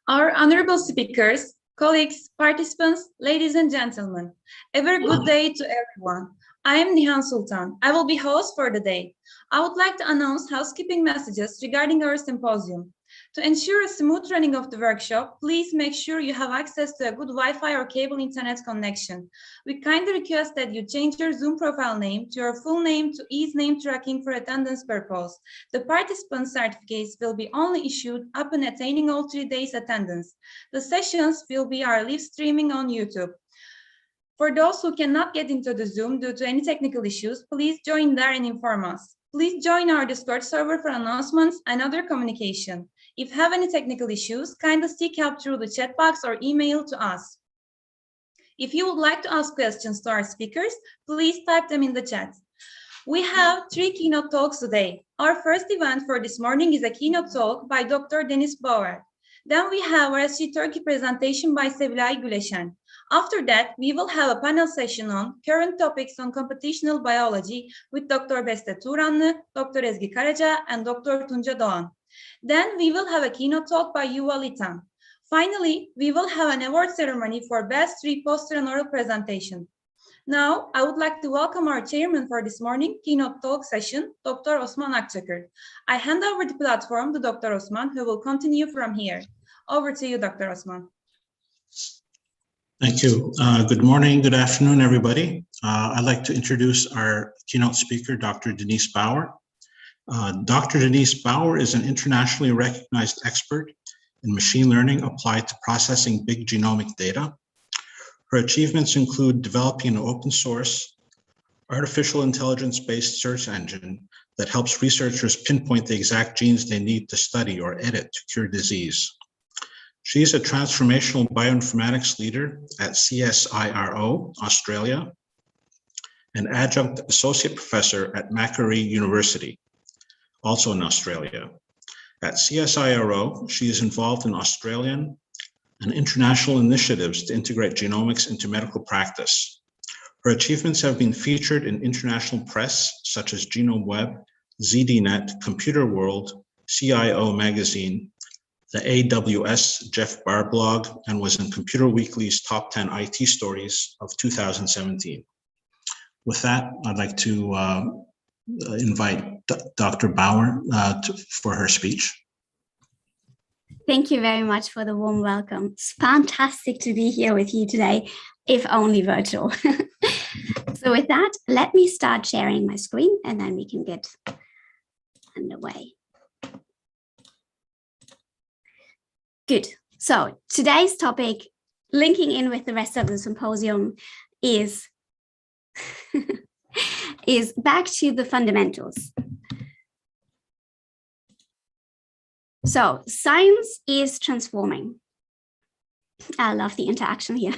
Our honorable speakers, colleagues, participants, ladies and gentlemen, a very good day to everyone. I am Nihan Sultan. I will be host for the day. I would like to announce housekeeping messages regarding our symposium. To ensure a smooth running of the workshop, please make sure you have access to a good Wi-Fi or cable internet connection. We kindly request that you change your Zoom profile name to your full name to ease name tracking for attendance purpose. The participant certificates will be only issued upon attaining all 3 days attendance. The sessions will be live streaming on YouTube. For those who cannot get into the Zoom due to any technical issues, please join there and inform us. Please join our Discord server for announcements and other communication. If you have any technical issues, kindly seek help through the chat box or email to us. If you would like to ask questions to our speakers, please type them in the chat. We have 3 keynote talks today. Our first event for this morning is a keynote talk by Dr. Denise Bauer. Then we have our SG Turkey presentation by Sevilay Güleşen. After that, we will have a panel session on current topics on computational biology with Dr. Beste Turanlı, Dr. Ezgi Karaca, and Dr. Tunca Doğan. Then we will have a keynote talk by Yuval Itan. Finally, we will have an award ceremony for Best 3 poster and oral presentation. Now, I would like to welcome our chairman for this morning keynote talk session, Dr. Osman Akçakır. I hand over the platform to Dr. Osman, who will continue from here. Over to you, Dr. Osman. Thank you. Good morning, good afternoon, everybody. I'd like to introduce our keynote speaker, Dr. Denise Bauer. Dr. Denise Bauer is an internationally recognized expert in machine learning applied to processing big genomic data. Her achievements include developing an open source, artificial intelligence-based search engine that helps researchers pinpoint the exact genes they need to study or edit to cure disease. She's a transformational bioinformatics leader at CSIRO, Australia, and adjunct associate professor at Macquarie University, also in Australia. At CSIRO, she is involved in Australian and international initiatives to integrate genomics into medical practice. Her achievements have been featured in international press such as Genome Web, ZDNet, Computer World, CIO Magazine, the AWS Jeff Barr blog, and was in Computer Weekly's Top 10 IT Stories of 2017. With that, I'd like to invite Dr. Bauer for her speech. Thank you very much for the warm welcome. It's fantastic to be here with you today, if only virtual. So with that, let me start sharing my screen and then we can get underway. Good. So today's topic, linking in with the rest of the symposium, is back to the fundamentals. So science is transforming. I love the interaction here.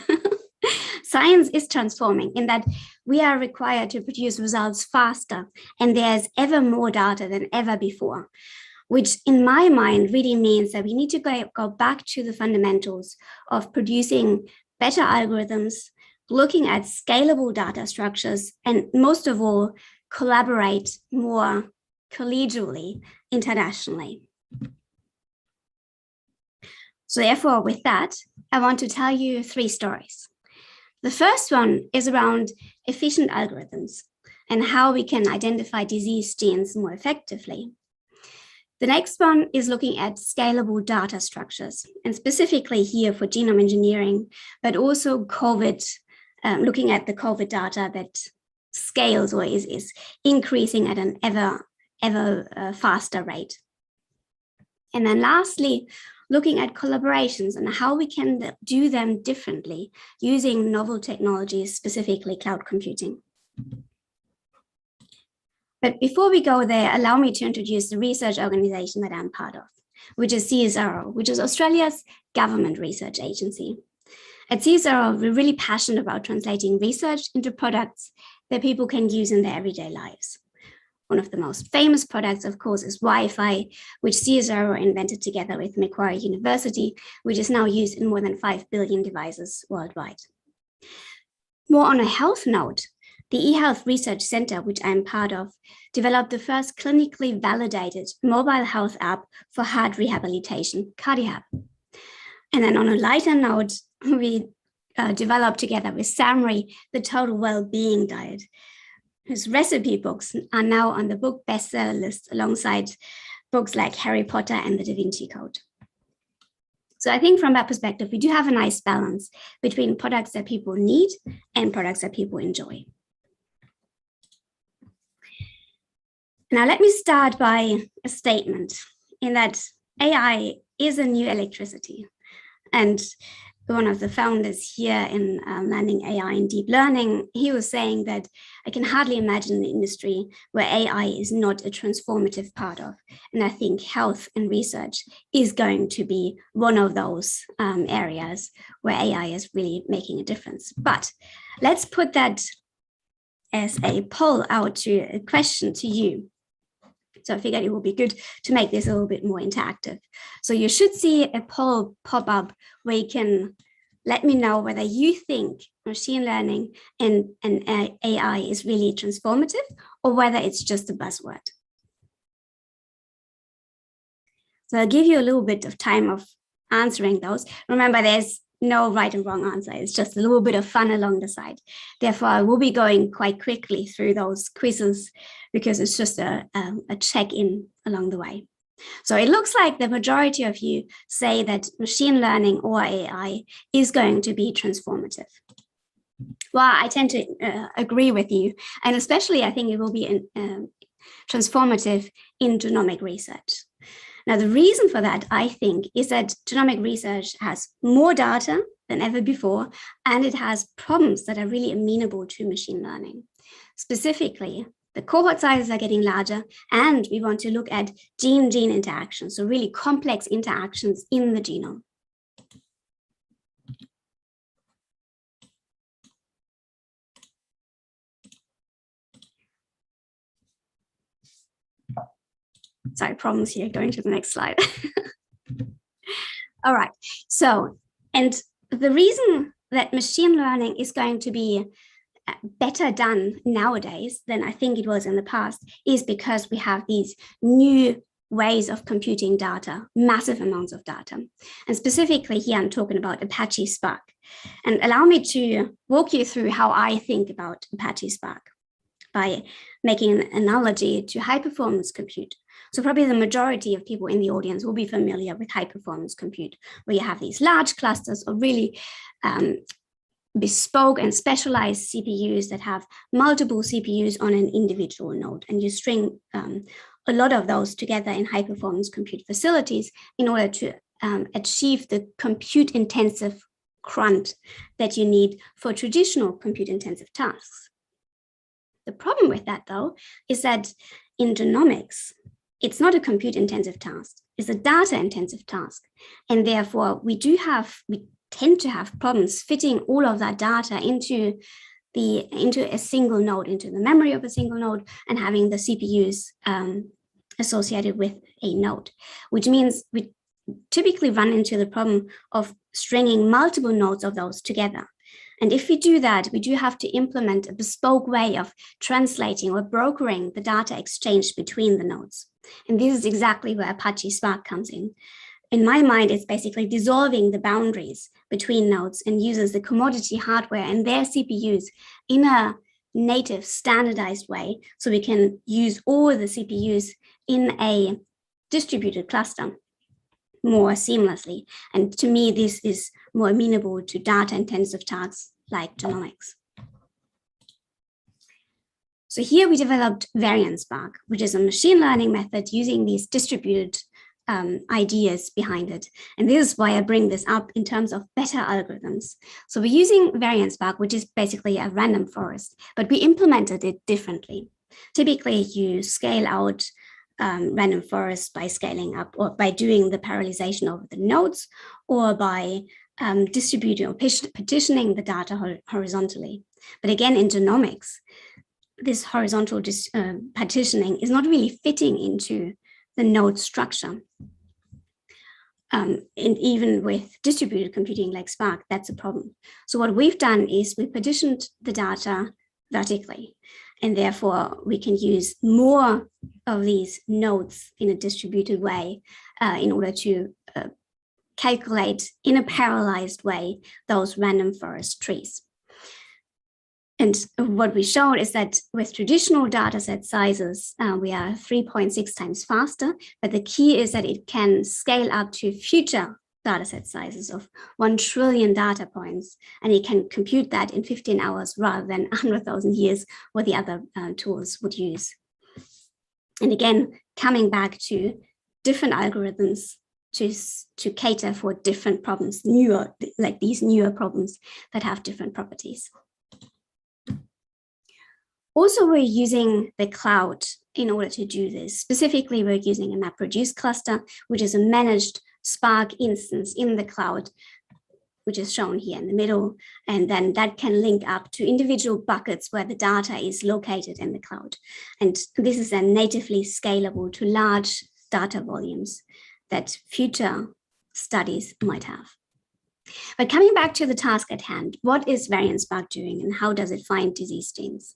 Science is transforming in that we are required to produce results faster, and there's ever more data than ever before, which in my mind really means that we need to go back to the fundamentals of producing better algorithms, looking at scalable data structures, and most of all, collaborate more collegially internationally. So therefore, with that, I want to tell you 3 stories. The first one is around efficient algorithms and how we can identify disease genes more effectively. The next one is looking at scalable data structures, and specifically here for genome engineering, but also COVID, looking at the COVID data that scales or is increasing at an ever faster rate. And then lastly, looking at collaborations and how we can do them differently using novel technologies, specifically cloud computing. But before we go there, allow me to introduce the research organization that I'm part of, which is CSIRO, which is Australia's government research agency. At CSIRO, we're really passionate about translating research into products that people can use in their everyday lives. One of the most famous products, of course, is Wi-Fi, which CSIRO invented together with Macquarie University, which is now used in more than 5 billion devices worldwide. More on a health note, the eHealth Research Center, which I'm part of, developed the first clinically validated mobile health app for heart rehabilitation, CardiHab. And then on a lighter note, we developed together with Samri the Total Well-Being Diet, whose recipe books are now on the book bestseller list alongside books like Harry Potter and the Da Vinci Code. So I think from that perspective, we do have a nice balance between products that people need and products that people enjoy. Now, let me start by a statement in that AI is a new electricity. And one of the founders here in Landing AI and Deep Learning, he was saying that I can hardly imagine an industry where AI is not a transformative part of. And I think health and research is going to be one of those areas where AI is really making a difference. But let's put that as a poll out to a question to you. So I figured it would be good to make this a little bit more interactive. So you should see a poll pop up where you can let me know whether you think machine learning and AI is really transformative or whether it's just a buzzword. So I'll give you a little bit of time of answering those. Remember, there's no right and wrong answer. It's just a little bit of fun along the side. Therefore, I will be going quite quickly through those quizzes because it's just a check-in along the way. So it looks like the majority of you say that machine learning or AI is going to be transformative. Well, I tend to agree with you. And especially, I think it will be transformative in genomic research. Now, the reason for that, I think, is that genomic research has more data than ever before, and it has problems that are really amenable to machine learning. Specifically, the cohort sizes are getting larger, and we want to look at gene-gene interactions, so really complex interactions in the genome. Sorry, problems here, going to the next slide. All right, so, and the reason that machine learning is going to be better done nowadays than I think it was in the past is because we have these new ways of computing data, massive amounts of data. And specifically here, I'm talking about Apache Spark. And allow me to walk you through how I think about Apache Spark by making an analogy to high performance compute. So probably the majority of people in the audience will be familiar with high performance compute, where you have these large clusters of really bespoke and specialized CPUs that have multiple CPUs on an individual node. And you string a lot of those together in high performance compute facilities in order to achieve the compute intensive grunt that you need for traditional compute intensive tasks. The problem with that, though, is that in genomics, it's not a compute intensive task, it's a data intensive task. And therefore, we tend to have problems fitting all of that data into a single node, into the memory of a single node, and having the CPUs associated with a node, which means we typically run into the problem of stringing multiple nodes of those together. And if we do that, we do have to implement a bespoke way of translating or brokering the data exchange between the nodes. And this is exactly where Apache Spark comes in. In my mind, it's basically dissolving the boundaries between nodes and uses the commodity hardware and their CPUs in a native standardized way, so we can use all the CPUs in a distributed cluster more seamlessly. And to me, this is more amenable to data intensive tasks like genomics. So here we developed Variance Spark, which is a machine learning method using these distributed ideas behind it. And this is why I bring this up in terms of better algorithms. So we're using Variance Spark, which is basically a random forest, but we implemented it differently. Typically, you scale out random forests by scaling up or by doing the parallelization of the nodes or by distributing or partitioning the data horizontally. But again, in genomics, this horizontal partitioning is not really fitting into the node structure. And even with distributed computing like Spark, that's a problem. So what we've done is we partitioned the data vertically, and therefore we can use more of these nodes in a distributed way in order to calculate in a parallelized way those random forest trees. And what we showed is that with traditional dataset sizes, we are 3.6 times faster, but the key is that it can scale up to future dataset sizes of 1 trillion data points, and it can compute that in 15 hours rather than 100,000 years, what the other tools would use. And again, coming back to different algorithms to cater for different problems, like these newer problems that have different properties. Also, we're using the cloud in order to do this. Specifically, we're using a MapReduce cluster, which is a managed Spark instance in the cloud, which is shown here in the middle. And then that can link up to individual buckets where the data is located in the cloud. And this is then natively scalable to large data volumes that future studies might have. But coming back to the task at hand, what is Variance Spark doing and how does it find disease genes?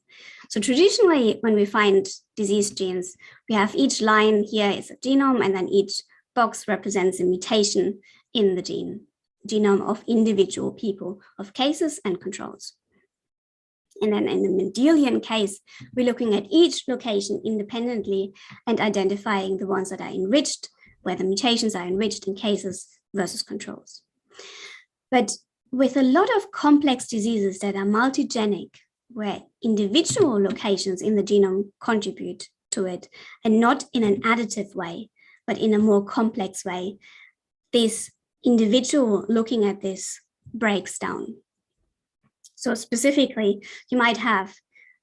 So traditionally, when we find disease genes, we have each line here is a genome, and then each box represents a mutation in the genome of individual people, of cases and controls. And then in the Mendelian case, we're looking at each location independently and identifying the ones that are enriched, where the mutations are enriched in cases versus controls. But with a lot of complex diseases that are multigenic, where individual locations in the genome contribute to it, and not in an additive way, but in a more complex way, this individual looking at this breaks down. So specifically, you might have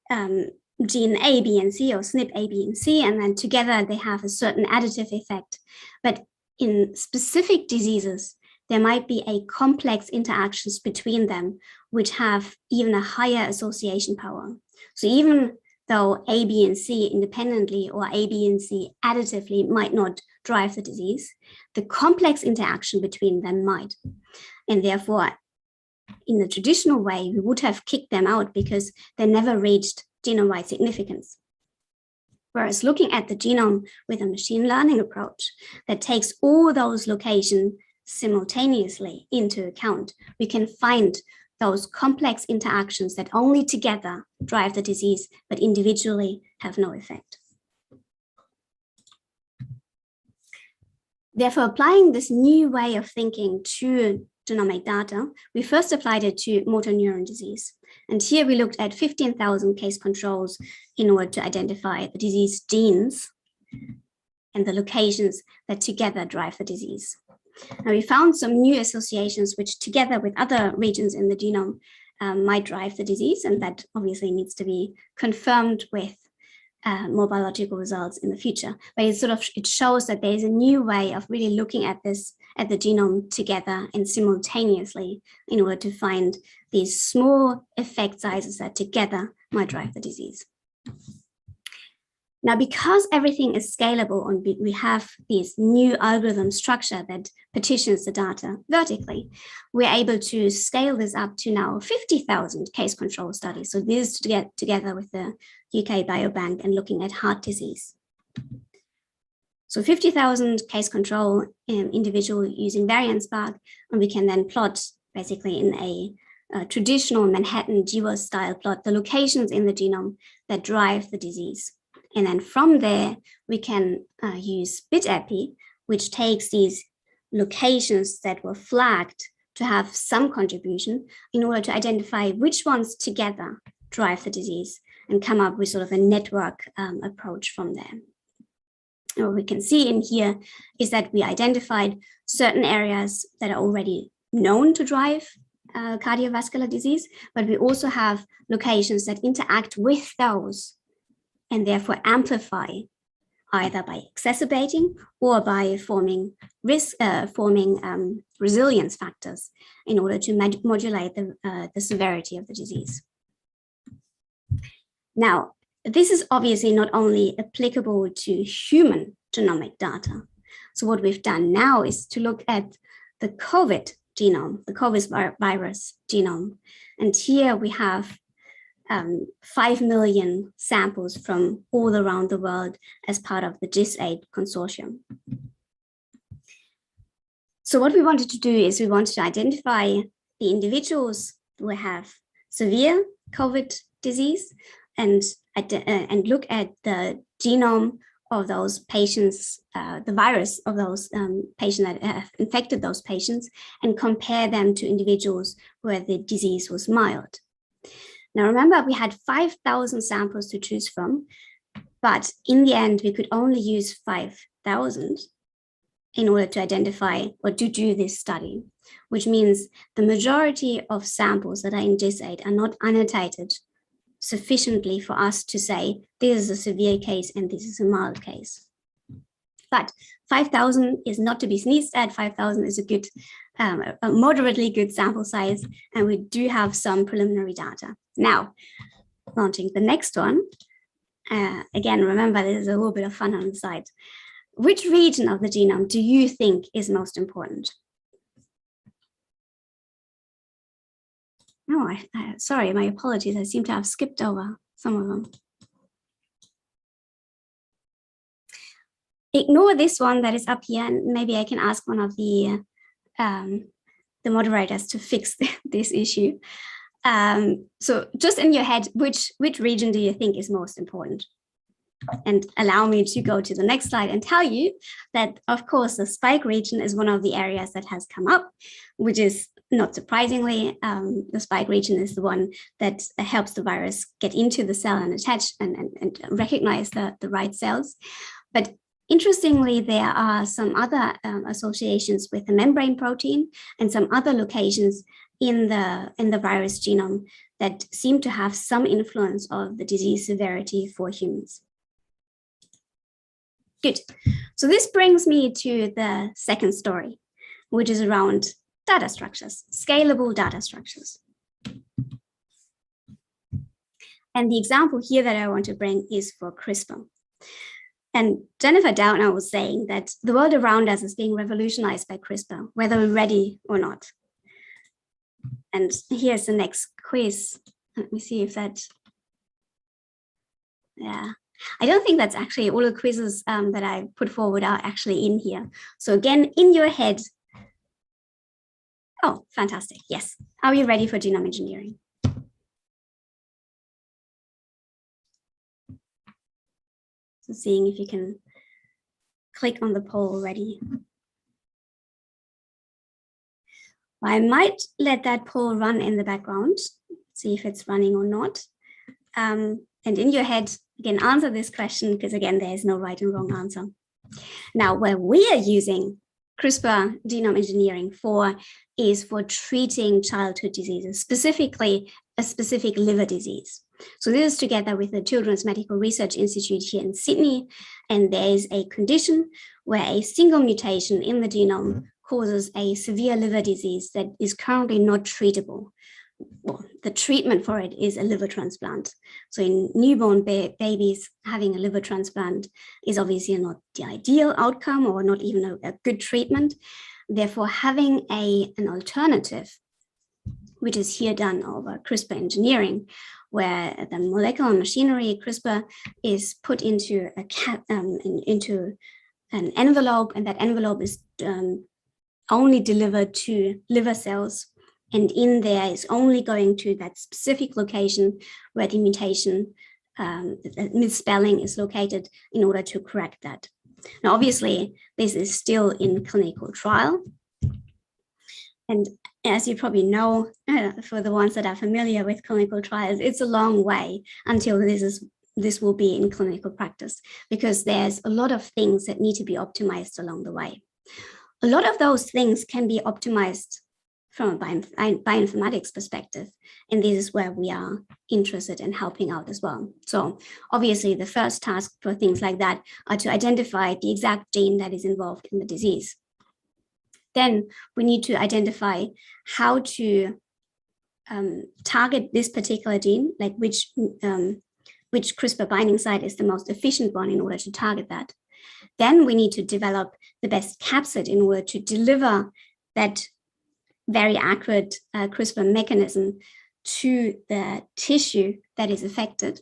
gene A, B, and C, or SNP A, B, and C, and then together they have a certain additive effect. But in specific diseases, there might be a complex interactions between them, which have even a higher association power. So even though A, B, and C independently or A, B, and C additively might not drive the disease, the complex interaction between them might. And therefore, in the traditional way, we would have kicked them out because they never reached genome-wide significance. Whereas looking at the genome with a machine learning approach that takes all those locations simultaneously into account, we can find those complex interactions that only together drive the disease, but individually have no effect. Therefore, applying this new way of thinking to genomic data, we first applied it to motor neuron disease. And here we looked at 15,000 case controls in order to identify the disease genes and the locations that together drive the disease. Now we found some new associations which together with other regions in the genome might drive the disease, and that obviously needs to be confirmed with more biological results in the future. But it shows that there's a new way of really looking at this, at the genome together and simultaneously in order to find these small effect sizes that together might drive the disease. Now, because everything is scalable and we have this new algorithm structure that partitions the data vertically, we're able to scale this up to now 50,000 case control studies. So this is to get together with the UK Biobank and looking at heart disease. So 50,000 case control individual using Variance Spark, and we can then plot basically in a traditional Manhattan GWAS style plot the locations in the genome that drive the disease. And then from there, we can use BitEpi, which takes these locations that were flagged to have some contribution in order to identify which ones together drive the disease and come up with sort of a network approach from there. And what we can see in here is that we identified certain areas that are already known to drive cardiovascular disease, but we also have locations that interact with those and therefore amplify either by exacerbating or by forming resilience factors in order to modulate the severity of the disease. Now, this is obviously not only applicable to human genomic data. So what we've done now is to look at the COVID genome, the Kovis virus genome. And here we have 5 million samples from all around the world as part of the GIS8 consortium. So what we wanted to do is we wanted to identify the individuals who have severe COVID disease and look at the genome of those patients, the virus of those patients that have infected those patients, and compare them to individuals where the disease was mild. Now, remember, we had 5,000 samples to choose from, but in the end, we could only use 5,000 in order to identify or to do this study, which means the majority of samples that are in GIS8 are not annotated sufficiently for us to say this is a severe case and this is a mild case. But 5,000 is not to be sneezed at. 5,000 is a good, a moderately good sample size, and we do have some preliminary data. Now, launching the next one. Again, remember, there's a little bit of fun on the side. Which region of the genome do you think is most important? No, sorry, my apologies. I seem to have skipped over some of them. Ignore this one that is up here, and maybe I can ask one of the moderators to fix this issue. So just in your head, which region do you think is most important? And allow me to go to the next slide and tell you that, of course, the spike region is one of the areas that has come up, which is not surprisingly, the spike region is the one that helps the virus get into the cell and attach and recognize the right cells. But interestingly, there are some other associations with the membrane protein and some other locations in the virus genome that seem to have some influence of the disease severity for humans. Good. So this brings me to the second story, which is around data structures, scalable data structures. And the example here that I want to bring is for CRISPR. And Jennifer Doudna was saying that the world around us is being revolutionized by CRISPR, whether we're ready or not. And here's the next quiz. Let me see if that, yeah. I don't think that's actually all the quizzes that I put forward are actually in here. So again, in your head. Oh, fantastic. Yes. Are we ready for genome engineering? So seeing if you can click on the poll already. I might let that poll run in the background, see if it's running or not. And in your head, again, answer this question, because again, there is no right and wrong answer. Now, where we are using CRISPR genome engineering for is for treating childhood diseases, specifically a specific liver disease. So this is together with the Children's Medical Research Institute here in Sydney, and there is a condition where a single mutation in the genome causes a severe liver disease that is currently not treatable. Well, the treatment for it is a liver transplant. So in newborn babies, having a liver transplant is obviously not the ideal outcome or not even a good treatment. Therefore, having an alternative, which is here done over CRISPR engineering, where the molecular machinery CRISPR is put into an envelope, and that envelope is only delivered to liver cells. And in there is only going to that specific location where the mutation, the misspelling is located in order to correct that. Now, obviously, this is still in clinical trial. And as you probably know, for the ones that are familiar with clinical trials, it's a long way until this will be in clinical practice, because there's a lot of things that need to be optimized along the way. A lot of those things can be optimized from a bioinformatics perspective. And this is where we are interested in helping out as well. So obviously the first task for things like that are to identify the exact gene that is involved in the disease. Then we need to identify how to target this particular gene, like which CRISPR binding site is the most efficient one in order to target that. Then we need to develop the best capsid in order to deliver that very accurate CRISPR mechanism to the tissue that is affected.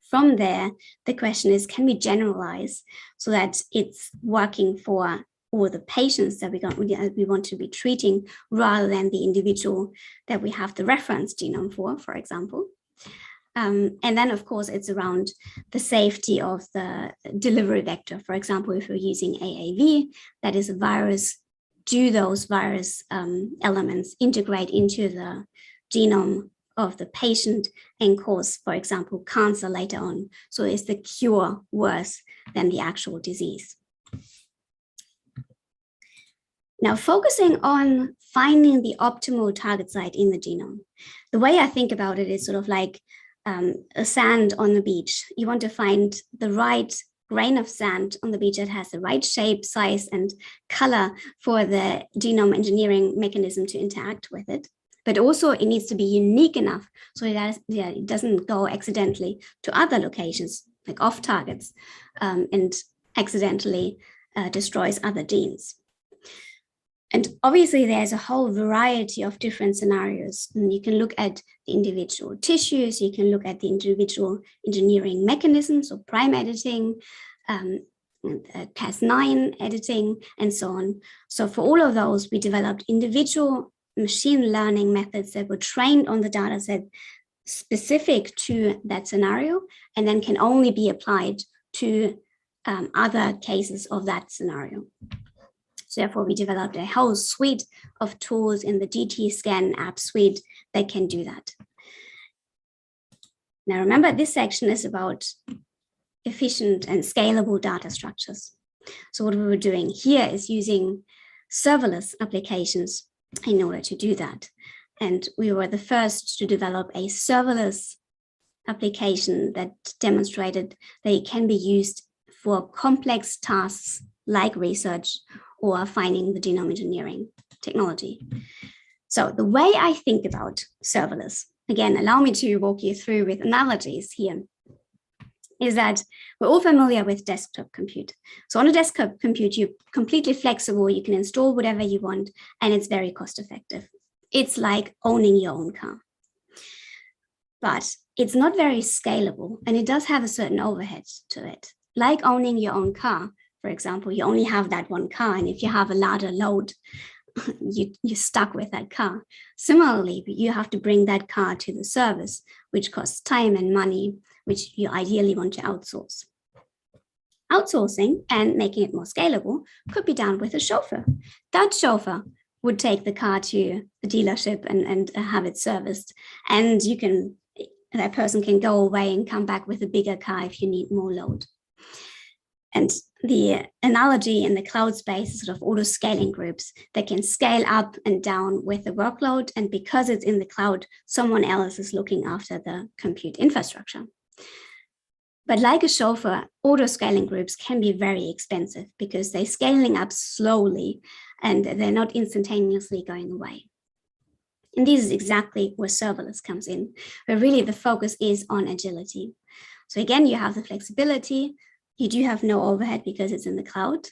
From there, the question is, can we generalize so that it's working for or the patients that we want to be treating, rather than the individual that we have the reference genome for example. And then, of course, it's around the safety of the delivery vector. For example, if we're using AAV, that is a virus, do those virus elements integrate into the genome of the patient and cause, for example, cancer later on? So is the cure worse than the actual disease? Now, focusing on finding the optimal target site in the genome, the way I think about it is sort of like a sand on the beach. You want to find the right grain of sand on the beach that has the right shape, size, and color for the genome engineering mechanism to interact with it. But also it needs to be unique enough so that it doesn't go accidentally to other locations, like off targets, and accidentally destroys other genes. And obviously there's a whole variety of different scenarios. And you can look at the individual tissues, you can look at the individual engineering mechanisms, or prime editing, Cas9 editing, and so on. So for all of those, we developed individual machine learning methods that were trained on the data set specific to that scenario, and then can only be applied to other cases of that scenario. So therefore, we developed a whole suite of tools in the GTScan app suite that can do that. Now, remember, this section is about efficient and scalable data structures. So what we were doing here is using serverless applications in order to do that. And we were the first to develop a serverless application that demonstrated that it can be used for complex tasks like research or finding the genome engineering technology. So the way I think about serverless, again, allow me to walk you through with analogies here, is that we're all familiar with desktop compute. So on a desktop compute, you're completely flexible, you can install whatever you want, and it's very cost effective. It's like owning your own car. But it's not very scalable, and it does have a certain overhead to it. Like owning your own car, for example, you only have that one car, and if you have a larger load, you're stuck with that car. Similarly, you have to bring that car to the service, which costs time and money, which you ideally want to outsource. Outsourcing and making it more scalable could be done with a chauffeur. That chauffeur would take the car to the dealership and have it serviced, and that person can go away and come back with a bigger car if you need more load. And the analogy in the cloud space is sort of auto-scaling groups that can scale up and down with the workload. And because it's in the cloud, someone else is looking after the compute infrastructure. But like a chauffeur, auto-scaling groups can be very expensive because they're scaling up slowly and they're not instantaneously going away. And this is exactly where serverless comes in, where really the focus is on agility. So again, you have the flexibility. You do have no overhead because it's in the cloud.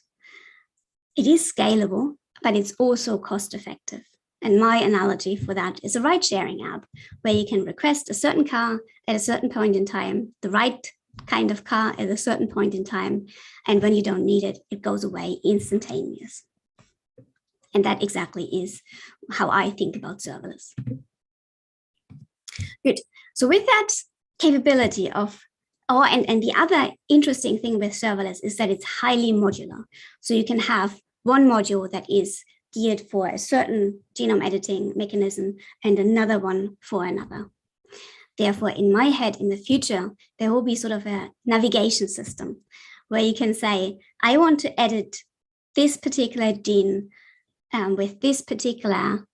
It is scalable, but it's also cost effective. And my analogy for that is a ride sharing app where you can request a certain car at a certain point in time, the right kind of car at a certain point in time. And when you don't need it, it goes away instantaneous. And that exactly is how I think about serverless. Good. So with that capability of and the other interesting thing with serverless is that it's highly modular. So you can have one module that is geared for a certain genome editing mechanism and another one for another. Therefore, in my head, in the future, there will be sort of a navigation system where you can say, I want to edit this particular gene with this particular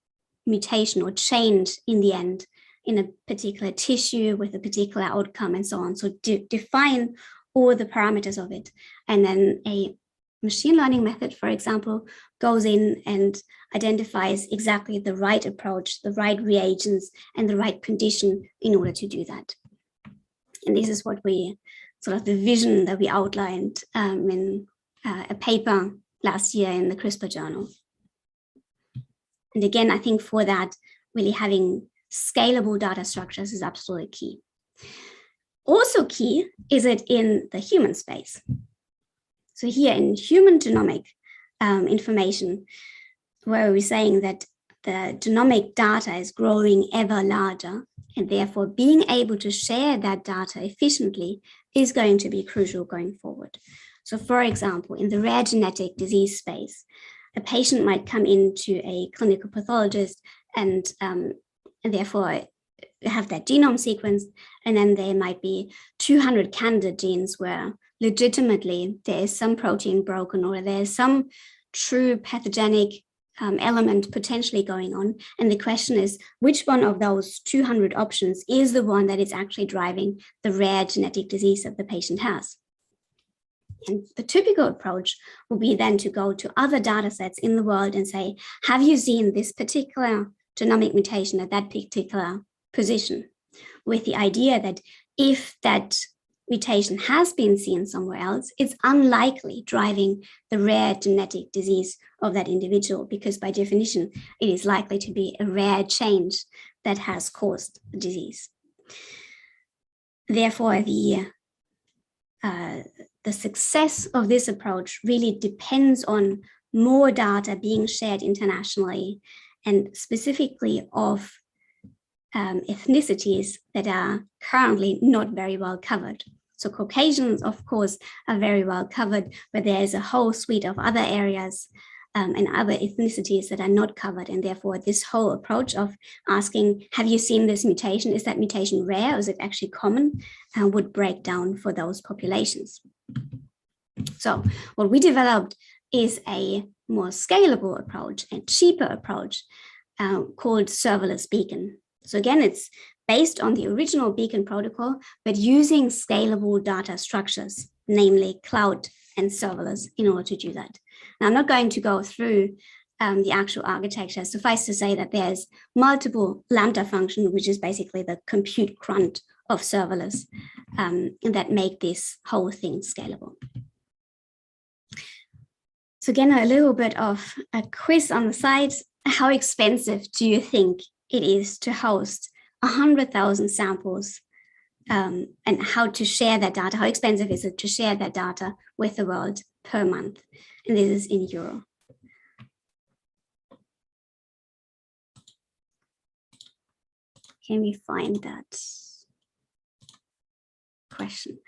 mutation or change in the end, in a particular tissue with a particular outcome and so on. So define all the parameters of it. And then a machine learning method, for example, goes in and identifies exactly the right approach, the right reagents, and the right condition in order to do that. And this is what we, sort of the vision that we outlined in a paper last year in the CRISPR journal. And again, I think for that, really having scalable data structures is absolutely key. Also key is it in the human space. So here in human genomic information where we're saying that the genomic data is growing ever larger, and therefore being able to share that data efficiently is going to be crucial going forward. So for example, in the rare genetic disease space, a patient might come into a clinical pathologist and therefore have that genome sequenced, and then there might be 200 candidate genes where legitimately there is some protein broken or there's some true pathogenic element potentially going on. And the question is, which one of those 200 options is the one that is actually driving the rare genetic disease that the patient has? And the typical approach will be then to go to other data sets in the world and say, have you seen this particular genomic mutation at that particular position? With the idea that if that mutation has been seen somewhere else, it's unlikely driving the rare genetic disease of that individual, because by definition, it is likely to be a rare change that has caused the disease. Therefore, the success of this approach really depends on more data being shared internationally, and specifically of ethnicities that are currently not very well covered. So Caucasians, of course, are very well covered, but there is a whole suite of other areas and other ethnicities that are not covered. And therefore, this whole approach of asking, have you seen this mutation? Is that mutation rare or is it actually common? Would break down for those populations. So what we developed is a more scalable approach, a cheaper approach called Serverless Beacon. So again, it's based on the original Beacon protocol, but using scalable data structures, namely cloud and serverless, in order to do that. Now, I'm not going to go through the actual architecture. Suffice to say that there's multiple Lambda functions, which is basically the compute grunt of serverless, that make this whole thing scalable. So again, a little bit of a quiz on the side. How expensive do you think it is to host 100,000 samples, and how to share that data? How expensive is it to share that data with the world per month? And this is in euro. Can we find that question?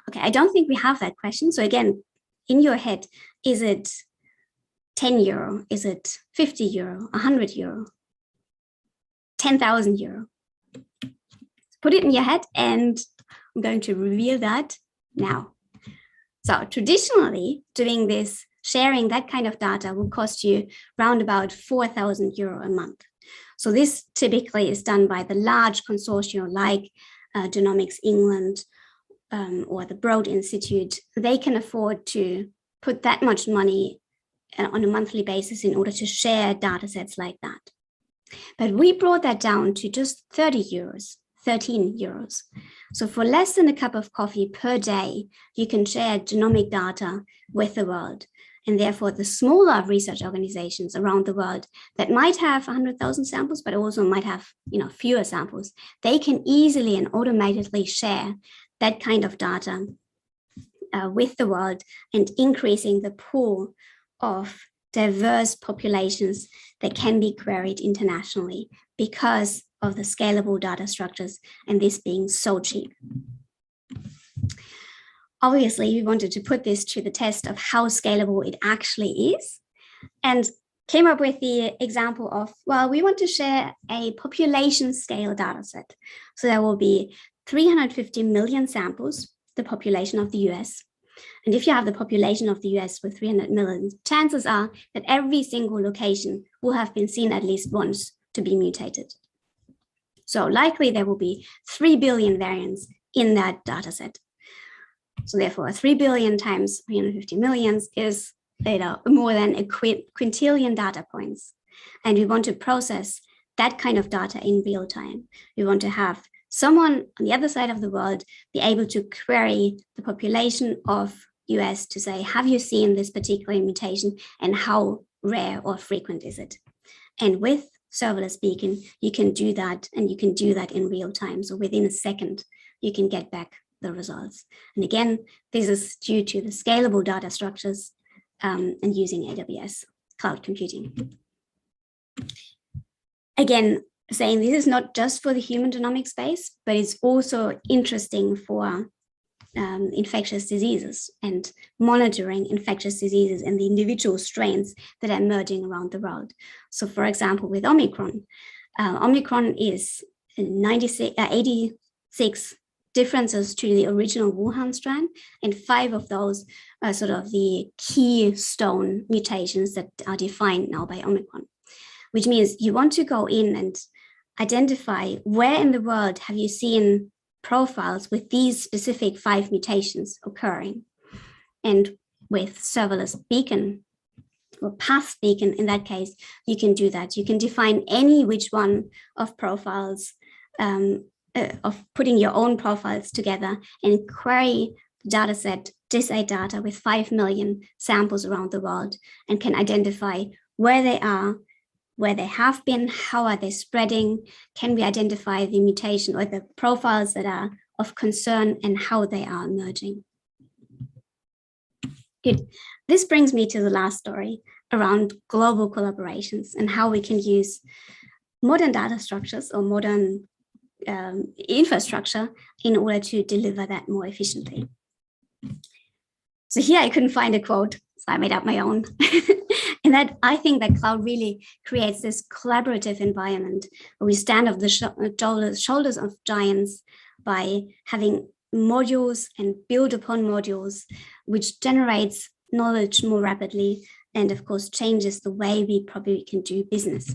Okay, I don't think we have that question. So again, in your head, is it 10 euro? Is it 50 euro, 100 euro, 10,000 euro? Put it in your head, and I'm going to reveal that now. So traditionally, doing this, sharing that kind of data will cost you around about 4,000 euro a month. So this typically is done by the large consortia like Genomics England or the Broad Institute. They can afford to put that much money on a monthly basis in order to share data sets like that. But we brought that down to just 30 euros, 13 euros. So for less than a cup of coffee per day, you can share genomic data with the world. And therefore, the smaller research organizations around the world that might have 100,000 samples, but also might have fewer samples, they can easily and automatically share that kind of data with the world, and increasing the pool of diverse populations that can be queried internationally because of the scalable data structures, and this being so cheap. Obviously, we wanted to put this to the test of how scalable it actually is, and came up with the example of, well, we want to share a population scale data set. So there will be 350 million samples, the population of the US. And if you have the population of the US with 300 million, chances are that every single location will have been seen at least once to be mutated. So likely there will be 3 billion variants in that data set. So therefore, 3 billion times 350 million is more than a quintillion data points. And we want to process that kind of data in real time. We want to have someone on the other side of the world be able to query the population of US to say, have you seen this particular mutation and how rare or frequent is it? And with Serverless Beacon, you can do that, and you can do that in real time. So within a second, you can get back the results. And again, this is due to the scalable data structures and using AWS cloud computing. Again, saying this is not just for the human genomic space, but it's also interesting for infectious diseases and monitoring infectious diseases and the individual strains that are emerging around the world. So for example, with Omicron, Omicron is 86 differences to the original Wuhan strain, and 5 of those are sort of the keystone mutations that are defined now by Omicron, which means you want to go in and identify where in the world have you seen profiles with these specific 5 mutations occurring. And with Serverless Beacon, or Path Beacon in that case, you can do that. You can define any which one of profiles, of putting your own profiles together and query the data set, disaggregate data with 5 million samples around the world, and can identify where they are, where they have been, how are they spreading, can we identify the mutation or the profiles that are of concern and how they are emerging. Good. This brings me to the last story around global collaborations and how we can use modern data structures or modern infrastructure in order to deliver that more efficiently. So here I couldn't find a quote, so I made up my own. And that I think that cloud really creates this collaborative environment where we stand on the shoulders of giants by having modules and build upon modules, which generates knowledge more rapidly and of course changes the way we probably can do business.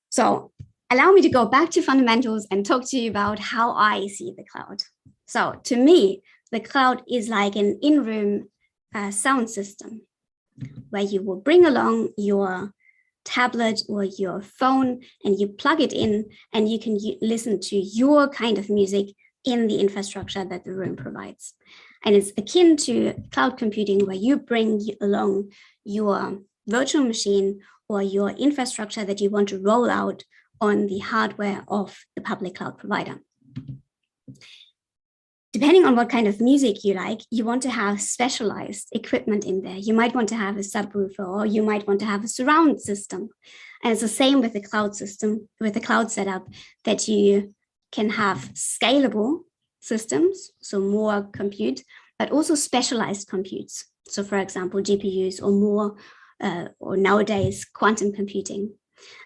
So allow me to go back to fundamentals and talk to you about how I see the cloud. So to me, the cloud is like an in-room sound system where you will bring along your tablet or your phone and you plug it in and you can listen to your kind of music in the infrastructure that the room provides. And it's akin to cloud computing where you bring along your virtual machine or your infrastructure that you want to roll out on the hardware of the public cloud provider. Depending on what kind of music you like, you want to have specialized equipment in there. You might want to have a subwoofer, or you might want to have a surround system. And it's the same with the cloud system, with the cloud setup, that you can have scalable systems, so more compute, but also specialized computes. So for example, GPUs or more, or nowadays quantum computing.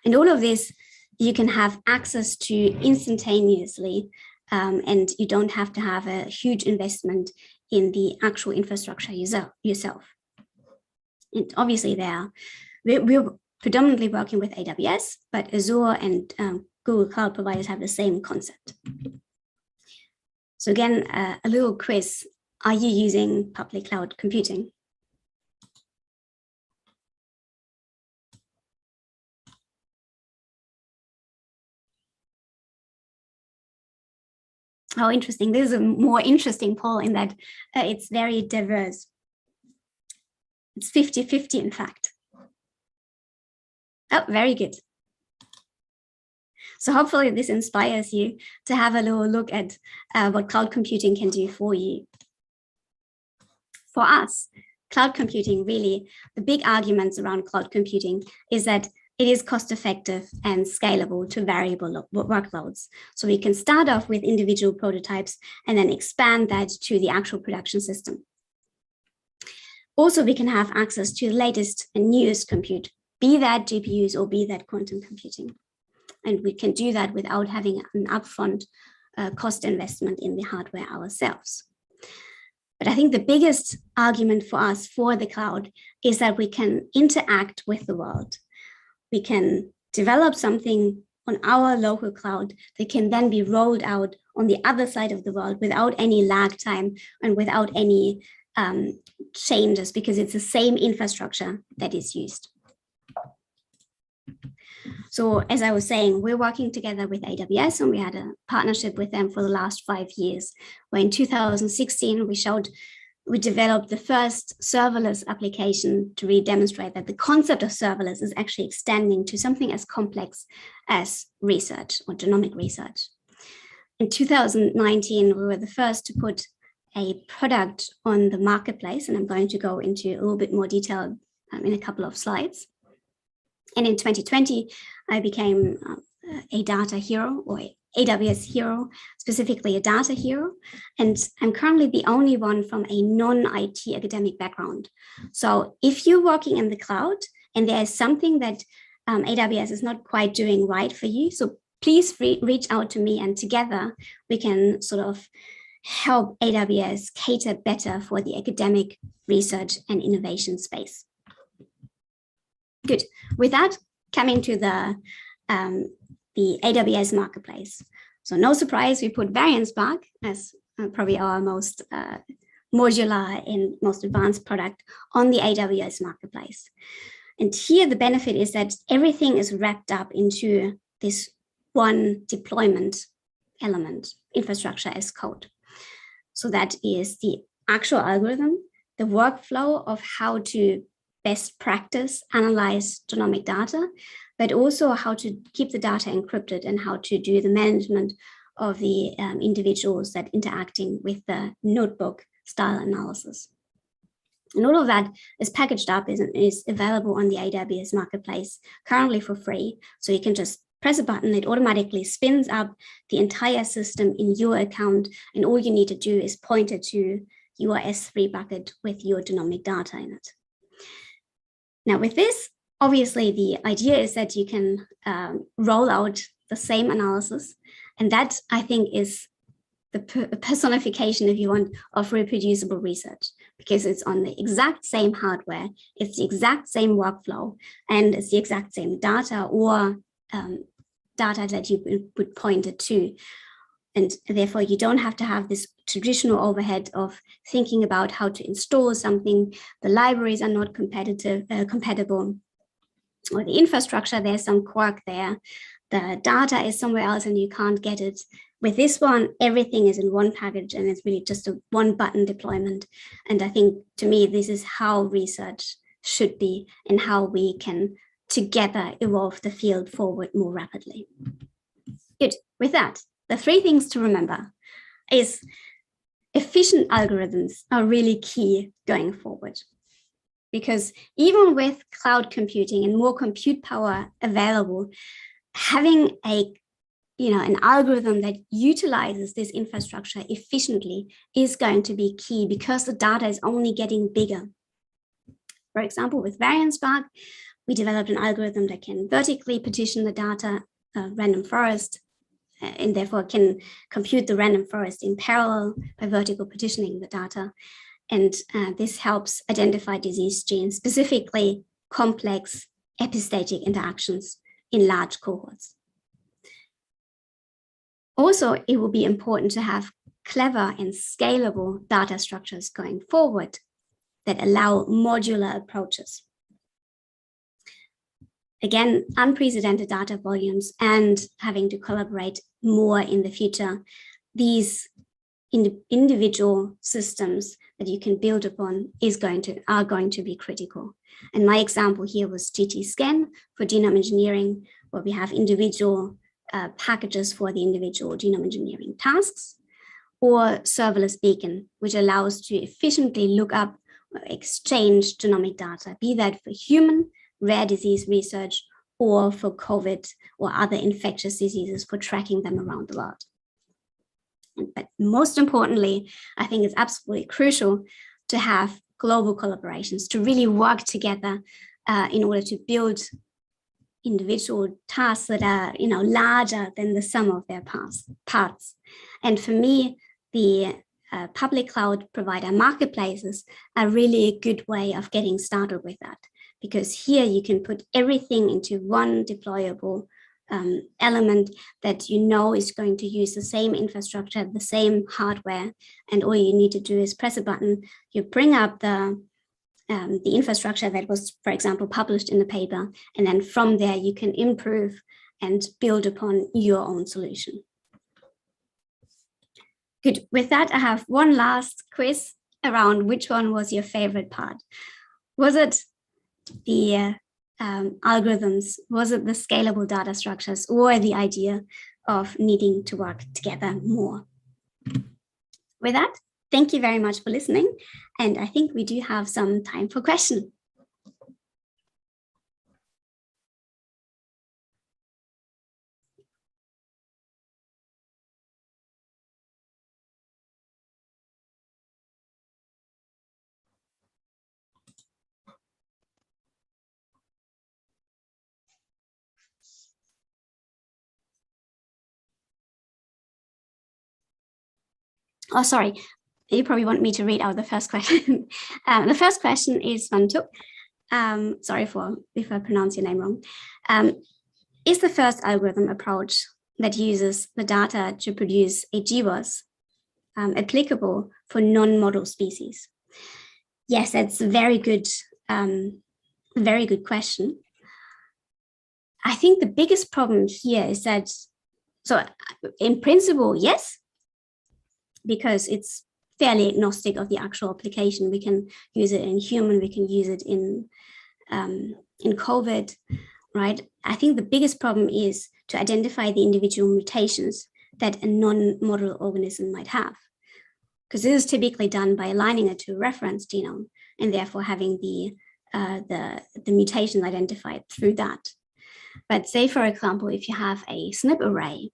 And all of this, you can have access to instantaneously, and you don't have to have a huge investment in the actual infrastructure yourself. And obviously we're predominantly working with AWS, but Azure and Google Cloud providers have the same concept. So again, a little quiz. Are you using public cloud computing? Oh, interesting. This is a more interesting poll in that it's very diverse. It's 50-50, in fact. Oh, very good. So hopefully this inspires you to have a little look at what cloud computing can do for you. For us, cloud computing, really, the big arguments around cloud computing is that it is cost-effective and scalable to variable workloads. So we can start off with individual prototypes and then expand that to the actual production system. Also, we can have access to the latest and newest compute, be that GPUs or be that quantum computing. And we can do that without having an upfront cost investment in the hardware ourselves. But I think the biggest argument for us for the cloud is that we can interact with the world. We can develop something on our local cloud that can then be rolled out on the other side of the world without any lag time and without any changes, because it's the same infrastructure that is used. So as I was saying, we're working together with AWS, and we had a partnership with them for the last 5 years, where in 2016, we developed the first serverless application to really demonstrate that the concept of serverless is actually extending to something as complex as research or genomic research. In 2019, we were the first to put a product on the marketplace, and I'm going to go into a little bit more detail in a couple of slides. And in 2020, I became a data hero, or AWS hero, specifically a data hero. And I'm currently the only one from a non-IT academic background. So if you're working in the cloud and there is something that AWS is not quite doing right for you, so please reach out to me, and together we can sort of help AWS cater better for the academic research and innovation space. Good. With that, coming to the AWS marketplace. So no surprise, we put Variance Spark as probably our most modular and most advanced product on the AWS marketplace. And here the benefit is that everything is wrapped up into this one deployment element, infrastructure as code. So that is the actual algorithm, the workflow of how to best practice, analyze genomic data, but also how to keep the data encrypted and how to do the management of the individuals that interacting with the notebook style analysis. And all of that is packaged up, is available on the AWS marketplace currently for free. So you can just press a button, it automatically spins up the entire system in your account, and all you need to do is point it to your S3 bucket with your genomic data in it. Now with this, obviously the idea is that you can roll out the same analysis, and that I think is the personification, if you want, of reproducible research, because it's on the exact same hardware, it's the exact same workflow, and it's the exact same data or data that you would point it to. And therefore, you don't have to have this traditional overhead of thinking about how to install something. The libraries are not compatible, or the infrastructure, there's some quirk there. The data is somewhere else and you can't get it. With this one, everything is in one package and it's really just a one button deployment. And I think, to me, this is how research should be and how we can together evolve the field forward more rapidly. Good. With that, the three things to remember is efficient algorithms are really key going forward, because even with cloud computing and more compute power available, having an algorithm that utilizes this infrastructure efficiently is going to be key, because the data is only getting bigger. For example, with Variance Spark, we developed an algorithm that can vertically partition the data, random forest, and therefore can compute the random forest in parallel by vertical partitioning the data. And this helps identify disease genes, specifically complex epistatic interactions in large cohorts. Also, it will be important to have clever and scalable data structures going forward that allow modular approaches. Again, unprecedented data volumes and having to collaborate more in the future, these individual systems that you can build upon are going to be critical. And my example here was GTScan for genome engineering, where we have individual packages for the individual genome engineering tasks, or Serverless Beacon, which allows to efficiently look up or exchange genomic data, be that for human rare disease research or for COVID or other infectious diseases, for tracking them around the world. But most importantly, I think it's absolutely crucial to have global collaborations, to really work together in order to build individual tasks that are larger than the sum of their parts. And for me, the public cloud provider marketplaces are really a good way of getting started with that, because here you can put everything into one deployable element that is going to use the same infrastructure, the same hardware, and all you need to do is press a button. You bring up the infrastructure that was, for example, published in the paper, and then from there you can improve and build upon your own solution. Good. With that, I have one last quiz around which one was your favorite part. Was it the algorithms? Was it the scalable data structures, or the idea of needing to work together more? With that, thank you very much for listening. And I think we do have some time for questions. Oh, sorry. You probably want me to read out the first question. The first question is from Tuk. Sorry if I pronounce your name wrong. Is the first algorithm approach that uses the data to produce a GWAS applicable for non-model species? Yes, that's a very good question. I think the biggest problem here is that, so in principle, yes, because it's fairly agnostic of the actual application. We can use it in human, we can use it in COVID, right? I think the biggest problem is to identify the individual mutations that a non-model organism might have, because this is typically done by aligning it to a reference genome and therefore having the mutation identified through that. But say, for example, if you have a SNP array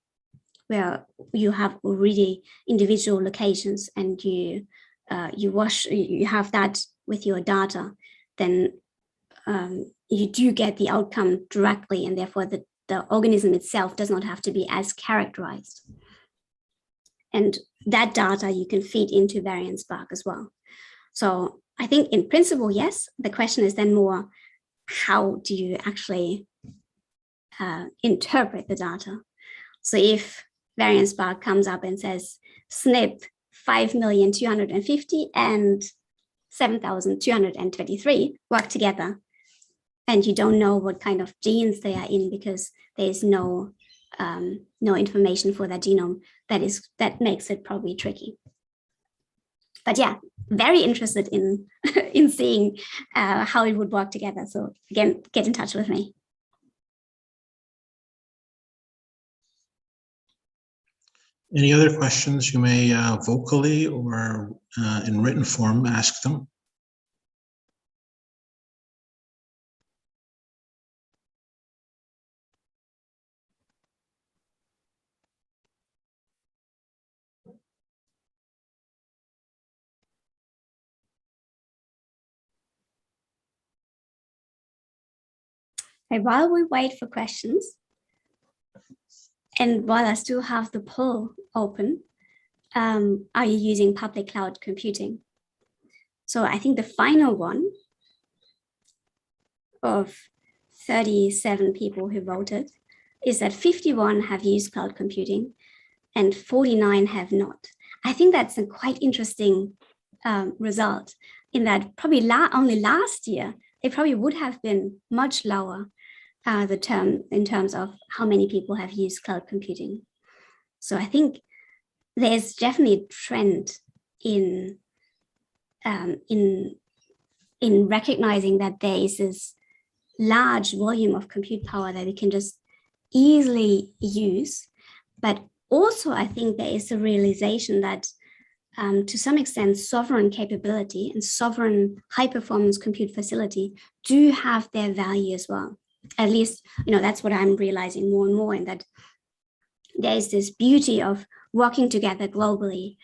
where you have already individual locations and you have that with your data, then you do get the outcome directly, and therefore the organism itself does not have to be as characterized. And that data you can feed into Variance Spark as well. So I think in principle, yes. The question is then more, how do you actually interpret the data? So if Variance Spark comes up and says SNP 5,250,000 and 7,223 work together, and you don't know what kind of genes they are in because there is no information for that genome, that makes it probably tricky. But yeah, very interested in in seeing how it would work together. So again, get in touch with me. Any other questions? You may vocally or in written form ask them. Okay, while we wait for questions, and while I still have the poll open, are you using public cloud computing? So I think the final one of 37 people who voted is that 51 have used cloud computing and 49 have not. I think that's a quite interesting result, in that probably only last year, it probably would have been much lower in terms of how many people have used cloud computing. So I think there's definitely a trend in recognizing that there is this large volume of compute power that we can just easily use. But also, I think there is a realization that to some extent, sovereign capability and sovereign high performance compute facility do have their value as well. At least, that's what I'm realizing more and more, in that there is this beauty of working together globally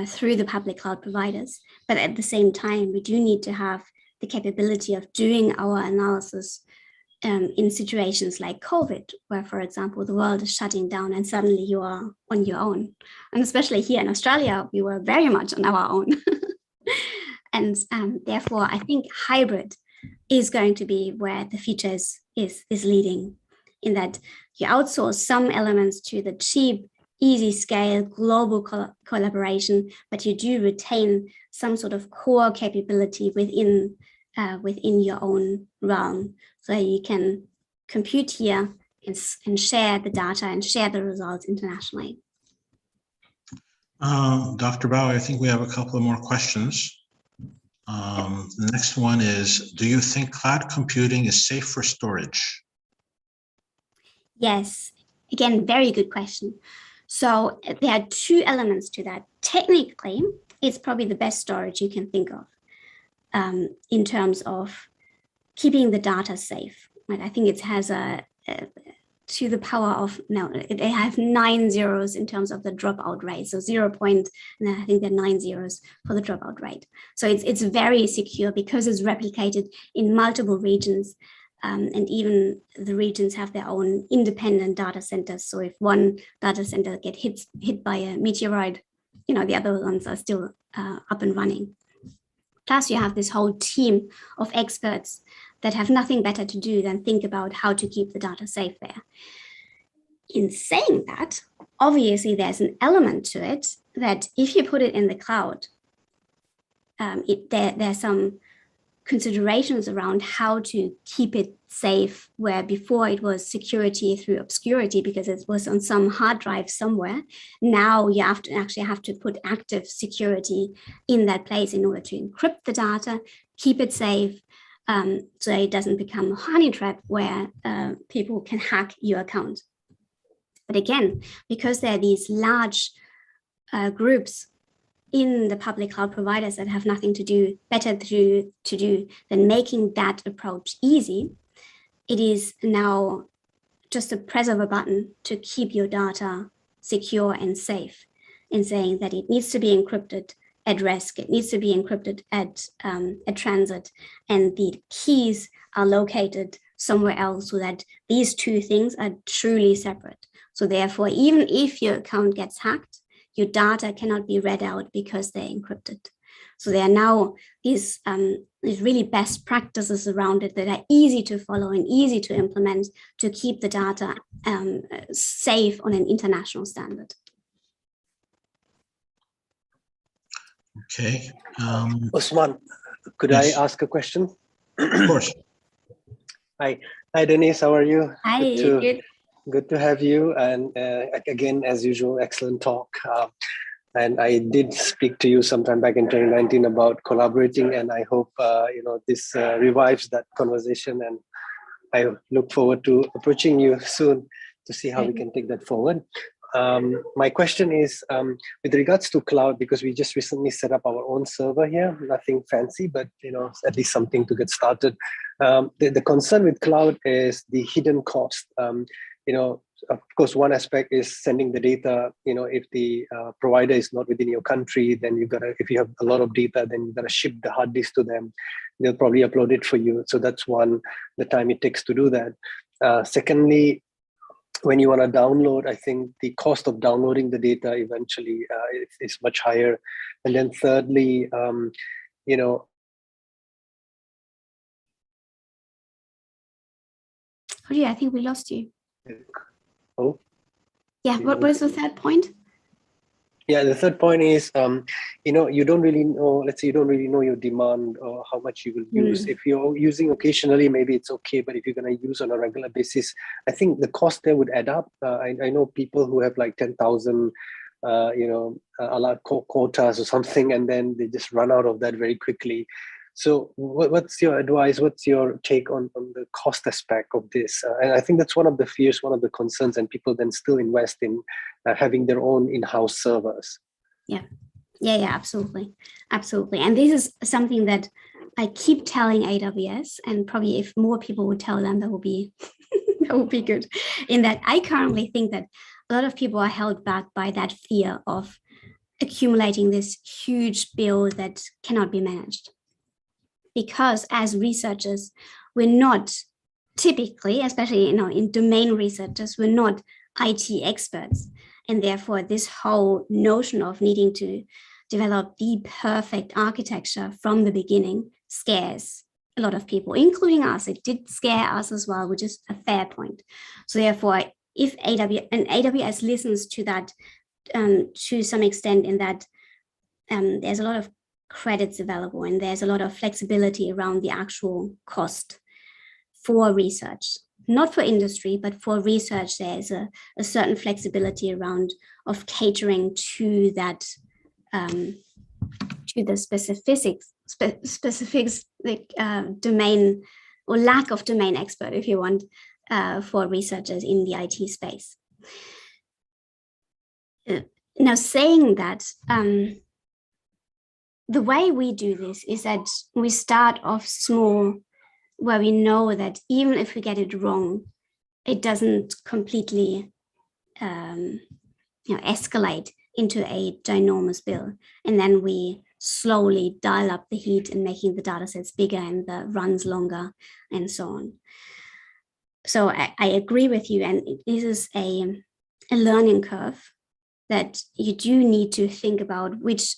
through the public cloud providers. But at the same time, we do need to have the capability of doing our analysis in situations like COVID, where, for example, the world is shutting down and suddenly you are on your own. And especially here in Australia, we were very much on our own. And therefore, I think hybrid is going to be where the future is leading, in that you outsource some elements to the cheap, easy scale, global collaboration, but you do retain some sort of core capability within your own realm, so you can compute here and share the data and share the results internationally. Dr. Bauer, I think we have a couple of more questions. The next one is, do you think cloud computing is safe for storage? Yes, again, very good question. So there are two elements to that. Technically, it's probably the best storage you can think of in terms of keeping the data safe. Right? I think it has a to the power of, no, it have 9 zeros in terms of the dropout rate. So 0. And then I think there are 9 zeros for the dropout rate. So it's very secure because it's replicated in multiple regions. And even the regions have their own independent data centers. So if one data center gets hit by a meteorite, the other ones are still up and running. Plus, you have this whole team of experts that have nothing better to do than think about how to keep the data safe there. In saying that, obviously, there's an element to it that if you put it in the cloud, there's some considerations around how to keep it safe, where before it was security through obscurity because it was on some hard drive somewhere. Now you have to put active security in that place in order to encrypt the data, keep it safe, so it doesn't become a honey trap where people can hack your account. But again, because there are these large groups in the public cloud providers that have nothing better to do than making that approach easy, it is now just a press of a button to keep your data secure and safe, in saying that it needs to be encrypted at rest, it needs to be encrypted at transit, and the keys are located somewhere else so that these two things are truly separate. So therefore, even if your account gets hacked, your data cannot be read out because they're encrypted. So there are now these really best practices around it that are easy to follow and easy to implement to keep the data safe on an international standard. Okay. Usman, could yes. I ask a question? Of course. Hi, Denise, how are you? Hi, good to have you. And again, as usual, excellent talk. And I did speak to you sometime back in 2019 about collaborating, and I hope this revives that conversation. And I look forward to approaching you soon to see how we can take that forward. My question is with regards to cloud, because we just recently set up our own server here, nothing fancy, but at least something to get started. The concern with cloud is the hidden cost. Of course, one aspect is sending the data. If the provider is not within your country, then if you have a lot of data, then you've got to ship the hard disk to them. They'll probably upload it for you. So that's one, the time it takes to do that. Secondly, when you want to download, I think the cost of downloading the data eventually is much higher. And then thirdly, yeah, I think we lost you. Oh, yeah. What was the third point? Yeah, the third point is, you don't really know, let's say you don't really know your demand or how much you will use. If you're using occasionally, maybe it's okay, but if you're going to use on a regular basis, I think the cost there would add up. I know people who have like 10,000, allowed quotas or something, and then they just run out of that very quickly. So what's your advice? What's your take on the cost aspect of this? And I think that's one of the fears, one of the concerns, and people then still invest in having their own in-house servers. Yeah, absolutely. And this is something that I keep telling AWS, and probably if more people would tell them, that would be that would be good. In that, I currently think that a lot of people are held back by that fear of accumulating this huge bill that cannot be managed. Because as researchers, we're not typically, especially in domain researchers, we're not IT experts. And therefore, this whole notion of needing to develop the perfect architecture from the beginning scares a lot of people, including us. It did scare us as well, which is a fair point. So therefore, if AWS listens to that to some extent, in that there's a lot of credits available and there's a lot of flexibility around the actual cost for research, not for industry, but for research, there's a certain flexibility around of catering to that, to the specifics, like domain or lack of domain expert, if you want, for researchers in the IT space. Now, saying that, the way we do this is that we start off small, where we know that even if we get it wrong, it doesn't completely escalate into a ginormous bill. And then we slowly dial up the heat and making the data sets bigger and the runs longer and so on. So I agree with you. And this is a learning curve that you do need to think about which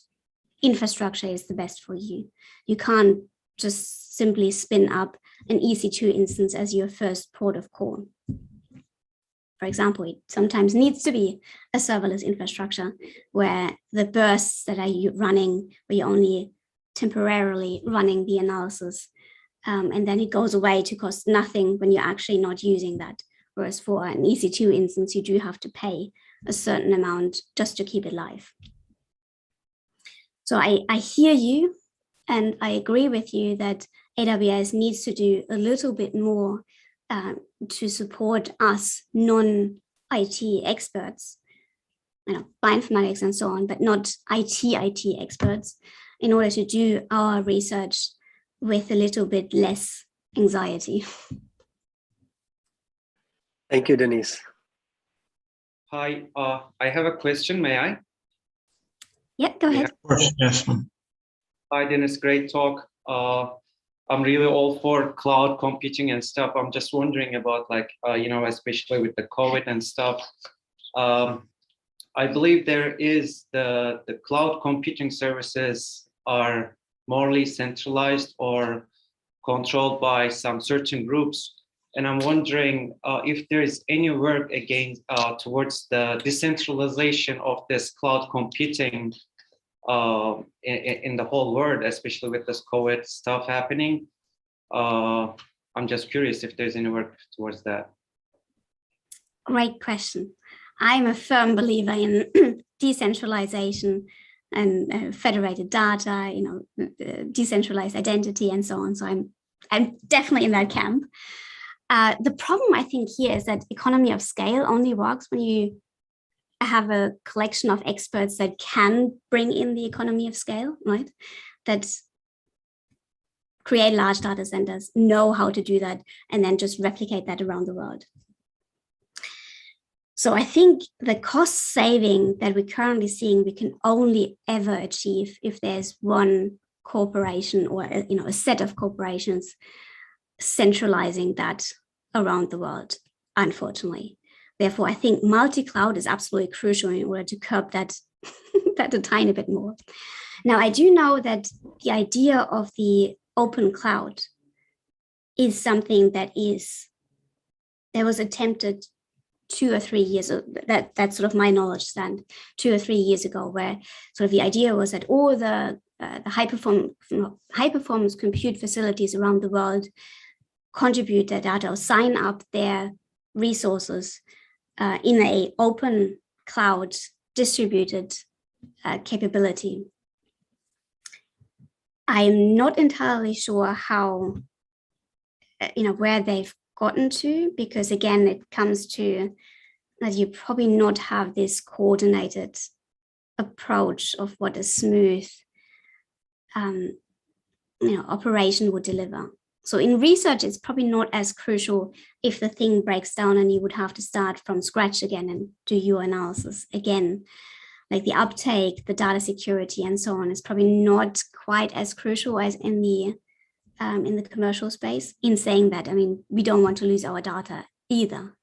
infrastructure is the best for you. You can't just simply spin up an EC2 instance as your first port of call. For example, it sometimes needs to be a serverless infrastructure where the bursts that are running, where you're only temporarily running the analysis, and then it goes away to cost nothing when you're actually not using that. Whereas for an EC2 instance, you do have to pay a certain amount just to keep it live. So I hear you, and I agree with you that AWS needs to do a little bit more to support us non-IT experts, bioinformatics and so on, but not IT experts, in order to do our research with a little bit less anxiety. Thank you, Denise. Hi, I have a question, may I? Yeah, go ahead. Of course, yes. Hi, Dennis, great talk. I'm really all for cloud computing and stuff. I'm just wondering about especially with the COVID and stuff. I believe there is the cloud computing services are morely centralized or controlled by some certain groups. And I'm wondering if there is any work against towards the decentralization of this cloud computing in the whole world, especially with this COVID stuff happening. I'm just curious if there's any work towards that. Great question. I'm a firm believer in decentralization and federated data, decentralized identity and so on. So I'm definitely in that camp. The problem I think here is that economy of scale only works when you have a collection of experts that can bring in the economy of scale, right? That create large data centers, know how to do that, and then just replicate that around the world. So I think the cost saving that we're currently seeing, we can only ever achieve if there's one corporation or a set of corporations centralizing that around the world, unfortunately. Therefore, I think multi-cloud is absolutely crucial in order to curb that, that a tiny bit more. Now, I do know that the idea of the open cloud is something that was attempted 2 or 3 years, that's sort of my knowledge stand, 2 or 3 years ago, where sort of the idea was that all the high performance compute facilities around the world contribute their data or sign up their resources in a open cloud distributed capability. I'm not entirely sure how, where they've gotten to, because again, it comes to that you probably not have this coordinated approach of what a smooth operation would deliver. So in research, it's probably not as crucial if the thing breaks down and you would have to start from scratch again and do your analysis again. Like the uptake, the data security, and so on is probably not quite as crucial as in the commercial space. In saying that, I mean, we don't want to lose our data either.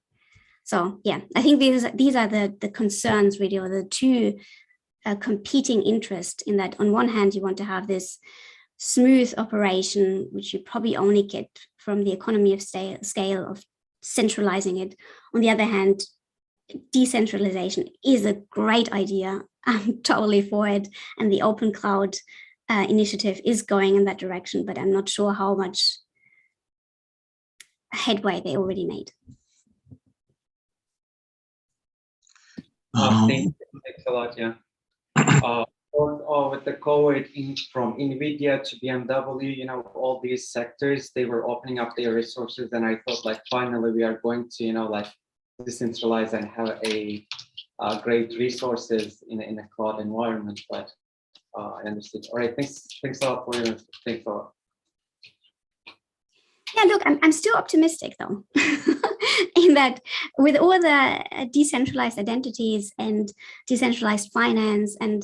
So yeah, I think these are the concerns really, or the two competing interests, in that on one hand, you want to have this smooth operation, which you probably only get from the economy of scale of centralizing it. On the other hand, decentralization is a great idea. I'm totally for it. And the open cloud initiative is going in that direction, but I'm not sure how much headway they already made. Thanks a lot, yeah. With the COVID from NVIDIA to BMW, all these sectors, they were opening up their resources, and I thought like finally we are going to decentralize and have a great resources in a cloud environment. But I understood. All right, thanks a lot for your thanks a lot. Yeah, look, I'm still optimistic though, in that with all the decentralized identities and decentralized finance and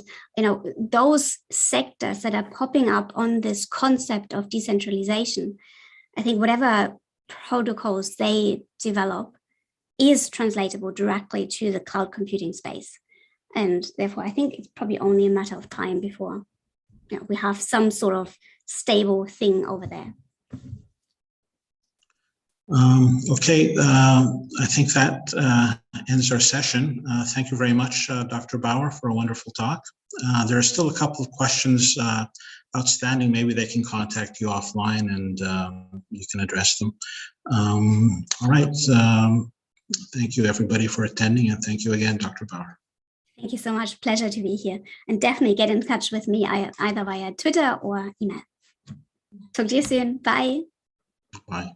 those sectors that are popping up on this concept of decentralization, I think whatever protocols they develop is translatable directly to the cloud computing space. And therefore, I think it's probably only a matter of time before we have some sort of stable thing over there. Okay, I think that ends our session. Thank you very much, Dr. Bauer, for a wonderful talk. There are still a couple of questions outstanding. Maybe they can contact you offline and you can address them. All right. Thank you, everybody, for attending, and thank you again, Dr. Bauer. Thank you so much. Pleasure to be here. And definitely get in touch with me either via Twitter or email. Talk to you soon. Bye. Bye.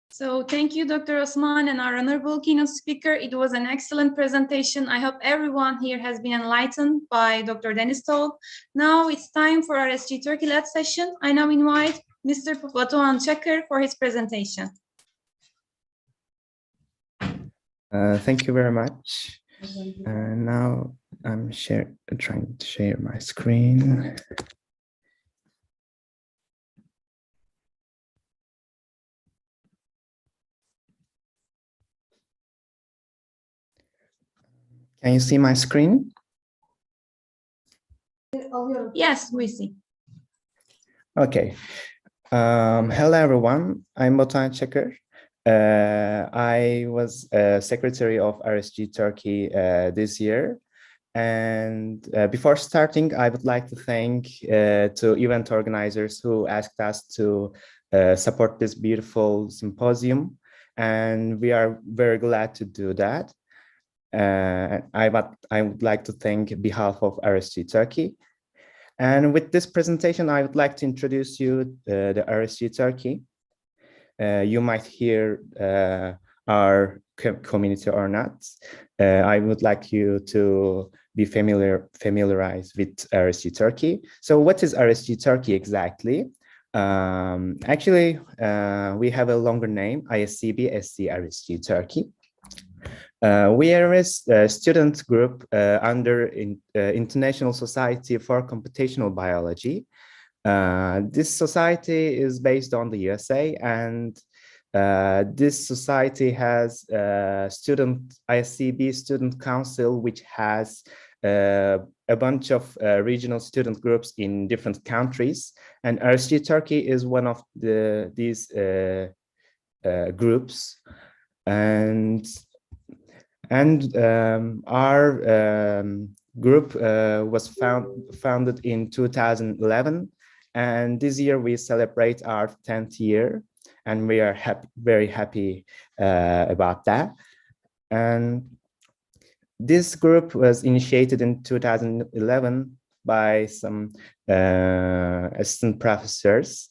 So thank you, Dr. Osman, and our honorable keynote speaker. It was an excellent presentation. I hope everyone here has been enlightened by Dr. Denise told. Now it's time for our SG Turkey Lab session. I now invite Mr. Batuhan Çakır for his presentation. Thank you very much. Now I'm trying to share my screen. Can you see my screen? Yes, we see. Okay. Hello, everyone. I'm Batuhan Çakır. I was secretary of RSG Turkey this year. And before starting, I would like to thank to event organizers who asked us to support this beautiful symposium. And we are very glad to do that. I would like to thank on behalf of RSG Turkey. And with this presentation, I would like to introduce you the RSG Turkey. You might hear our community or not. I would like you to be familiarized with RSG Turkey. So what is RSG Turkey exactly? Actually, we have a longer name, ISCB-SC RSG Turkey. We are a student group under International Society for Computational Biology. This society is based on the USA, and this society has ISCB Student Council, which has a bunch of regional student groups in different countries. And RSG Turkey is one of these groups. And our group was founded in 2011, and this year we celebrate our 10th year, and we are very happy about that. And this group was initiated in 2011 by some assistant professors,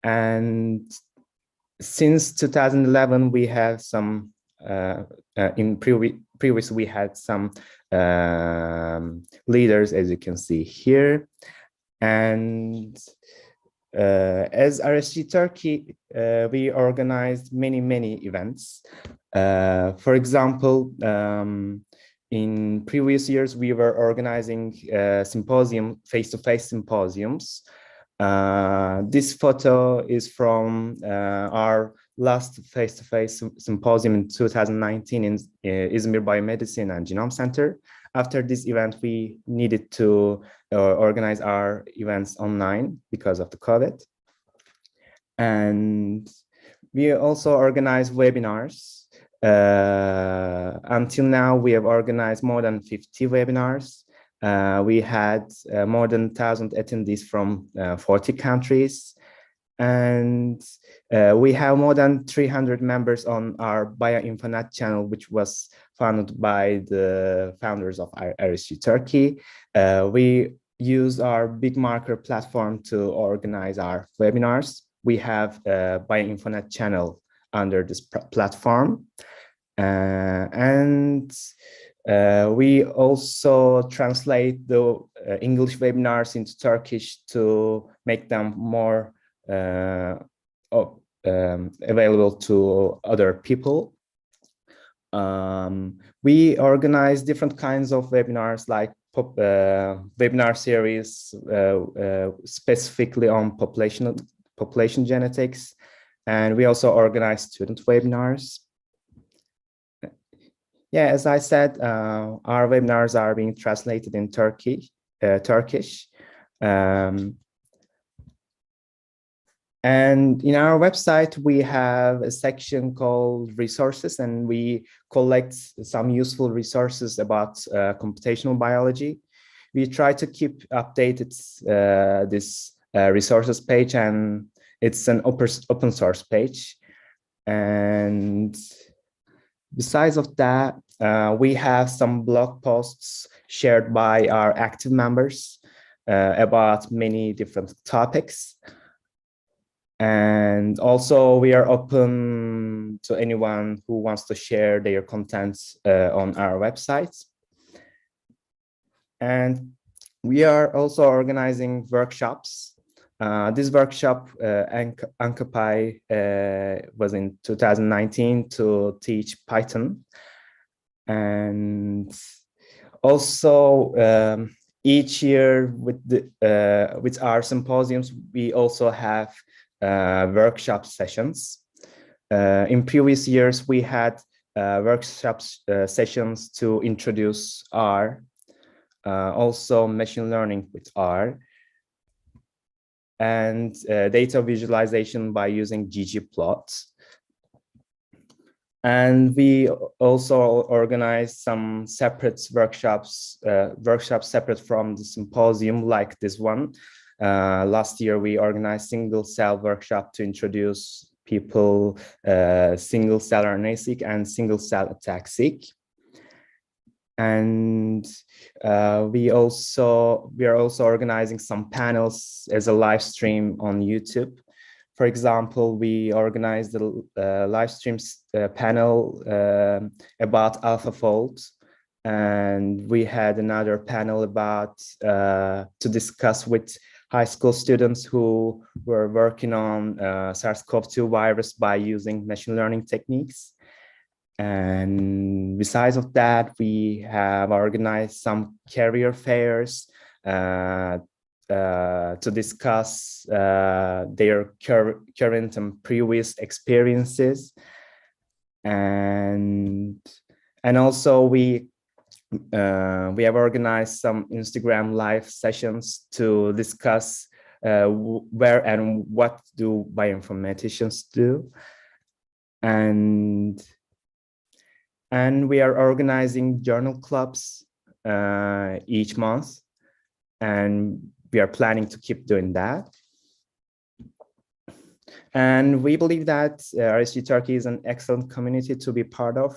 and since 2011 we have some in previous we had some leaders, as you can see here. And as RSG Turkey, we organized many events. For example, in previous years we were organizing face-to-face symposiums. This photo is from our last face-to-face symposium in 2019 in Izmir Biomedicine and Genome Center. After this event, we needed to organize our events online because of the COVID. And we also organize webinars. Until now, we have organized more than 50 webinars. We had more than 1,000 attendees from 40 countries. And we have more than 300 members on our Bioinformatics channel, which was founded by the founders of RSG Turkey. We use our Big Marker platform to organize our webinars. We have a Bioinformatics channel under this platform. And We also translate the English webinars into Turkish to make them more available to other people. We organize different kinds of webinars, like webinar series specifically on population genetics, and we also organize student webinars. Yeah, as I said, our webinars are being translated in Turkish. And in our website, we have a section called resources, and we collect some useful resources about computational biology. We try to keep updated this resources page, and it's an open source page. And besides of that, we have some blog posts shared by our active members about many different topics. And also we are open to anyone who wants to share their contents on our website. And we are also organizing workshops. This workshop, Occupy, was in 2019 to teach Python. And also each year with our symposiums, we also have workshop sessions. In previous years, we had sessions to introduce R, also machine learning with R, and data visualization by using ggplot. And we also organize some separate workshops separate from the symposium, like this one. Last year, we organized single cell workshop to introduce people single cell RNA-seq and single cell attack-seq. And we are also organizing some panels as a live stream on YouTube. For example, we organized the live streams panel about AlphaFold, and we had another panel about to discuss with high school students who were working on SARS-CoV-2 virus by using machine learning techniques. And besides of that, we have organized some career fairs to discuss their current and previous experiences. And also we have organized some Instagram live sessions to discuss where and what do bioinformaticians do. And we are organizing journal clubs each month, and we are planning to keep doing that. And we believe that RSG Turkey is an excellent community to be part of.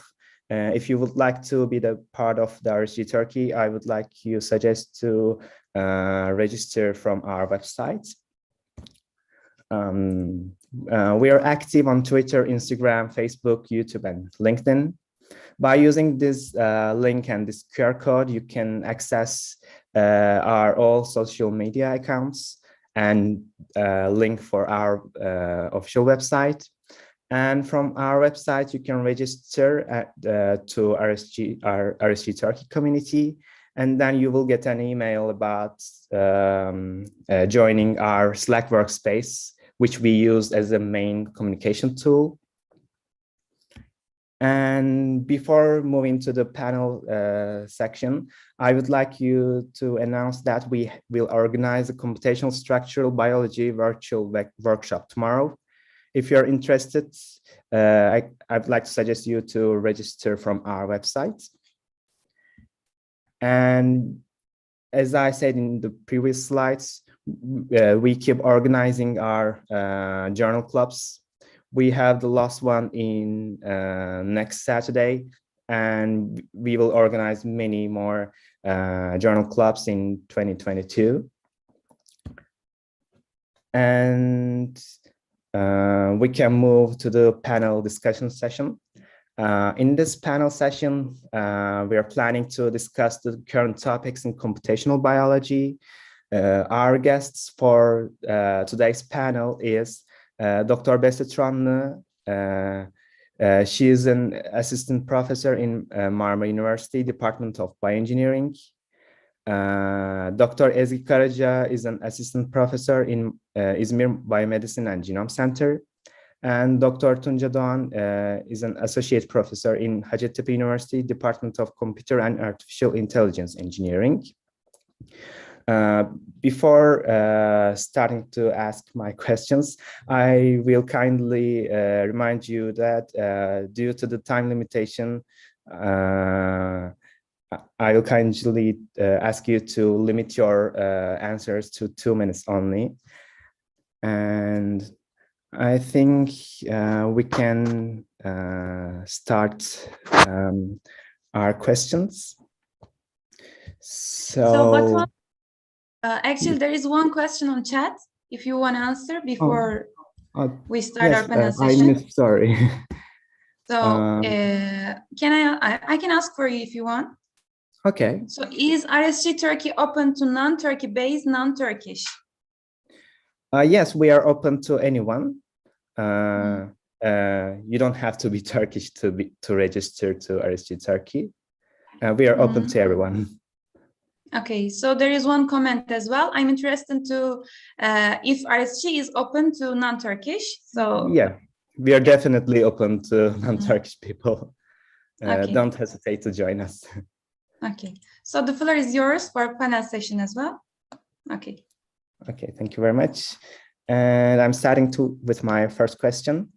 If you would like to be the part of the RSG Turkey, I would like you suggest to register from our website. We are active on Twitter, Instagram, Facebook, YouTube, and LinkedIn. By using this link and this QR code, you can access our all social media accounts and link for our official website. And from our website, you can register to our RSG Turkey community, and then you will get an email about joining our Slack workspace, which we use as a main communication tool. And before moving to the panel section, I would like you to announce that we will organize a computational structural biology virtual workshop tomorrow. If you're interested, I'd like to suggest you to register from our website. And as I said in the previous slides, we keep organizing our journal clubs. We have the last one in next Saturday, and we will organize many more journal clubs in 2022. And we can move to the panel discussion session. In this panel session, we are planning to discuss the current topics in computational biology. Our guests for today's panel is Dr. Beste Tranlı. She is an assistant professor in Marmara University, Department of Bioengineering. Dr. Ezgi Karaca is an assistant professor in İzmir Biomedicine and Genome Center. And Dr. Tunca Doğan is an associate professor in Hacettepe University, Department of Computer and Artificial Intelligence Engineering. Before starting to ask my questions, I will kindly remind you that due to the time limitation, I will kindly ask you to limit your answers to 2 minutes only. And I think we can start our questions. So actually, there is one question on chat. If you want to answer before we start yes, our panel session. Sorry. So I can ask for you if you want. Okay. So is RSG Turkey open to non-Turkey based, non-Turkish? Yes, we are open to anyone. You don't have to be Turkish to register to RSG Turkey. We are open to everyone. Okay, so there is one comment as well. I'm interested to if RSG is open to non-Turkish. So yeah, we are definitely open to non-Turkish people. Okay. Don't hesitate to join us. Okay, so the floor is yours for panel session as well. Okay. Okay, thank you very much. And I'm starting with my first question.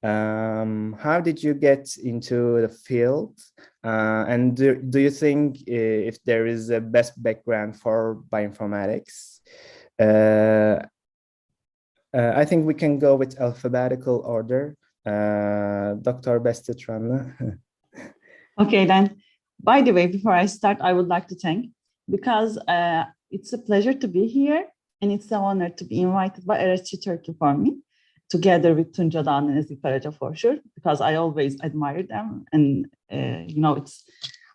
How did you get into the field? And do you think if there is a best background for bioinformatics? I think we can go with alphabetical order. Dr. Beste Tranlı. Okay, then. By the way, before I start, I would like to thank, because it's a pleasure to be here, and it's an honor to be invited by RSG Turkey for me, together with Tunca Doğan and Ezgi Karaca for sure, because I always admire them. And,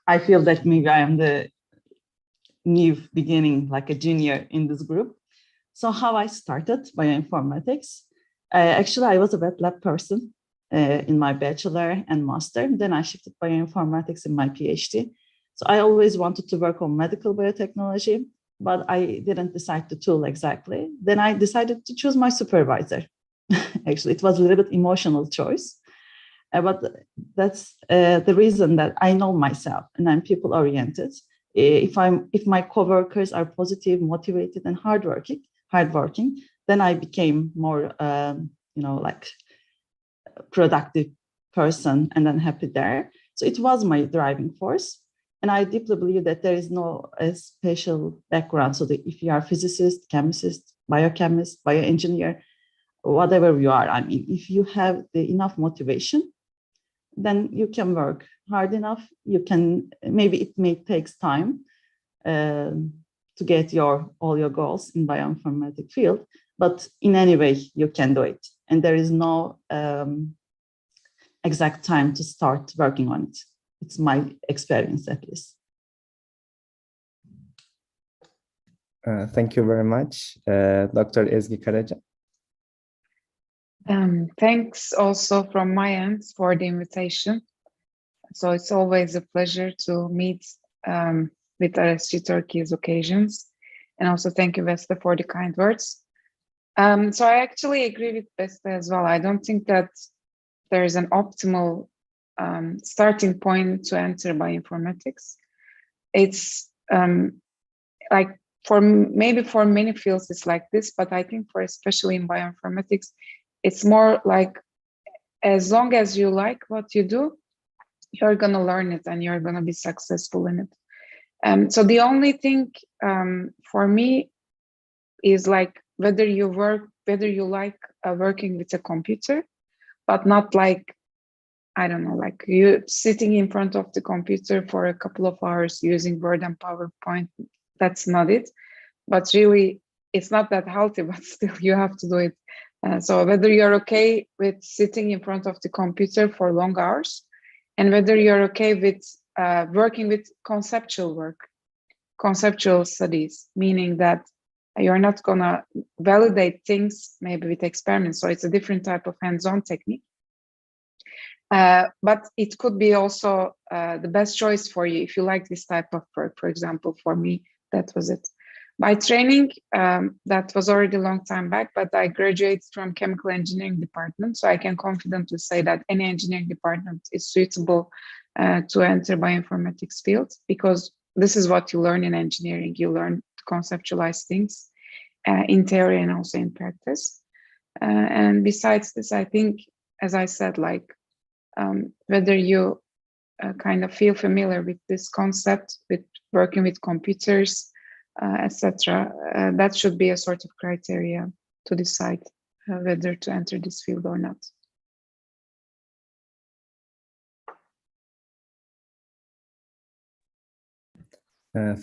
I feel that maybe I am the new beginning, like a junior in this group. So how I started bioinformatics, actually, I was a wet lab person in my bachelor and master. Then I shifted bioinformatics in my PhD. So I always wanted to work on medical biotechnology, but I didn't decide the tool exactly. Then I decided to choose my supervisor. Actually, it was a little bit emotional choice, but that's the reason that I know myself and I'm people oriented. If my coworkers are positive, motivated, and hardworking, then I became more, like productive person and then happy there. So it was my driving force. And I deeply believe that there is no special background. So that if you are a physicist, chemist, biochemist, bioengineer, whatever you are, I mean, if you have enough motivation, then you can work hard enough. You can, maybe it may take time to get all your goals in bioinformatics field, but in any way you can do it. And there is no exact time to start working on it. It's my experience, at least. Thank you very much, Dr. Ezgi Karaca. Thanks also from my end for the invitation. So it's always a pleasure to meet with RSG Turkey's occasions. And also thank you, Beste, for the kind words. So I actually agree with Beste as well. I don't think that there is an optimal starting point to enter bioinformatics. It's like for many fields it's like this, but I think for especially in bioinformatics, it's more like as long as you like what you do, you're gonna learn it and you're gonna be successful in it. So the only thing for me is like whether you like working with a computer, but not like, I don't know, like you sitting in front of the computer for a couple of hours using Word and PowerPoint. That's not it. But really, it's not that healthy, but still you have to do it. So whether you're okay with sitting in front of the computer for long hours, and whether you're okay with working with conceptual work, conceptual studies, meaning that you're not gonna validate things maybe with experiments. So it's a different type of hands-on technique. But it could be also the best choice for you if you like this type of work. For example, for me, that was it. By training, that was already a long time back, but I graduated from chemical engineering department. So I can confidently say that any engineering department is suitable to enter bioinformatics field, because this is what you learn in engineering. You learn to conceptualize things in theory and also in practice. And besides this, I think, as I said, like whether you kind of feel familiar with this concept, with working with computers, etc., that should be a sort of criteria to decide whether to enter this field or not.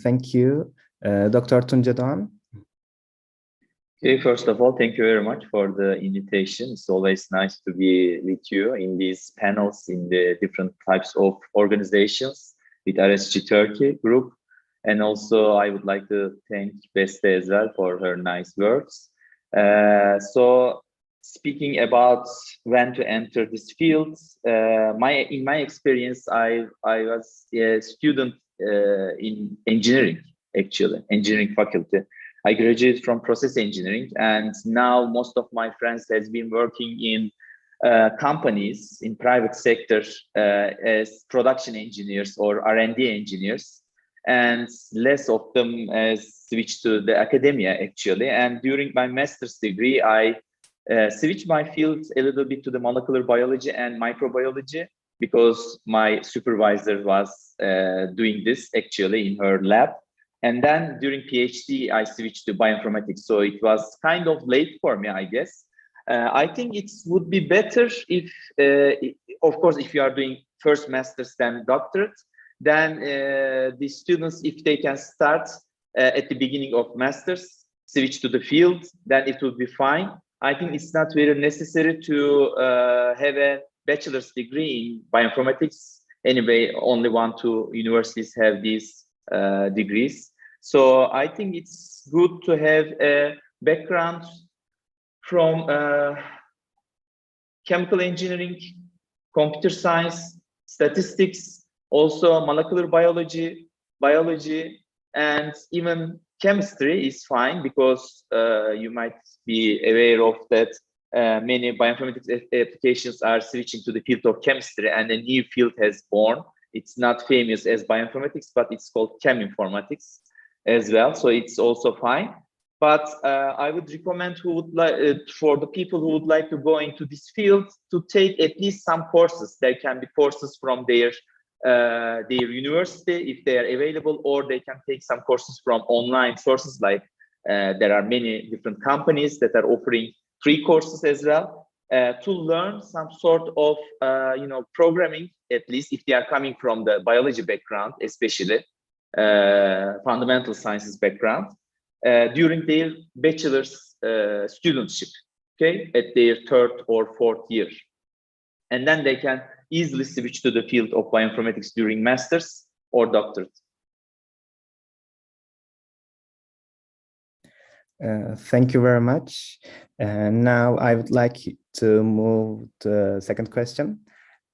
Thank you. Dr. Tunca Doğan. Okay, first of all, thank you very much for the invitation. It's always nice to be with you in these panels in the different types of organizations with RSG Turkey group. And also I would like to thank Beste as well for her nice words. So speaking about when to enter this field, in my experience, I was a student in engineering, actually, engineering faculty. I graduated from process engineering, and now most of my friends has been working in companies in private sector as production engineers or R&D engineers, and less of them has switched to the academia actually. And during my master's degree, I switched my field a little bit to the molecular biology and microbiology, because my supervisor was doing this actually in her lab. And then during PhD, I switched to bioinformatics. So it was kind of late for me, I guess. I think it would be better if, of course, if you are doing first master's then doctorate, then the students, if they can start at the beginning of master's, switch to the field, then it will be fine. I think it's not very necessary to have a bachelor's degree in bioinformatics. Anyway, only 1-2 universities have these degrees. So I think it's good to have a background from chemical engineering, computer science, statistics, also molecular biology, and even chemistry is fine, because you might be aware of that many bioinformatics applications are switching to the field of chemistry, and a new field has born. It's not famous as bioinformatics, but it's called cheminformatics as well, so it's also fine. But I would recommend for the people who would like to go into this field to take at least some courses. There can be courses from their university if they are available, or they can take some courses from online sources. Like there are many different companies that are offering free courses as well to learn some sort of programming, at least if they are coming from the biology background, especially fundamental sciences background, during their bachelor's studentship, okay, at their 3rd or 4th year. And then they can easily switch to the field of bioinformatics during master's or doctorate. Thank you very much. Now I would like to move to the second question.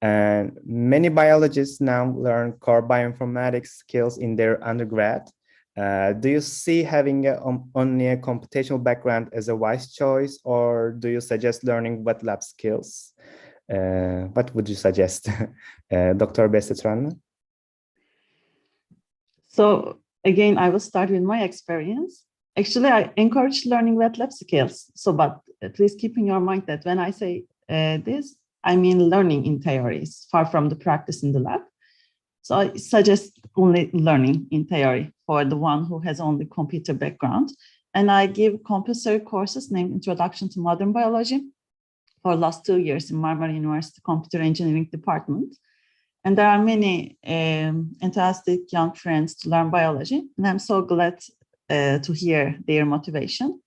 And many biologists now learn core bioinformatics skills in their undergrad. Do you see having only a computational background as a wise choice, or do you suggest learning wet lab skills? What would you suggest, Dr. Beste Tranlı? So again, I will start with my experience. Actually, I encourage learning wet lab skills. So, but please keep in your mind that when I say this, I mean learning in theories, far from the practice in the lab. So I suggest only learning in theory for the one who has only computer background. And I give compulsory courses named Introduction to Modern Biology for last 2 years in Marmara University Computer Engineering Department. And there are many enthusiastic young friends to learn biology. And I'm so glad to hear their motivation.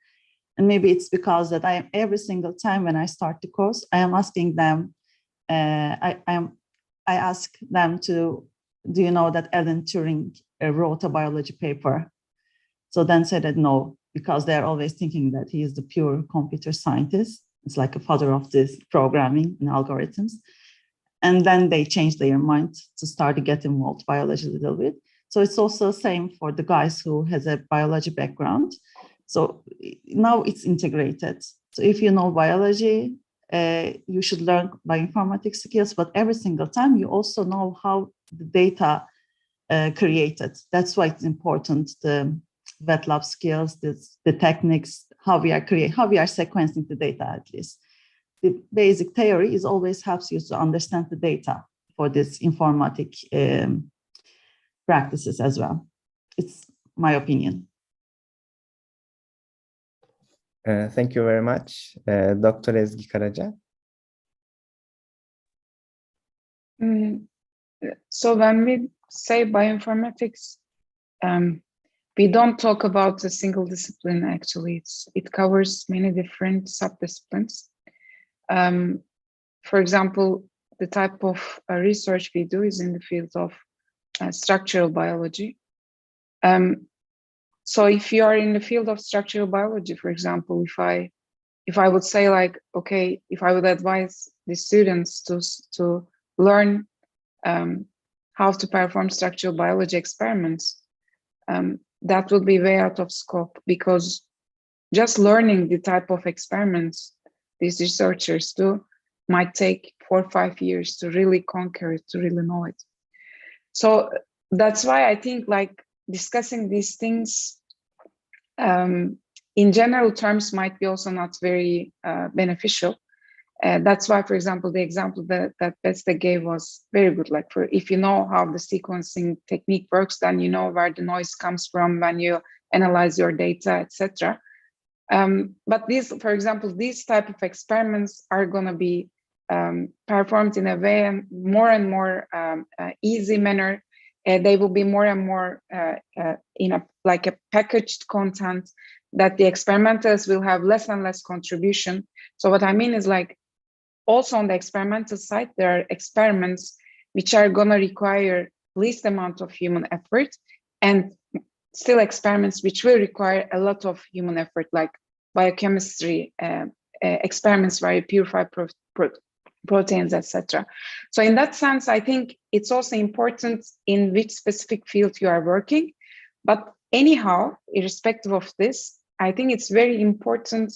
And maybe it's because that every single time when I start the course, I am asking them, I am I asked them to, do you know that Alan Turing wrote a biology paper? So then said that no, because they're always thinking that he is the pure computer scientist. It's like a father of this programming and algorithms. And then they changed their mind to start to get involved biology a little bit. So it's also the same for the guys who has a biology background. So now it's integrated. So if you know biology, you should learn bioinformatics skills, but every single time you also know how the data created. That's why it's important, the wet lab skills, the techniques, how we are sequencing the data at least. The basic theory is always helps you to understand the data for this informatic practices as well. It's my opinion. Thank you very much. Dr. Ezgi Karaca. So when we say bioinformatics, we don't talk about a single discipline, actually. It covers many different subdisciplines. For example, the type of research we do is in the field of structural biology. So if you are in the field of structural biology, for example, if I would say like, okay, if I would advise the students to learn how to perform structural biology experiments, that would be way out of scope, because just learning the type of experiments these researchers do might take 4 or 5 years to really conquer it, to really know it. So that's why I think like discussing these things in general terms might be also not very beneficial. That's why, for example, the example that Beste gave was very good. Like, for if you know how the sequencing technique works, then you know where the noise comes from when you analyze your data, etc. But these, for example, these type of experiments are going to be performed in a way more and more easy manner. They will be more and more in a like a packaged content that the experimenters will have less and less contribution. So what I mean is, like, also on the experimental side, there are experiments which are going to require least amount of human effort, and still experiments which will require a lot of human effort, like biochemistry experiments where you purify proteins, etc. So in that sense, I think it's also important in which specific field you are working. But anyhow, irrespective of this, I think it's very important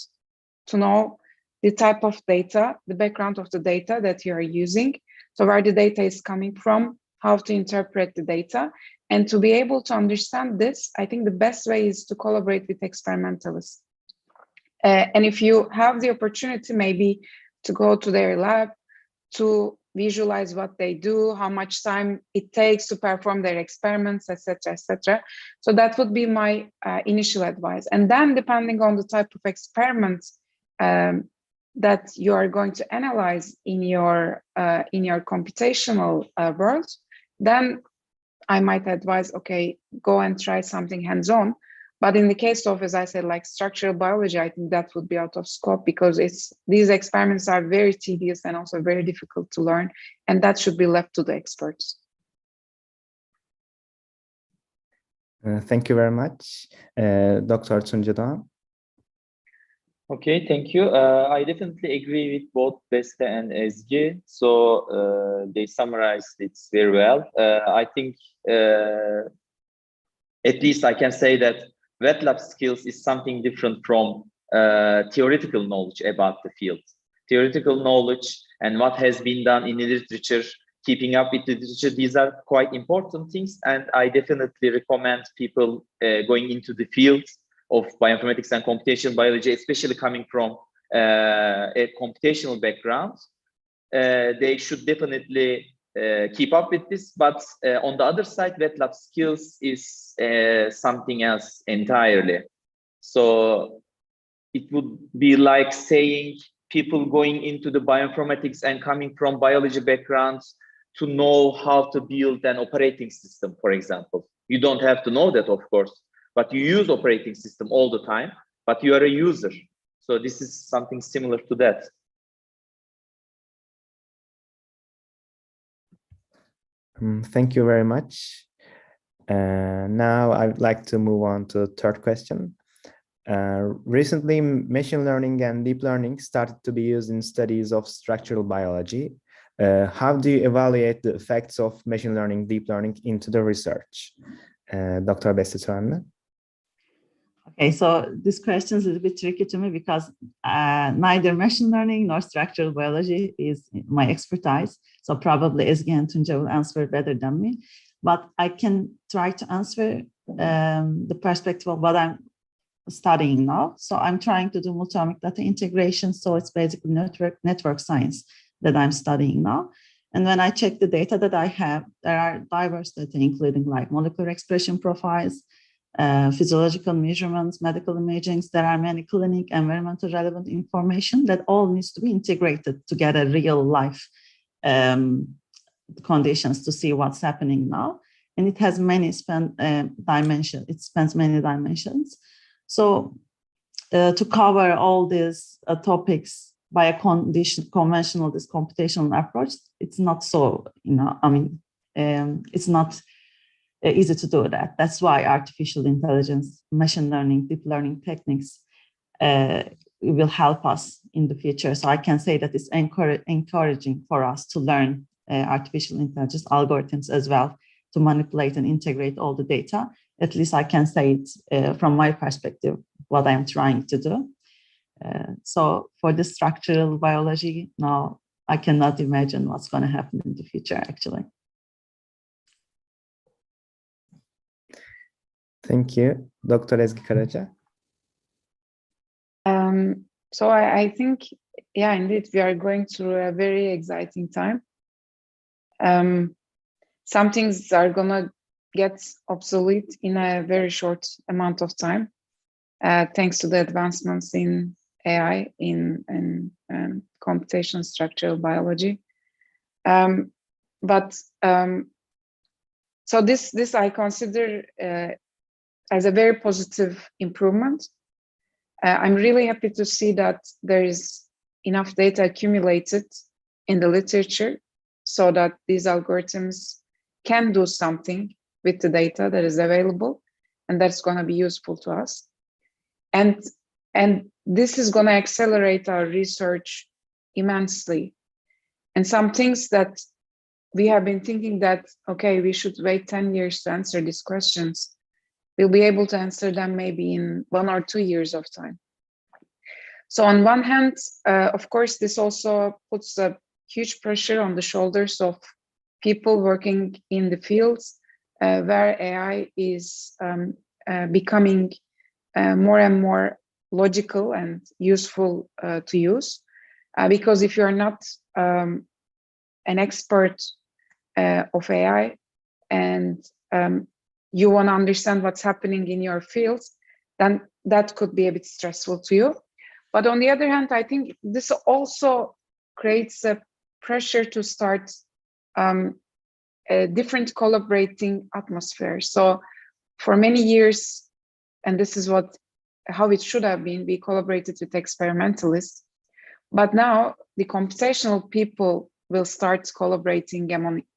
to know the type of data, the background of the data that you are using, so where the data is coming from, how to interpret the data. And to be able to understand this, I think the best way is to collaborate with experimentalists. And if you have the opportunity maybe to go to their lab, to visualize what they do, how much time it takes to perform their experiments, etc., etc. So that would be my initial advice. And then, depending on the type of experiments that you are going to analyze in your computational world, then I might advise, okay, go and try something hands-on. But in the case of, as I said, like structural biology, I think that would be out of scope, because these experiments are very tedious and also very difficult to learn, and that should be left to the experts. Thank you very much. Dr. Tunca Doğan. Okay, thank you. I definitely agree with both Beste and Ezgi. So they summarized it very well. I think at least I can say that wet lab skills is something different from theoretical knowledge about the field. Theoretical knowledge and what has been done in the literature, keeping up with the literature, these are quite important things. And I definitely recommend people going into the field of bioinformatics and computational biology, especially coming from a computational background. They should definitely keep up with this, but on the other side, wet lab skills is something else entirely. So it would be like saying people going into the bioinformatics and coming from biology backgrounds to know how to build an operating system, for example. You don't have to know that, of course, but you use operating system all the time, but you are a user. So this is something similar to that. Thank you very much. Now I would like to move on to the third question. Recently, machine learning and deep learning started to be used in studies of structural biology. How do you evaluate the effects of machine learning, deep learning into the research? Dr. Beste Turanlı. Okay, so this question is a bit tricky to me because neither machine learning nor structural biology is my expertise. So probably Ezgi and Tunca will answer better than me. But I can try to answer the perspective of what I'm studying now. So I'm trying to do multi-omic data integration. So it's basically network science that I'm studying now. And when I check the data that I have, there are diverse data, including like molecular expression profiles, physiological measurements, medical imaging. There are many clinic environmental relevant information that all needs to be integrated to get a real life conditions to see what's happening now. And it has many dimensions. It spans many dimensions. So to cover all these topics by a conventional, this computational approach, it's not so, it's not easy to do that. That's why artificial intelligence, machine learning, deep learning techniques will help us in the future. So I can say that it's encouraging for us to learn artificial intelligence algorithms as well to manipulate and integrate all the data. At least I can say it from my perspective, what I'm trying to do. So for the structural biology, now I cannot imagine what's going to happen in the future, actually. Thank you. Dr. Ezgi Karaca. So I think, yeah, indeed, we are going through a very exciting time. Some things are going to get obsolete in a very short amount of time, thanks to the advancements in AI, in computational structural biology. So this I consider as a very positive improvement. I'm really happy to see that there is enough data accumulated in the literature so that these algorithms can do something with the data that is available, and that's going to be useful to us. And this is going to accelerate our research immensely. And some things that we have been thinking that, okay, we should wait 10 years to answer these questions, we'll be able to answer them maybe in 1 or 2 years of time. So on one hand, of course, this also puts a huge pressure on the shoulders of people working in the fields where AI is becoming more and more logical and useful to use. Because if you're not an expert of AI and you want to understand what's happening in your fields, then that could be a bit stressful to you. But on the other hand, I think this also creates a pressure to start a different collaborating atmosphere. So for many years, and this is how it should have been, we collaborated with experimentalists. But now the computational people will start collaborating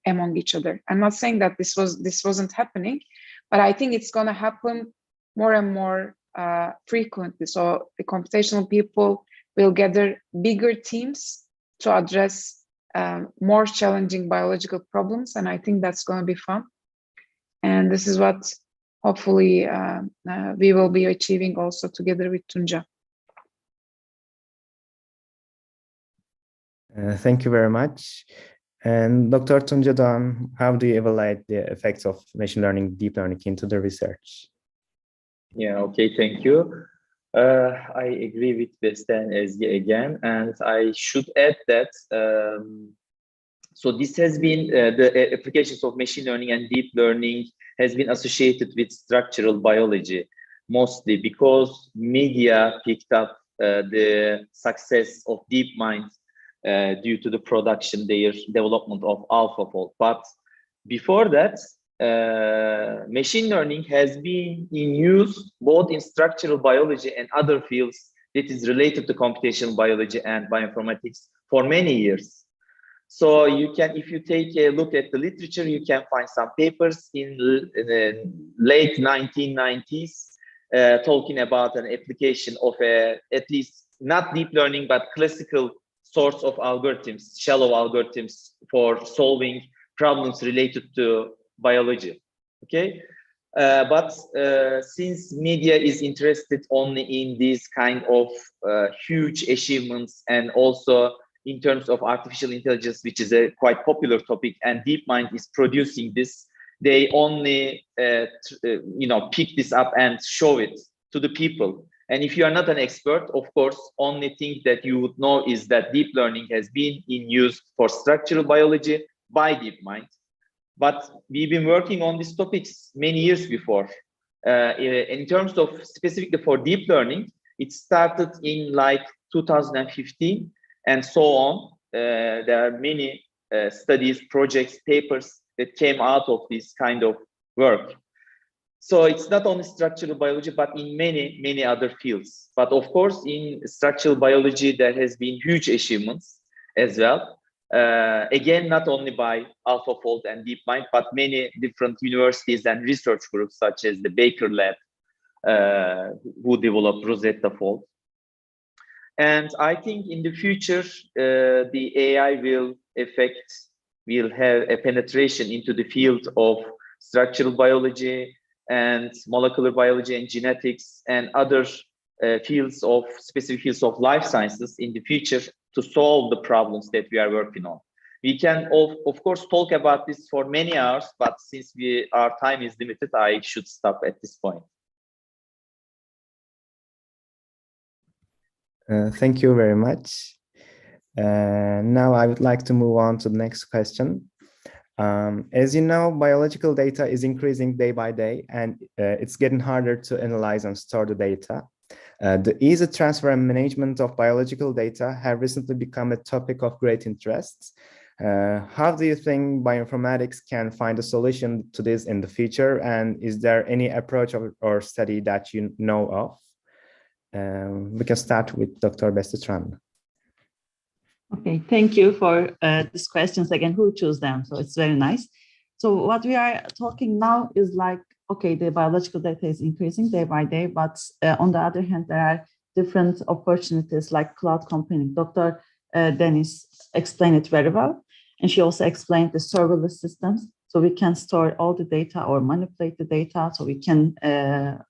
among each other. I'm not saying that this wasn't happening, but I think it's going to happen more and more frequently. So the computational people will gather bigger teams to address more challenging biological problems, and I think that's going to be fun. And this is what hopefully we will be achieving also together with Tunca. Thank you very much. And Dr. Tunca Doğan, how do you evaluate the effects of machine learning, deep learning into the research? Yeah, okay, thank you. I agree with Beste and Ezgi again, and I should add that so this has been the applications of machine learning and deep learning has been associated with structural biology, mostly because media picked up the success of DeepMind due to the production, their development of AlphaFold. But before that, machine learning has been in use both in structural biology and other fields that is related to computational biology and bioinformatics for many years. So you can, if you take a look at the literature, you can find some papers in the late 1990s talking about an application of at least not deep learning, but classical sorts of algorithms, shallow algorithms for solving problems related to biology. Okay. But since media is interested only in these kind of huge achievements, and also in terms of artificial intelligence, which is a quite popular topic, and DeepMind is producing this, they only pick this up and show it to the people. And if you are not an expert, of course, only thing that you would know is that deep learning has been in use for structural biology by DeepMind. But we've been working on these topics many years before. In terms of specifically for deep learning, it started in like 2015 and so on. There are many studies, projects, papers that came out of this kind of work. So it's not only structural biology, but in many other fields. But of course, in structural biology, there has been huge achievements as well. Again, not only by AlphaFold and DeepMind, but many different universities and research groups, such as the Baker Lab, who developed Rosetta Fold. And I think in the future, the AI will have a penetration into the field of structural biology and molecular biology and genetics and other specific fields of life sciences in the future to solve the problems that we are working on. We can, of course, talk about this for many hours, but since our time is limited, I should stop at this point. Thank you very much. Now I would like to move on to the next question. As you know, biological data is increasing day by day, and it's getting harder to analyze and store the data. The easy transfer and management of biological data have recently become a topic of great interest. How do you think bioinformatics can find a solution to this in the future? And is there any approach or study that you know of? We can start with Dr. Bestitran. Okay, thank you for these questions again. Who chose them? So it's very nice. So what we are talking now is like, okay, the biological data is increasing day by day, but on the other hand, there are different opportunities like cloud computing. Dr. Denise explained it very well. And she also explained the serverless systems. So we can store all the data or manipulate the data. So we can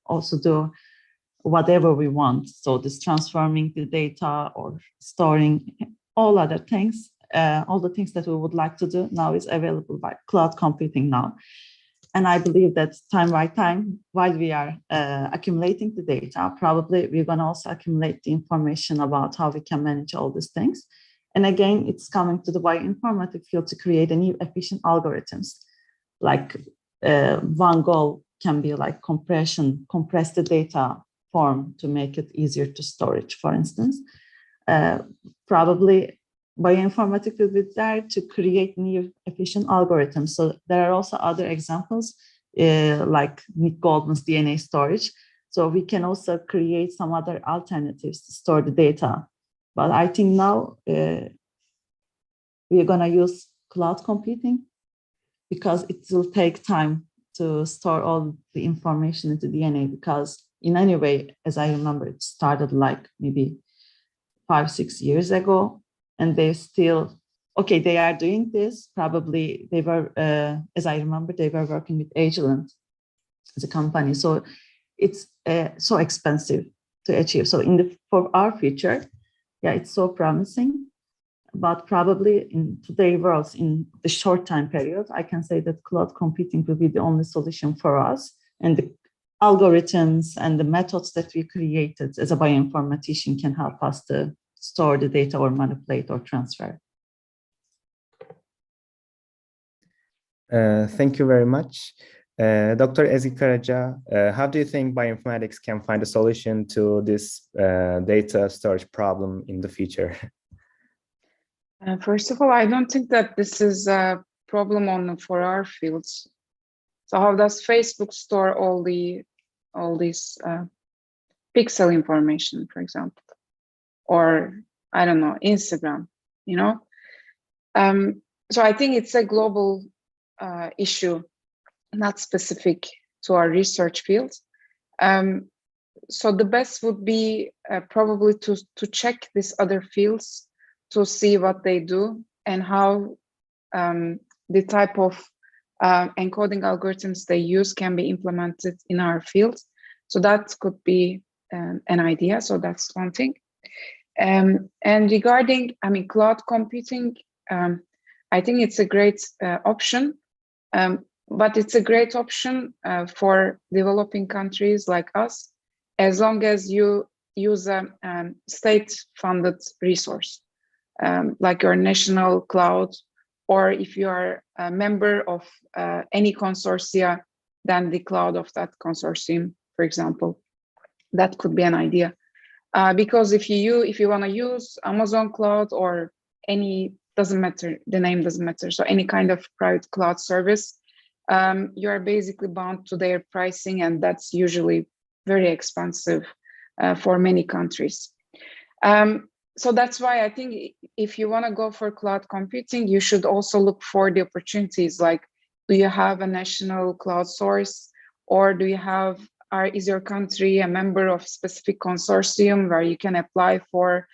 also do whatever we want. So this transforming the data or storing all other things, all the things that we would like to do now is available by cloud computing now. And I believe that time by time, while we are accumulating the data, probably we're going to also accumulate the information about how we can manage all these things. And again, it's coming to the bioinformatics field to create a new efficient algorithms. Like one goal can be like compress the data form to make it easier to storage, for instance. Probably bioinformatics will be there to create new efficient algorithms. So there are also other examples like Nick Goldman's DNA storage. So we can also create some other alternatives to store the data. But I think now we're going to use cloud computing because it will take time to store all the information into DNA, because in any way, as I remember, it started like maybe 5-6 years ago, and they still, okay, they are doing this. Probably they were, as I remember, they were working with Agilent as a company. So it's so expensive to achieve. So for our future, yeah, it's so promising. But probably in today's world, in the short time period, I can say that cloud computing will be the only solution for us. And the algorithms and the methods that we created as a bioinformatician can help us to store the data or manipulate or transfer. Thank you very much. Dr. Ezgi Karaca, how do you think bioinformatics can find a solution to this data storage problem in the future? First of all, I don't think that this is a problem for our fields. So how does Facebook store all these pixel information, for example, or I don't know, Instagram? So I think it's a global issue, not specific to our research field. So the best would be probably to check these other fields to see what they do and how the type of encoding algorithms they use can be implemented in our field. So that could be an idea. So that's one thing. And regarding, cloud computing, I think it's a great option, but it's a great option for developing countries like us, as long as you use a state-funded resource, like your national cloud, or if you are a member of any consortia, then the cloud of that consortium, for example. That could be an idea. Because if you want to use Amazon Cloud or any, doesn't matter, the name doesn't matter, so any kind of private cloud service, you are basically bound to their pricing, and that's usually very expensive for many countries. So that's why I think if you want to go for cloud computing, you should also look for the opportunities, like, do you have a national cloud source, or do you have, is your country a member of specific consortium where you can apply for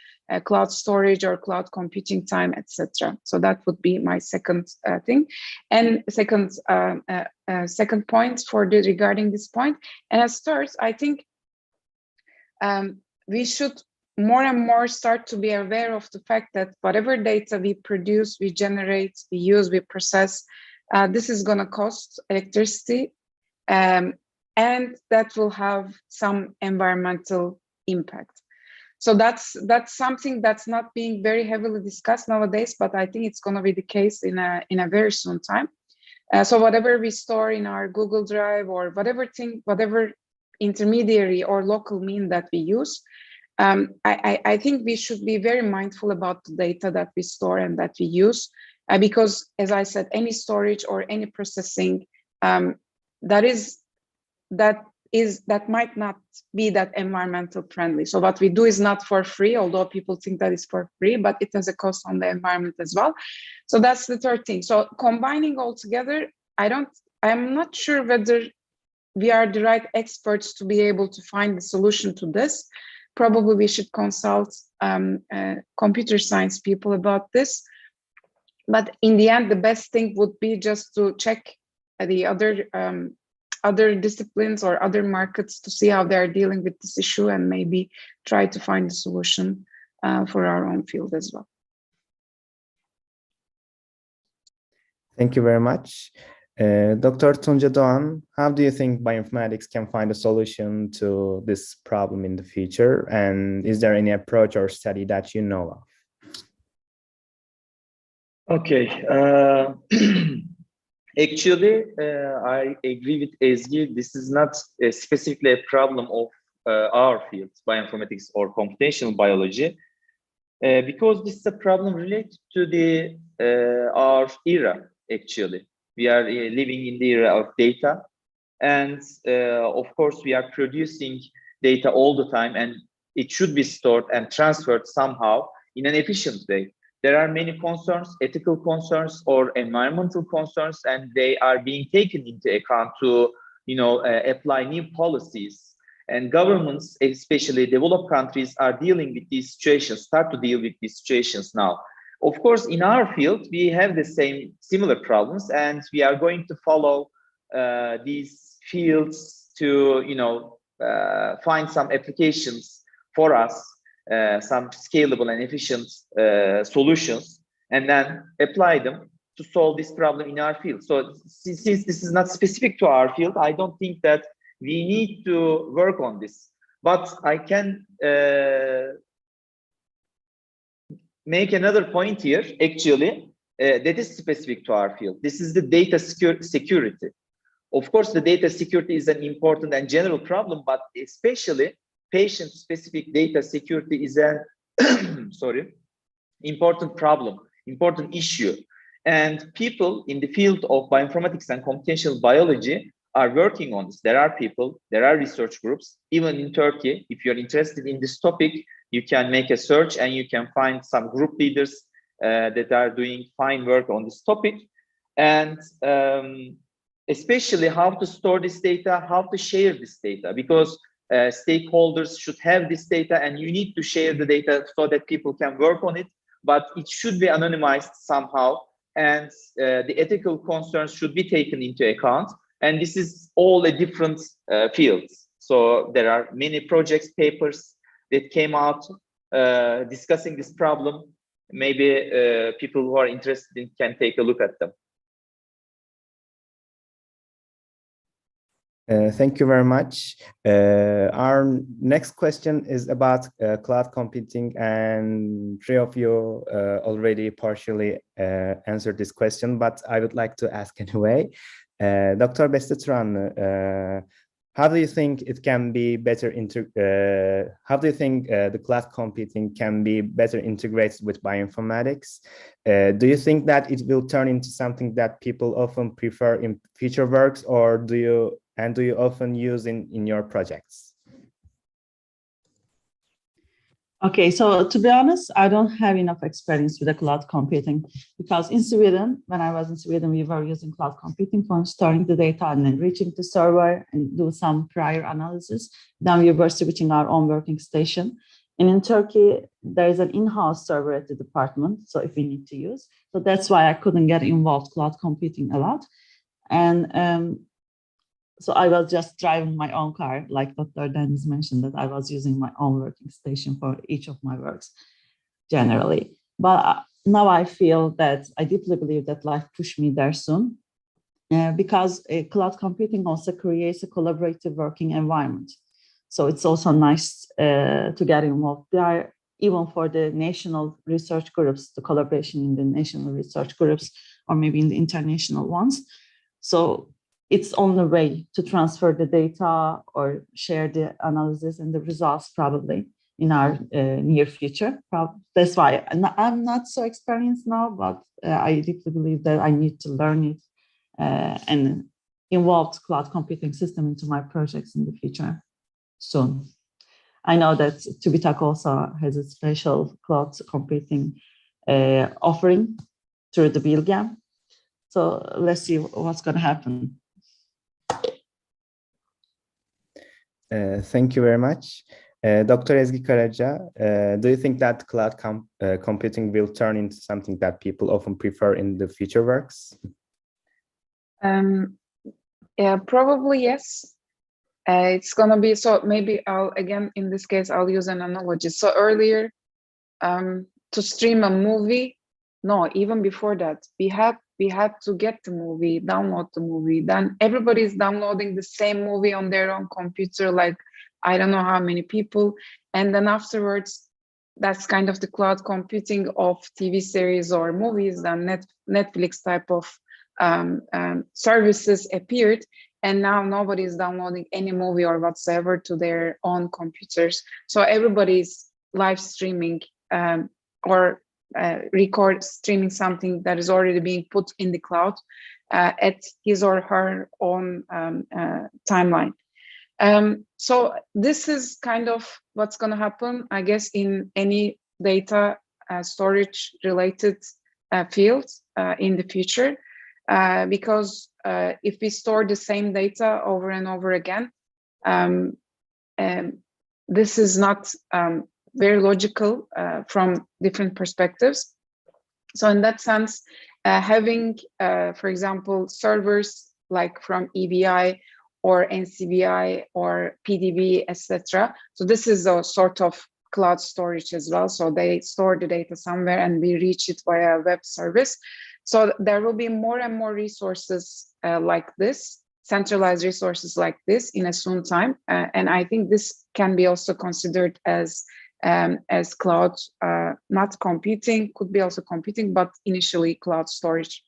cloud storage or cloud computing time, etc. So that would be my second thing. And second point for regarding this point. And as third, I think we should more and more start to be aware of the fact that whatever data we produce, we generate, we use, we process, this is going to cost electricity, and that will have some environmental impact. So that's something that's not being very heavily discussed nowadays, but I think it's going to be the case in a very soon time. So whatever we store in our Google Drive, or whatever intermediary or local mean that we use, I think we should be very mindful about the data that we store and that we use, because, as I said, any storage or any processing that might not be that environmental friendly. So what we do is not for free, although people think that it's for free, but it has a cost on the environment as well. So that's the third thing. So combining all together, I'm not sure whether we are the right experts to be able to find the solution to this. Probably we should consult computer science people about this. But in the end, the best thing would be just to check the other disciplines or other markets to see how they're dealing with this issue, and maybe try to find a solution for our own field as well. Thank you very much. Dr. Tunca Doğan, how do you think bioinformatics can find a solution to this problem in the future? And is there any approach or study that you know of? Okay. Actually, I agree with Ezgi. This is not specifically a problem of our field, bioinformatics or computational biology, because this is a problem related to our era, actually. We are living in the era of data, and of course, we are producing data all the time, and it should be stored and transferred somehow in an efficient way. There are many concerns, ethical concerns or environmental concerns, and they are being taken into account to, apply new policies. And governments, especially developed countries, are dealing with these situations, start to deal with these situations now. Of course, in our field, we have the similar problems, and we are going to follow these fields to, find some applications for us, some scalable and efficient solutions, and then apply them to solve this problem in our field. So since this is not specific to our field, I don't think that we need to work on this. But I can make another point here, actually, that is specific to our field. This is the data security. Of course, the data security is an important and general problem, but especially patient-specific data security is an important problem, important issue. And people in the field of bioinformatics and computational biology are working on this. There are people, there are research groups, even in Turkey. If you're interested in this topic, you can make a search and you can find some group leaders that are doing fine work on this topic. And especially how to store this data, how to share this data, because stakeholders should have this data and you need to share the data so that people can work on it, but it should be anonymized somehow, and the ethical concerns should be taken into account. And this is all a different field. So there are many projects, papers that came out discussing this problem. Maybe people who are interested can take a look at them. Thank you very much. Our next question is about cloud computing, and three of you already partially answered this question, but I would like to ask anyway. Dr. Beste, how do you think it can be better how do you think the cloud computing can be better integrated with bioinformatics? Do you think that it will turn into something that people often prefer in future works, or do you often use in your projects? Okay, so to be honest, I don't have enough experience with the cloud computing, because in Sweden, when I was in Sweden, we were using cloud computing for storing the data and then reaching the server and do some prior analysis. Then we were switching our own working station. And in Turkey, there is an in-house server at the department, so if we need to use. So that's why I couldn't get involved cloud computing a lot. And so I was just driving my own car, like Dr. Denise mentioned, that I was using my own working station for each of my works generally. But now I feel that I deeply believe that life pushed me there soon, because cloud computing also creates a collaborative working environment. So it's also nice to get involved there, even for the national research groups, the collaboration in the national research groups, or maybe in the international ones. So it's on the way to transfer the data or share the analysis and the results probably in our near future. That's why I'm not so experienced now, but I deeply believe that I need to learn it and involve cloud computing system into my projects in the future soon. I know that TÜBİTAK also has a special cloud computing offering through the Bilgem. So let's see what's going to happen. Thank you very much. Dr. Ezgi Karaca, do you think that cloud computing will turn into something that people often prefer in the future works? Yeah, probably yes. It's gonna be, so maybe again, in this case, I'll use an analogy. So earlier, to stream a movie, no, even before that, we had to get the movie, download the movie. Then everybody's downloading the same movie on their own computer, like I don't know how many people. And then afterwards, that's kind of the cloud computing of TV series or movies. Then Netflix type of services appeared. And now nobody is downloading any movie or whatsoever to their own computers. So everybody's live streaming or streaming something that is already being put in the cloud at his or her own timeline. So this is kind of what's going to happen, I guess, in any data storage related field in the future, because if we store the same data over and over again, this is not very logical from different perspectives. So in that sense, having, for example, servers like from EBI or NCBI or PDB, etc. So this is a sort of cloud storage as well. So they store the data somewhere and we reach it via a web service. So there will be more and more resources like this, centralized resources like this in a soon time. And I think this can be also considered as cloud, not computing, could be also computing, but initially cloud storage.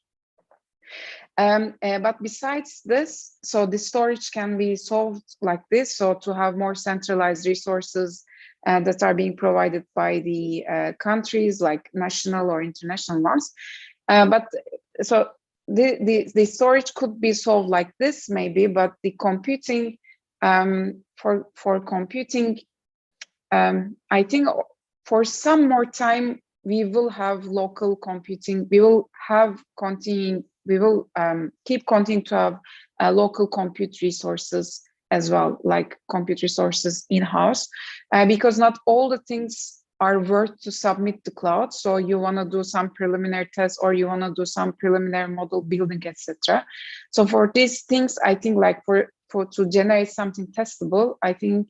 But besides this, so the storage can be solved like this. So to have more centralized resources that are being provided by the countries, like national or international ones. But so the storage could be solved like this maybe, but the computing, for computing, I think for some more time, we will have local computing. We will keep continuing to have local compute resources as well, like compute resources in-house, because not all the things are worth to submit to cloud. So you want to do some preliminary tests, or you want to do some preliminary model building, etc. So for these things, I think like for to generate something testable, I think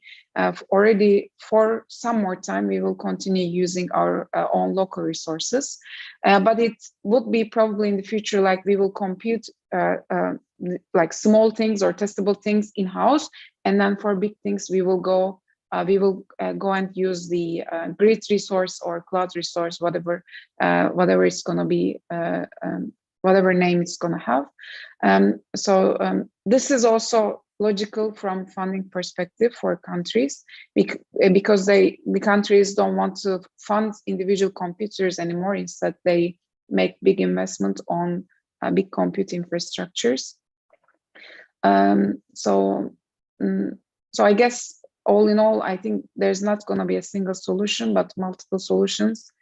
already for some more time, we will continue using our own local resources. But it would be probably in the future, like we will compute like small things or testable things in-house. And then for big things, we will go and use the grid resource or cloud resource, whatever it's going to be, whatever name it's going to have. This is also logical from funding perspective for countries, because the countries don't want to fund individual computers anymore. Instead, they make big investment on big compute infrastructures. So I guess all in all, I think there's not going to be a single solution, but multiple solutions,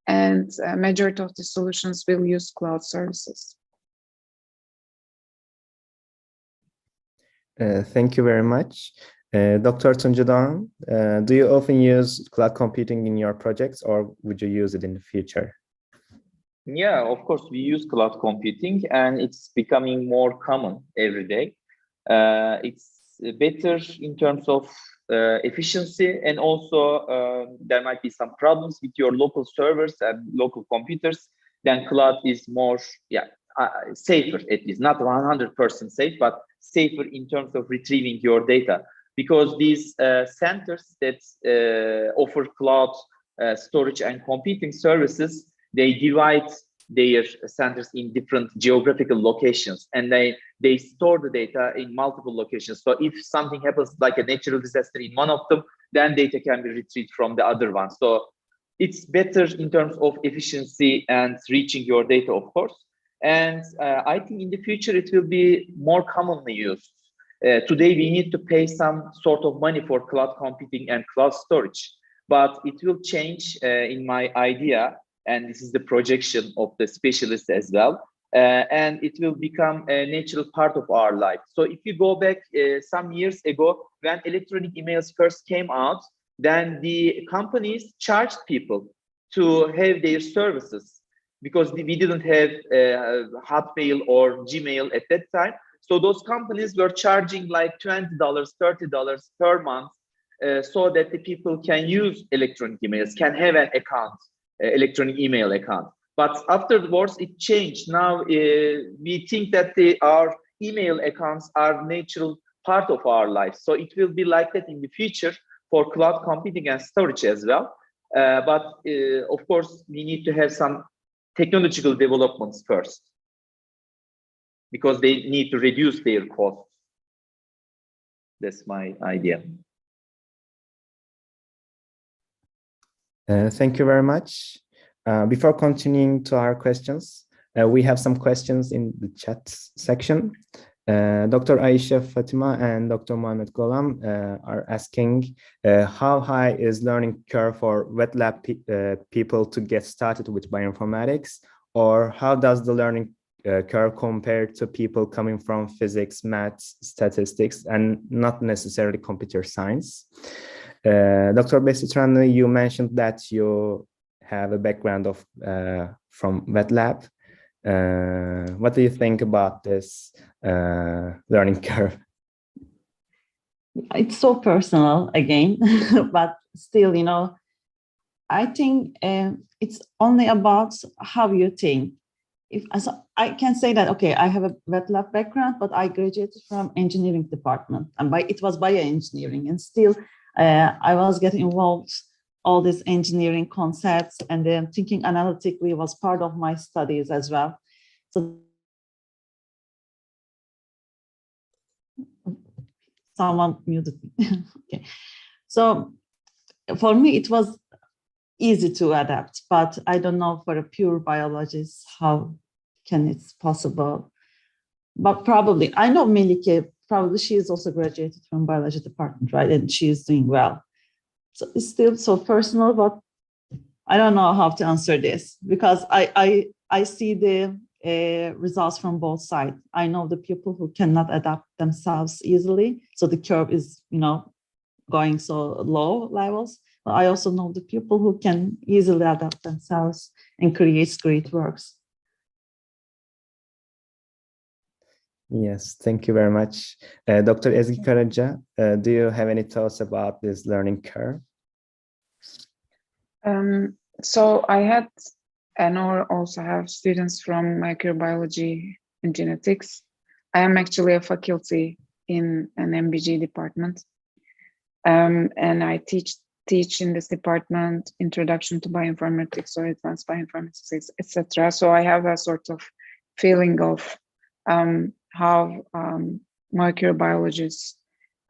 and a majority of the solutions will use cloud services. Thank you very much. Dr. Tuncudoğan, do you often use cloud computing in your projects, or would you use it in the future? Yeah, of course, we use cloud computing, and it's becoming more common every day. It's better in terms of efficiency, and also there might be some problems with your local servers and local computers. Then cloud is more, safer, at least not 100% safe, but safer in terms of retrieving your data, because these centers that offer cloud storage and computing services, they divide their centers in different geographical locations, and they store the data in multiple locations. So if something happens like a natural disaster in one of them, then data can be retrieved from the other one. So it's better in terms of efficiency and reaching your data, of course. And I think in the future, it will be more commonly used. Today, we need to pay some sort of money for cloud computing and cloud storage, but it will change in my idea. And this is the projection of the specialists as well. And it will become a natural part of our life. So if you go back some years ago, when electronic emails first came out, then the companies charged people to have their services, because we didn't have Hotmail or Gmail at that time. So those companies were charging like $20, $30 per month, so that the people can use electronic emails, can have an account, electronic email account. But afterwards, it changed. Now we think that our email accounts are natural part of our life. So it will be like that in the future for cloud computing and storage as well. But of course, we need to have some technological developments first, because they need to reduce their costs. That's my idea. Thank you very much. Before continuing to our questions, we have some questions in the chat section. Dr. Aisha Fatima and Dr. Mohamed Golam are asking, how high is learning curve for wet lab people to get started with bioinformatics, or how does the learning curve compare to people coming from physics, maths, statistics, and not necessarily computer science? Dr. Besitranlı, you mentioned that you have a background of from wet lab. What do you think about this learning curve? It's so personal again, but still, you know, I think it's only about how you think. I can say that, okay, I have a wet lab background, but I graduated from engineering department, and it was bioengineering, and still I was getting involved all these engineering concepts, and then thinking analytically was part of my studies as well. So someone muted me. Okay. So for me, it was easy to adapt, but I don't know for a pure biologist, how can it's possible? But probably, I know Melike, probably she is also graduated from biology department, right? And she is doing well. So it's still so personal, but I don't know how to answer this because I see the results from both sides. I know the people who cannot adapt themselves easily, so the curve is, going so low levels. But I also know the people who can easily adapt themselves and create great works. Yes, thank you very much. Dr. Ezgi Karaca, do you have any thoughts about this learning curve? So I had and also have students from microbiology and genetics. I am actually a faculty in an MBG department. And I teach in this department Introduction to Bioinformatics or Advanced Bioinformatics, etc. So I have a sort of feeling of how microbiologists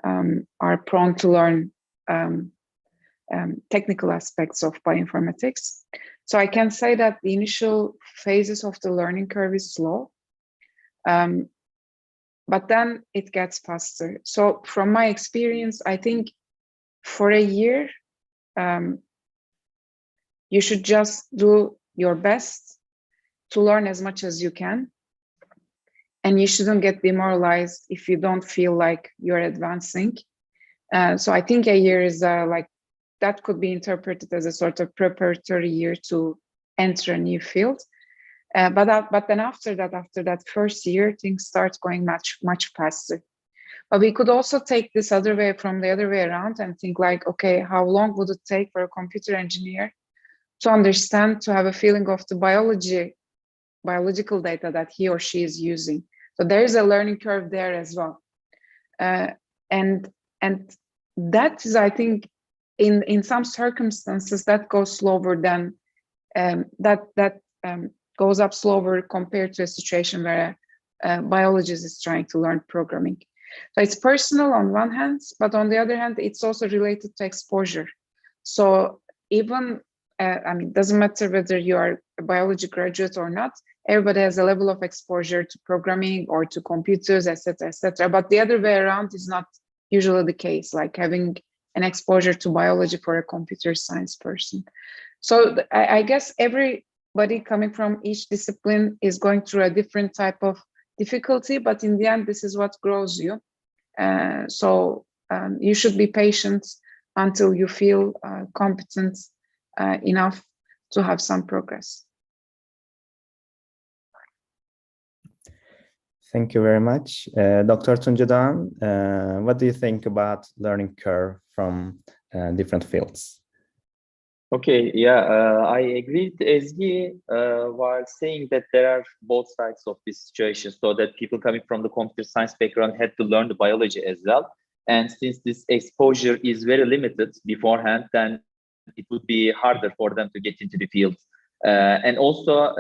are prone to learn technical aspects of bioinformatics. So I can say that the initial phases of the learning curve is slow, but then it gets faster. So from my experience, I think for a year, you should just do your best to learn as much as you can. And you shouldn't get demoralized if you don't feel like you're advancing. So I think a year is that could be interpreted as a sort of preparatory year to enter a new field. But then after that first year, things start going much faster. But we could also take this other way from the other way around and think like, okay, how long would it take for a computer engineer to understand, to have a feeling of the biological data that he or she is using? So there is a learning curve there as well. And that is, I think, in some circumstances that goes slower than goes up slower compared to a situation where a biologist is trying to learn programming. So it's personal on one hand, but on the other hand, it's also related to exposure. So even, it doesn't matter whether you are a biology graduate or not, everybody has a level of exposure to programming or to computers, etc., etc. But the other way around is not usually the case, like having an exposure to biology for a computer science person. So I guess everybody coming from each discipline is going through a different type of difficulty, but in the end, this is what grows you. So you should be patient until you feel competent enough to have some progress. Thank you very much. Dr. Tunca Doğan, what do you think about learning curve from different fields? Okay, yeah, I agree with Ezgi while saying that there are both sides of this situation, so that people coming from the computer science background had to learn the biology as well. And since this exposure is very limited beforehand, then it would be harder for them to get into the field. And also,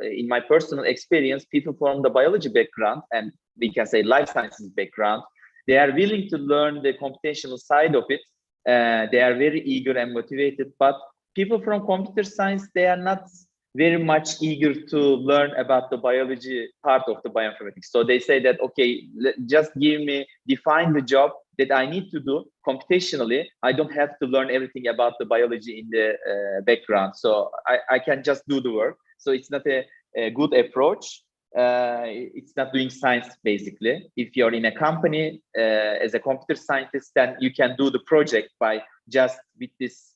in my personal experience, people from the biology background, and we can say life sciences background, they are willing to learn the computational side of it. They are very eager and motivated, but people from computer science, they are not very much eager to learn about the biology part of the bioinformatics. So they say that, okay, just define the job that I need to do computationally. I don't have to learn everything about the biology in the background. So I can just do the work. So it's not a good approach. It's not doing science, basically. If you're in a company as a computer scientist, then you can do the project by just with this,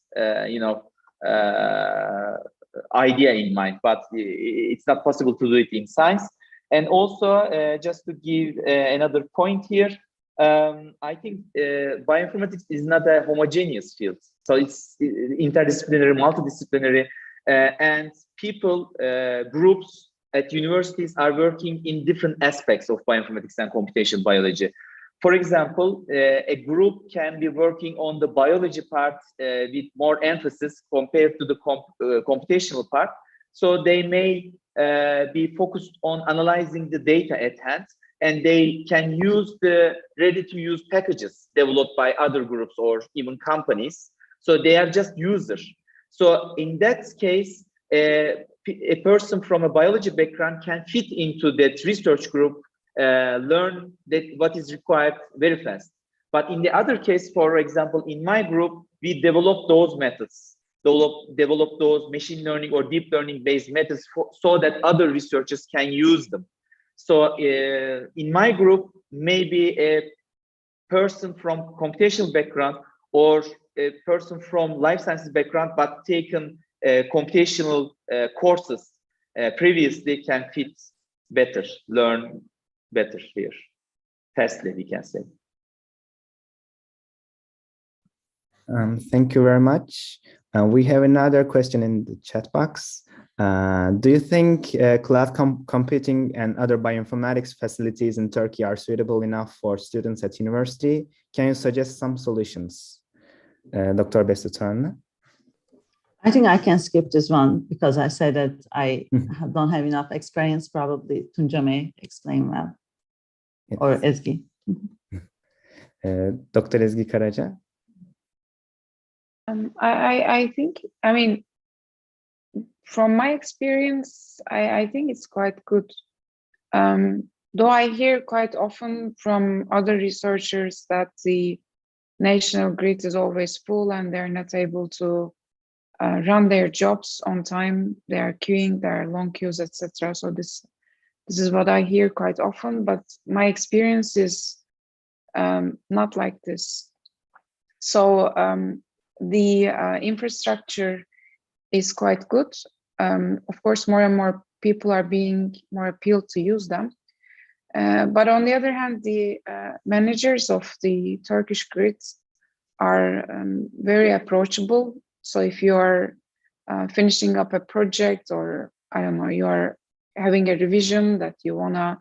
idea in mind, but it's not possible to do it in science. And also, just to give another point here, I think bioinformatics is not a homogeneous field. So it's interdisciplinary, multidisciplinary, and people, groups at universities are working in different aspects of bioinformatics and computational biology. For example, a group can be working on the biology part with more emphasis compared to the computational part. So they may be focused on analyzing the data at hand, and they can use the ready-to-use packages developed by other groups or even companies. So they are just users. So in that case, a person from a biology background can fit into that research group, learn that what is required very fast. But in the other case, for example, in my group, we developed those methods. develop those machine learning or deep learning based methods so that other researchers can use them. So in my group, maybe a person from computational background or a person from life sciences background but taken computational courses previously can fit better, learn better here, fastly, we can say. Thank you very much. We have another question in the chat box. Do you think cloud computing and other bioinformatics facilities in Turkey are suitable enough for students at university? Can you suggest some solutions? Dr. Besutan? I think I can skip this one because I said that I don't have enough experience. Probably Tunca may explain well, yes. Or Ezgi. Dr. Ezgi Karaca? I think, I mean, from my experience, I think it's quite good. Though I hear quite often from other researchers that the national grid is always full and they're not able to run their jobs on time. They are queuing, there are long queues, etc. So this is what I hear quite often, but my experience is not like this. So the infrastructure is quite good. Of course, more and more people are being more appealed to use them. But on the other hand, the managers of the Turkish grids are very approachable. So if you are finishing up a project, or I don't know, you are having a revision that you wanna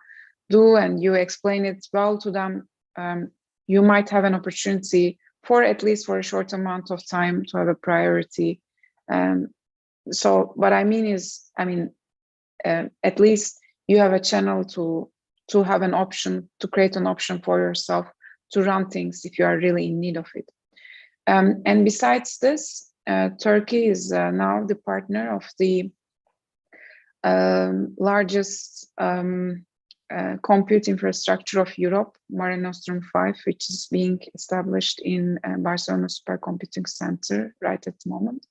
do and you explain it well to them, you might have an opportunity for at least for a short amount of time to have a priority. So what I mean is, at least you have a channel to have an option, to create an option for yourself to run things if you are really in need of it. And besides this, Turkey is now the partner of the largest compute infrastructure of Europe, Mare Nostrum 5, which is being established in Barcelona Supercomputing Center right at the moment.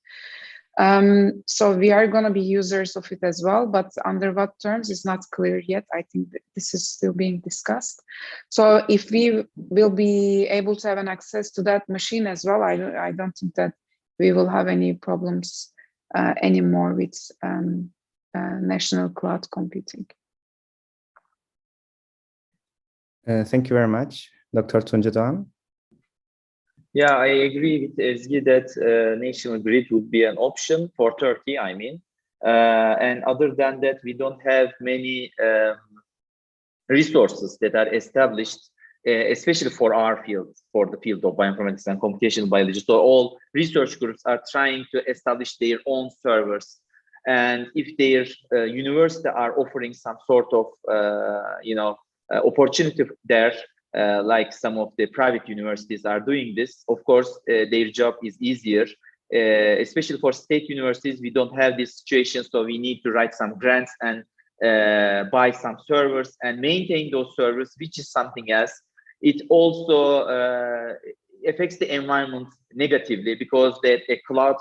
So we are going to be users of it as well, but under what terms is not clear yet. I think that this is still being discussed. So if we will be able to have an access to that machine as well, I don't think that we will have any problems anymore with national cloud computing. Thank you very much. Dr. Tunca Doğan? Yeah, I agree with Ezgi that national grid would be an option for Turkey, I mean. And other than that, we don't have many resources that are established, especially for our field, for the field of bioinformatics and computational biology. So all research groups are trying to establish their own servers. And if their university are offering some sort of, opportunity there, like some of the private universities are doing this, of course, their job is easier, especially for state universities. We don't have this situation, so we need to write some grants and buy some servers and maintain those servers, which is something else. It also affects the environment negatively, because that a cloud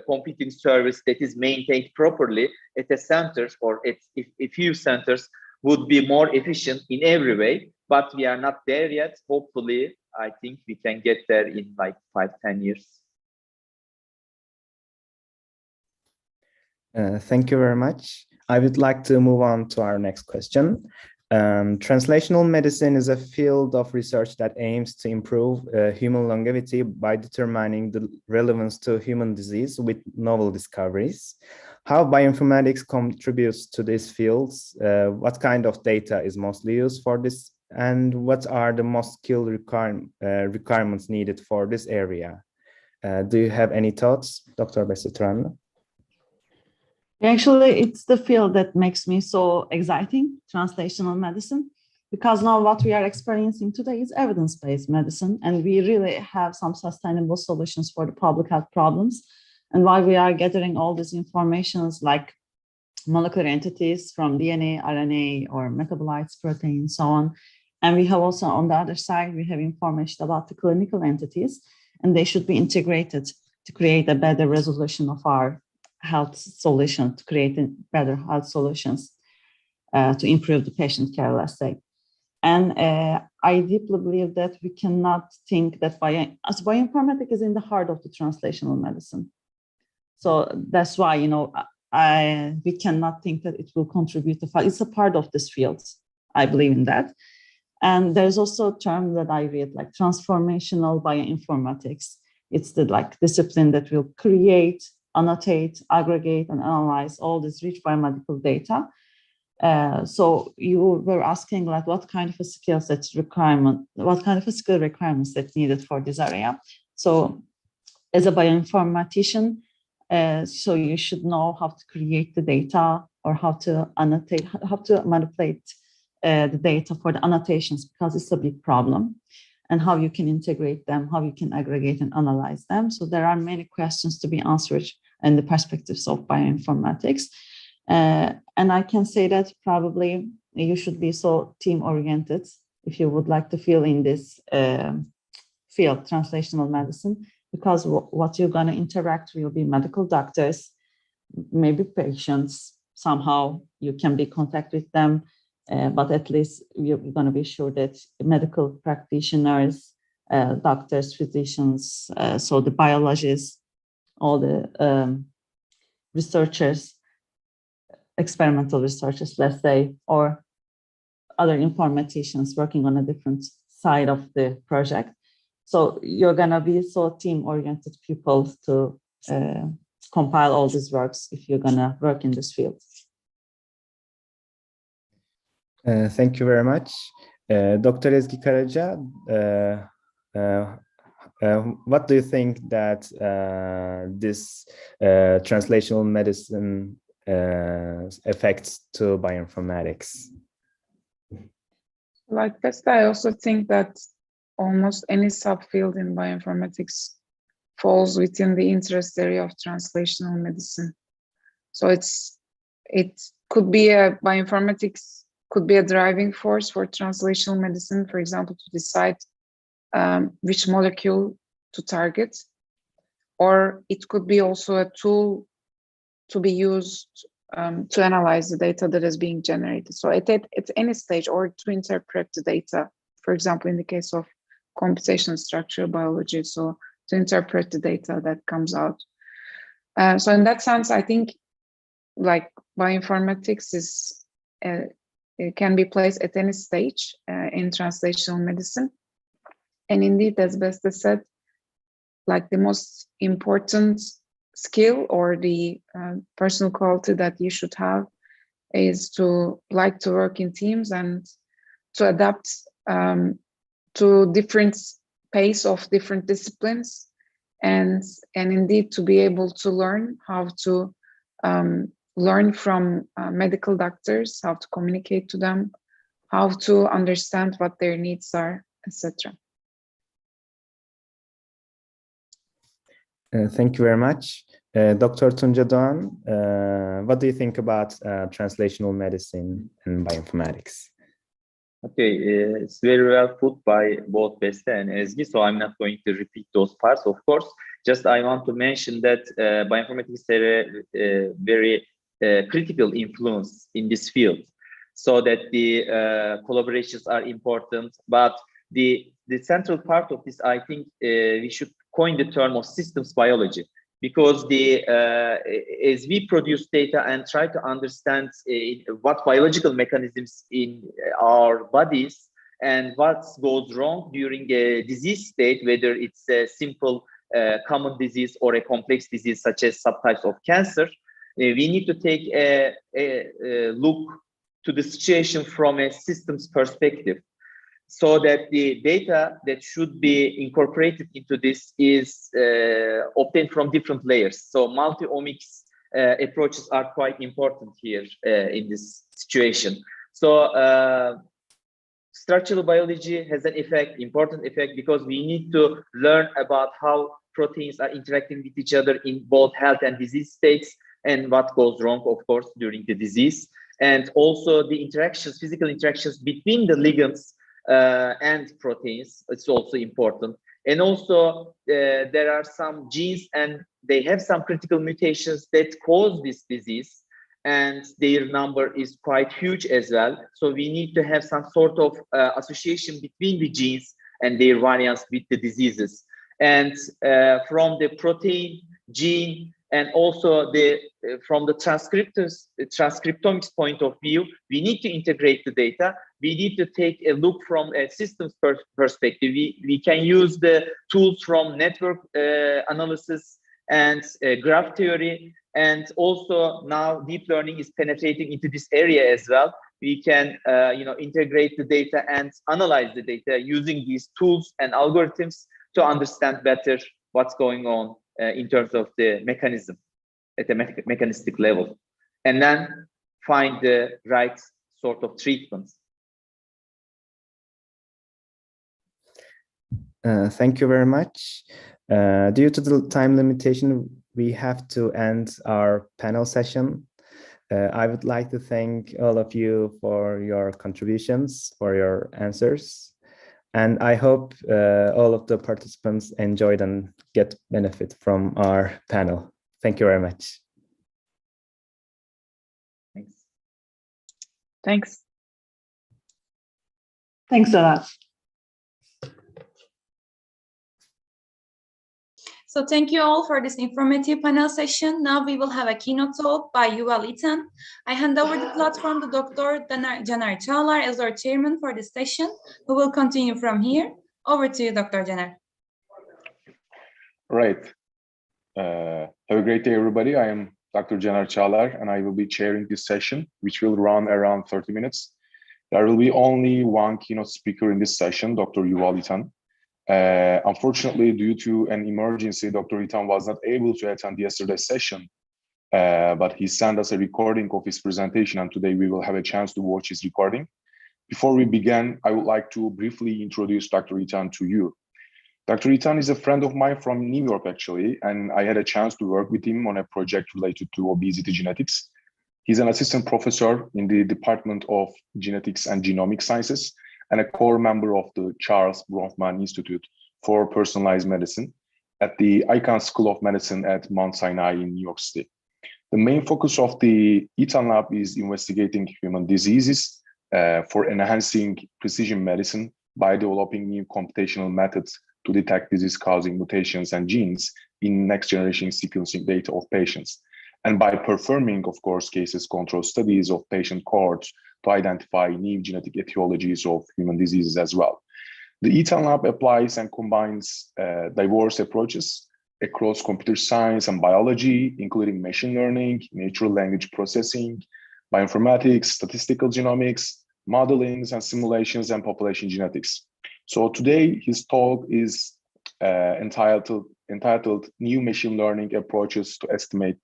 computing service that is maintained properly at a center or at a few centers would be more efficient in every way, but we are not there yet. Hopefully, I think we can get there in like 5-10 years. Thank you very much. I would like to move on to our next question. Translational medicine is a field of research that aims to improve human longevity by determining the relevance to human disease with novel discoveries. How bioinformatics contributes to these fields? What kind of data is mostly used for this? And what are the most skill requirements needed for this area? Do you have any thoughts, Dr. Besutan? Actually, it's the field that makes me so exciting, translational medicine, because now what we are experiencing today is evidence-based medicine, and we really have some sustainable solutions for the public health problems. And while we are gathering all these informations like molecular entities from DNA, RNA, or metabolites, proteins, so on, and we have also on the other side, we have information about the clinical entities, and they should be integrated to create a better resolution of our health solution, to create better health solutions, to improve the patient care, let's say. And I deeply believe that we cannot think that as bioinformatics is in the heart of the translational medicine. So that's why, you know, we cannot think that it will contribute to, it's a part of this field. I believe in that. And there's also a term that I read, like transformational bioinformatics. It's the discipline that will create, annotate, aggregate, and analyze all this rich biomedical data. So you were asking what kind of a skill sets requirement, what kind of a skill requirements that's needed for this area. So as a bioinformatician, so you should know how to create the data or how to annotate, how to manipulate the data for the annotations, because it's a big problem, and how you can integrate them, how you can aggregate and analyze them. So there are many questions to be answered in the perspectives of bioinformatics. And I can say that probably you should be so team-oriented if you would like to feel in this field, translational medicine, because what you're going to interact will be medical doctors, maybe patients. Somehow you can be in contact with them, but at least you're going to be sure that medical practitioners, doctors, physicians, so the biologists, all the researchers, experimental researchers, let's say, or other informaticians working on a different side of the project. So you're gonna be so team-oriented people to compile all these works if you're gonna work in this field. Thank you very much. Dr. Ezgi Karaca, what do you think that this translational medicine effects to bioinformatics? Like Vesta, I also think that almost any subfield in bioinformatics falls within the interest area of translational medicine. So it could be bioinformatics could be a driving force for translational medicine, for example, to decide which molecule to target, or it could be also a tool to be used to analyze the data that is being generated. So at any stage, or to interpret the data, for example, in the case of computation structural biology, so to interpret the data that comes out. So in that sense, I think like bioinformatics it can be placed at any stage in translational medicine. And indeed, as Besta said, like the most important skill or the personal quality that you should have is to like to work in teams and to adapt to different pace of different disciplines, and indeed to be able to learn how to learn from medical doctors, how to communicate to them, how to understand what their needs are, etc. Thank you very much. Dr. Tunca Doğan, what do you think about translational medicine and bioinformatics? Okay, it's very well put by both Beste and Ezgi, so I'm not going to repeat those parts, of course. Just I want to mention that bioinformatics has a very critical influence in this field, so that the collaborations are important, but the central part of this, I think we should coin the term of systems biology, because as we produce data and try to understand what biological mechanisms in our bodies and what goes wrong during a disease state, whether it's a simple common disease or a complex disease such as subtypes of cancer, we need to take a look to the situation from a systems perspective, so that the data that should be incorporated into this is obtained from different layers. So multi-omics approaches are quite important here in this situation. So structural biology has an important effect, because we need to learn about how proteins are interacting with each other in both health and disease states, and what goes wrong, of course, during the disease. And also the interactions, physical interactions between the ligands and proteins, it's also important. And also there are some genes and they have some critical mutations that cause this disease, and their number is quite huge as well. So we need to have some sort of association between the genes and their variance with the diseases. And from the protein, gene, and also from the transcriptomics point of view, we need to integrate the data. We need to take a look from a systems perspective. We can use the tools from network analysis and graph theory. And also now deep learning is penetrating into this area as well. We can integrate the data and analyze the data using these tools and algorithms to understand better what's going on in terms of the mechanism at the mechanistic level, and then find the right sort of treatments. Thank you very much. Due to the time limitation, we have to end our panel session. I would like to thank all of you for your contributions, for your answers. And I hope all of the participants enjoyed and get benefit from our panel. Thank you very much. Thanks. Thanks. Thanks a lot. So thank you all for this informative panel session. Now we will have a keynote talk by Yuval Itan. I hand over the platform to Dr. Caner Çağlar as our chairman for this session, who will continue from here. Over to you, Dr. Caner. Right. Have a great day, everybody. I am Dr. Caner Çağlar, and I will be chairing this session, which will run around 30 minutes. There will be only one keynote speaker in this session, Dr. Yuval Itan. Unfortunately, due to an emergency, Dr. Itan was not able to attend yesterday's session, but he sent us a recording of his presentation, and today we will have a chance to watch his recording. Before we begin, I would like to briefly introduce Dr. Itan to you. Dr. Itan is a friend of mine from New York, actually, and I had a chance to work with him on a project related to obesity genetics. He's an assistant professor in the Department of Genetics and Genomic Sciences, and a core member of the Charles Bronfman Institute for Personalized Medicine at the Icahn School of Medicine at Mount Sinai in New York City. The main focus of the Itan Lab is investigating human diseases for enhancing precision medicine by developing new computational methods to detect disease-causing mutations and genes in next-generation sequencing data of patients, and by performing, of course, cases control studies of patient cohorts to identify new genetic etiologies of human diseases as well. The Itan Lab applies and combines diverse approaches across computer science and biology, including machine learning, natural language processing, bioinformatics, statistical genomics, modelings and simulations, and population genetics. So today his talk is entitled New Machine Learning Approaches to Estimate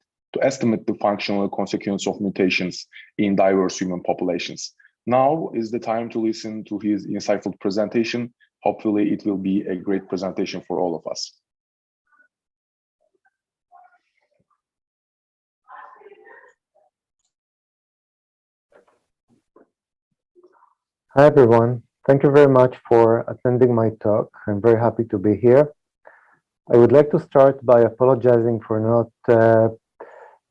the functional consequence of mutations in diverse human populations. Now is the time to listen to his insightful presentation. Hopefully it will be a great presentation for all of us. Hi, everyone. Thank you very much for attending my talk. I'm very happy to be here. I would like to start by apologizing for not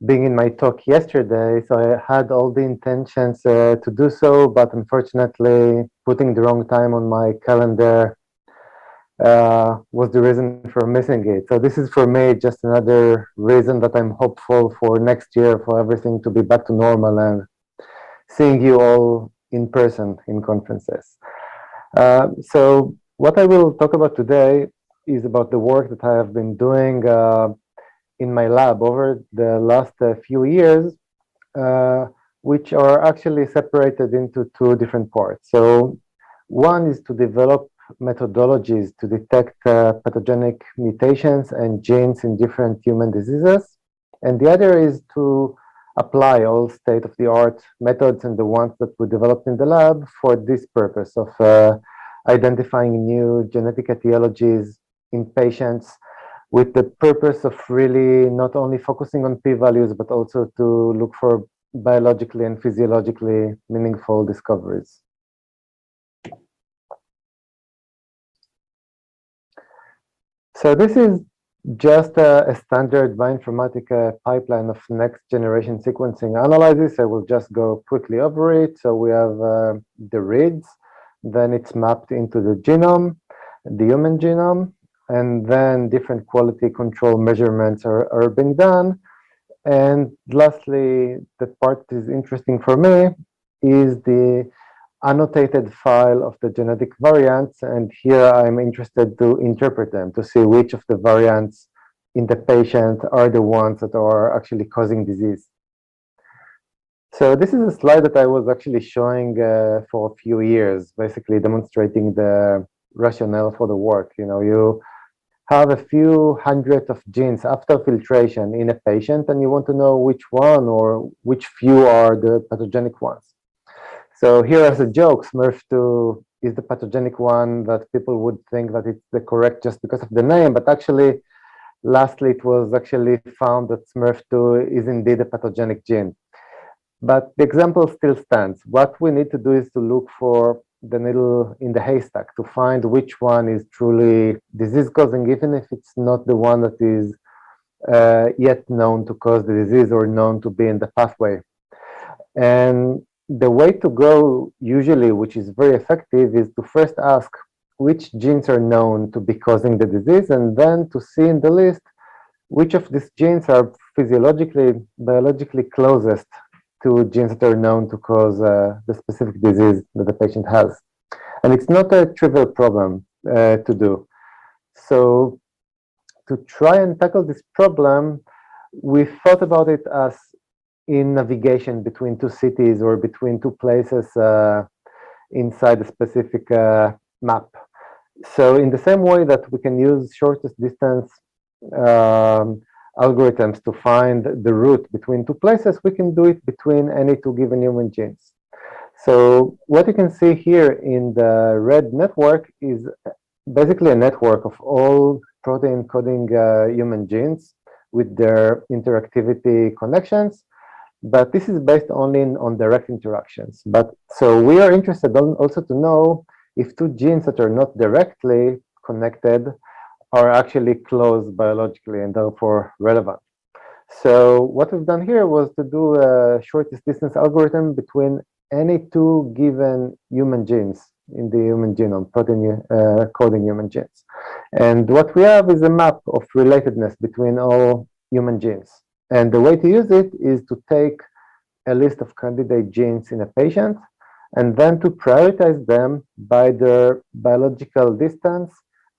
being in my talk yesterday. So I had all the intentions to do so, but unfortunately putting the wrong time on my calendar was the reason for missing it. So this is for me just another reason that I'm hopeful for next year for everything to be back to normal and seeing you all in person in conferences. So what I will talk about today is about the work that I have been doing in my lab over the last few years, which are actually separated into two different parts. So one is to develop methodologies to detect pathogenic mutations and genes in different human diseases. And the other is to apply all state-of-the-art methods and the ones that we developed in the lab for this purpose of identifying new genetic etiologies in patients, with the purpose of really not only focusing on p-values, but also to look for biologically and physiologically meaningful discoveries. So this is just a standard bioinformatic pipeline of next generation sequencing analysis. I will just go quickly over it. So we have the reads, then it's mapped into the genome, the human genome, and then different quality control measurements are being done. And lastly, the part that is interesting for me is the annotated file of the genetic variants. And here I'm interested to interpret them, to see which of the variants in the patient are the ones that are actually causing disease. So this is a slide that I was actually showing for a few years, basically demonstrating the rationale for the work. You have a few hundred of genes after filtration in a patient, and you want to know which one or which few are the pathogenic ones. So here as a joke, SMRF2 is the pathogenic one that people would think that it's the correct just because of the name, but actually, lastly, it was actually found that SMRF2 is indeed a pathogenic gene. But the example still stands. What we need to do is to look for the needle in the haystack to find which one is truly disease-causing, even if it's not the one that is yet known to cause the disease or known to be in the pathway. And the way to go, usually, which is very effective, is to first ask which genes are known to be causing the disease, and then to see in the list which of these genes are physiologically, biologically closest to genes that are known to cause the specific disease that the patient has. And it's not a trivial problem to do. So to try and tackle this problem, we thought about it as in navigation between two cities or between two places inside a specific map. So in the same way that we can use shortest distance algorithms to find the route between two places, we can do it between any two given human genes. So what you can see here in the red network is basically a network of all protein coding human genes with their interactivity connections. But this is based only on direct interactions. But so we are interested also to know if two genes that are not directly connected are actually close biologically and therefore relevant. So what we've done here was to do a shortest distance algorithm between any two given human genes in the human genome, protein coding human genes. And what we have is a map of relatedness between all human genes. And the way to use it is to take a list of candidate genes in a patient and then to prioritize them by their biological distance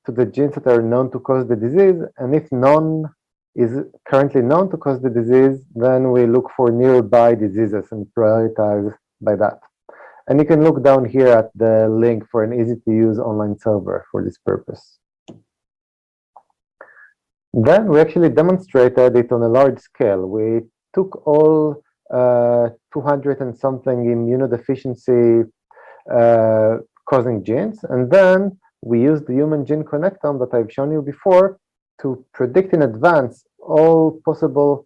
to the genes that are known to cause the disease. And if none is currently known to cause the disease, then we look for nearby diseases and prioritize by that. And you can look down here at the link for an easy to use online solver for this purpose. Then we actually demonstrated it on a large scale. We took all 200 and something immunodeficiency causing genes, and then we used the human gene connectome that I've shown you before to predict in advance all possible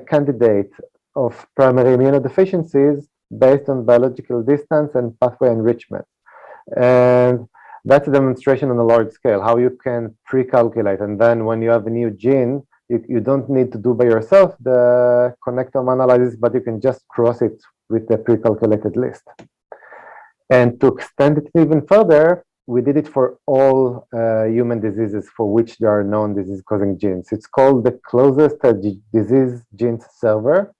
candidates of primary immunodeficiencies based on biological distance and pathway enrichment. And that's a demonstration on a large scale, how you can pre-calculate. And then when you have a new gene, you don't need to do by yourself the connectome analysis, but you can just cross it with the pre-calculated list. And to extend it even further, we did it for all human diseases for which there are known disease-causing genes. It's called the closest disease genes server,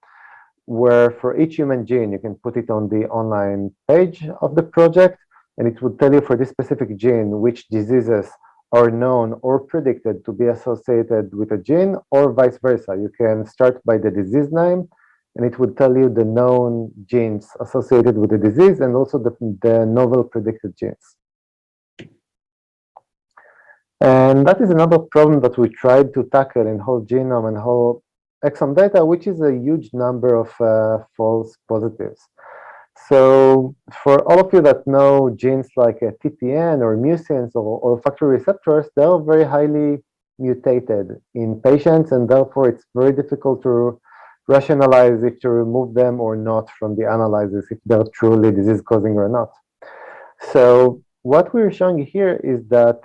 where for each human gene, you can put it on the online page of the project, and it would tell you for this specific gene which diseases are known or predicted to be associated with a gene, or vice versa. You can start by the disease name, and it would tell you the known genes associated with the disease and also the novel predicted genes. And that is another problem that we tried to tackle in whole genome and whole exome data, which is a huge number of false positives. So for all of you that know genes like TPN or mucins or olfactory receptors, they're very highly mutated in patients, and therefore it's very difficult to rationalize if to remove them or not from the analysis, if they're truly disease-causing or not. So what we're showing here is that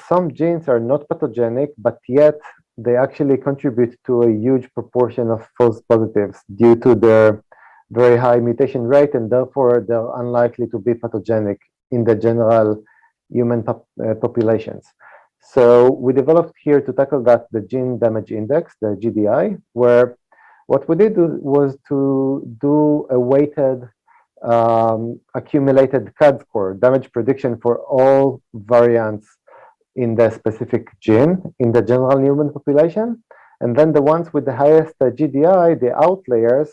some genes are not pathogenic, but yet they actually contribute to a huge proportion of false positives due to their very high mutation rate, and therefore they're unlikely to be pathogenic in the general human populations. So we developed here to tackle that the gene damage index, the GDI, where what we did was to do a weighted accumulated CAD score, damage prediction for all variants in the specific gene in the general human population. And then the ones with the highest GDI, the outliers,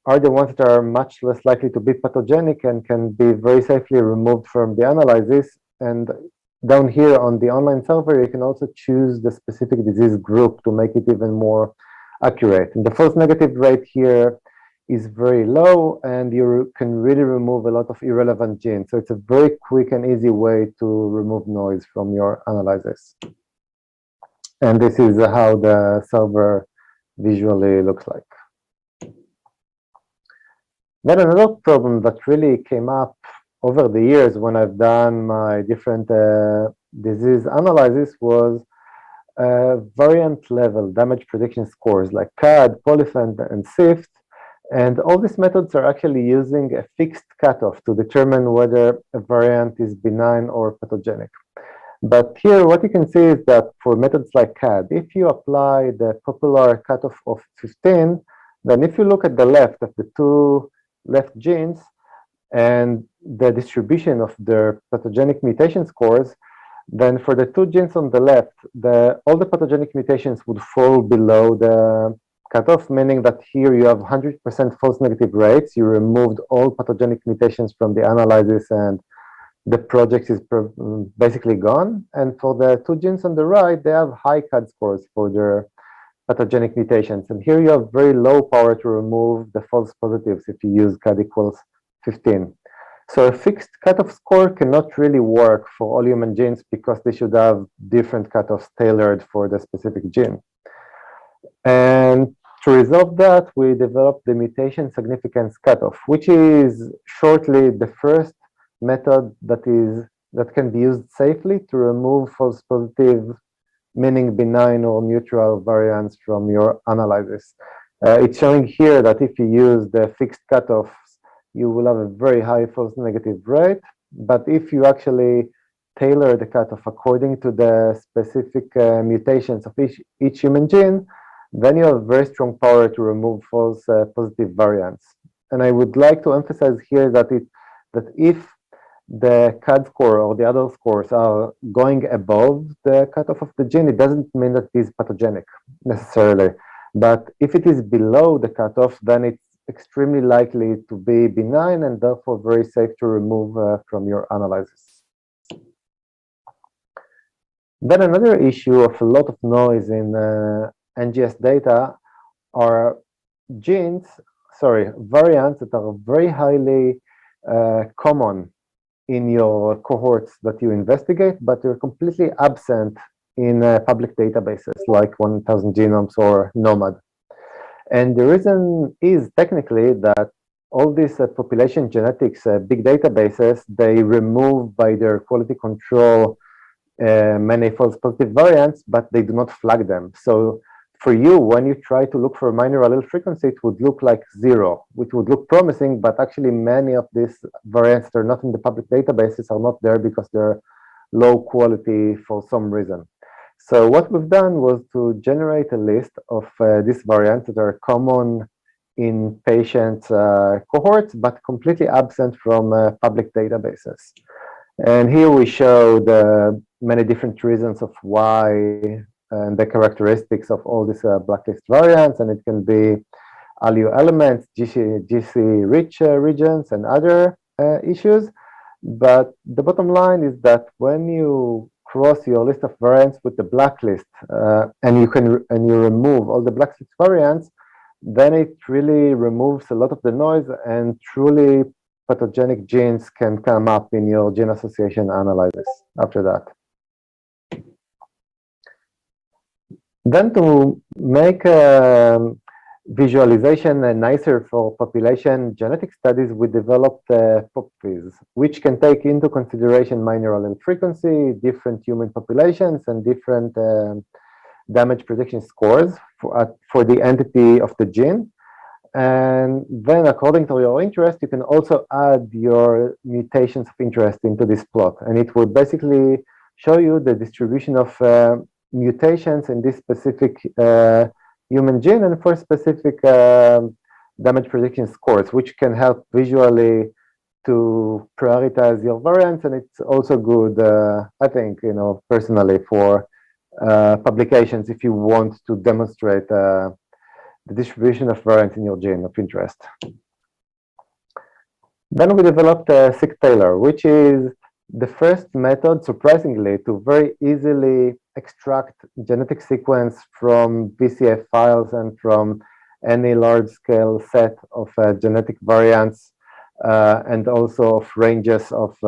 are the ones that are much less likely to be pathogenic and can be very safely removed from the analysis. And down here on the online server, you can also choose the specific disease group to make it even more accurate. And the false negative rate here is very low, and you can really remove a lot of irrelevant genes. So it's a very quick and easy way to remove noise from your analysis. And this is how the server visually looks like. Then another problem that really came up over the years when I've done my different disease analysis was variant level damage prediction scores like CAD, Polyphent, and SIFT. And all these methods are actually using a fixed cutoff to determine whether a variant is benign or pathogenic. But here, what you can see is that for methods like CAD, if you apply the popular cutoff of 15, then if you look at the left of the two left genes and the distribution of their pathogenic mutation scores, then for the two genes on the left, all the pathogenic mutations would fall below the cutoff, meaning that here you have 100% false negative rates. You removed all pathogenic mutations from the analysis and the project is basically gone. And for the two genes on the right, they have high CAD scores for their pathogenic mutations. And here you have very low power to remove the false positives if you use CAD equals 15. So a fixed cutoff score cannot really work for all human genes because they should have different cutoffs tailored for the specific gene. And to resolve that, we developed the mutation significance cutoff, which is shortly the first method that can be used safely to remove false positive, meaning benign or neutral variants from your analysis. It's showing here that if you use the fixed cutoffs, you will have a very high false negative rate. But if you actually tailor the cutoff according to the specific mutations of each human gene, then you have very strong power to remove false positive variants. And I would like to emphasize here that if the CAD score or the other scores are going above the cutoff of the gene, it doesn't mean that it is pathogenic necessarily. But if it is below the cutoff, then it's extremely likely to be benign and therefore very safe to remove from your analysis. Then another issue of a lot of noise in NGS data are variants that are very highly common in your cohorts that you investigate, but they're completely absent in public databases like 1000 Genomes or Nomad. And the reason is technically that all these population genetics big databases, they remove by their quality control many false positive variants, but they do not flag them. So for you, when you try to look for minor allele frequency, it would look like 0, which would look promising, but actually many of these variants that are not in the public databases are not there because they're low quality for some reason. So what we've done was to generate a list of these variants that are common in patient cohorts, but completely absent from public databases. And here we show the many different reasons of why and the characteristics of all these blacklist variants, and it can be allele elements, GC-rich regions, and other issues. But the bottom line is that when you cross your list of variants with the blacklist, and you remove all the blacklist variants, then it really removes a lot of the noise, and truly pathogenic genes can come up in your gene association analysis after that. Then to make visualization nicer for population genetic studies, we developed PopViz, which can take into consideration minor allele frequency, different human populations, and different damage prediction scores for the entity of the gene. And then according to your interest, you can also add your mutations of interest into this plot. And it will basically show you the distribution of mutations in this specific human gene and for specific damage prediction scores, which can help visually to prioritize your variants. And it's also good, I think, personally for publications if you want to demonstrate the distribution of variants in your gene of interest. Then we developed SigTailor, which is the first method, surprisingly, to very easily extract genetic sequence from VCF files and from any large-scale set of genetic variants and also of ranges of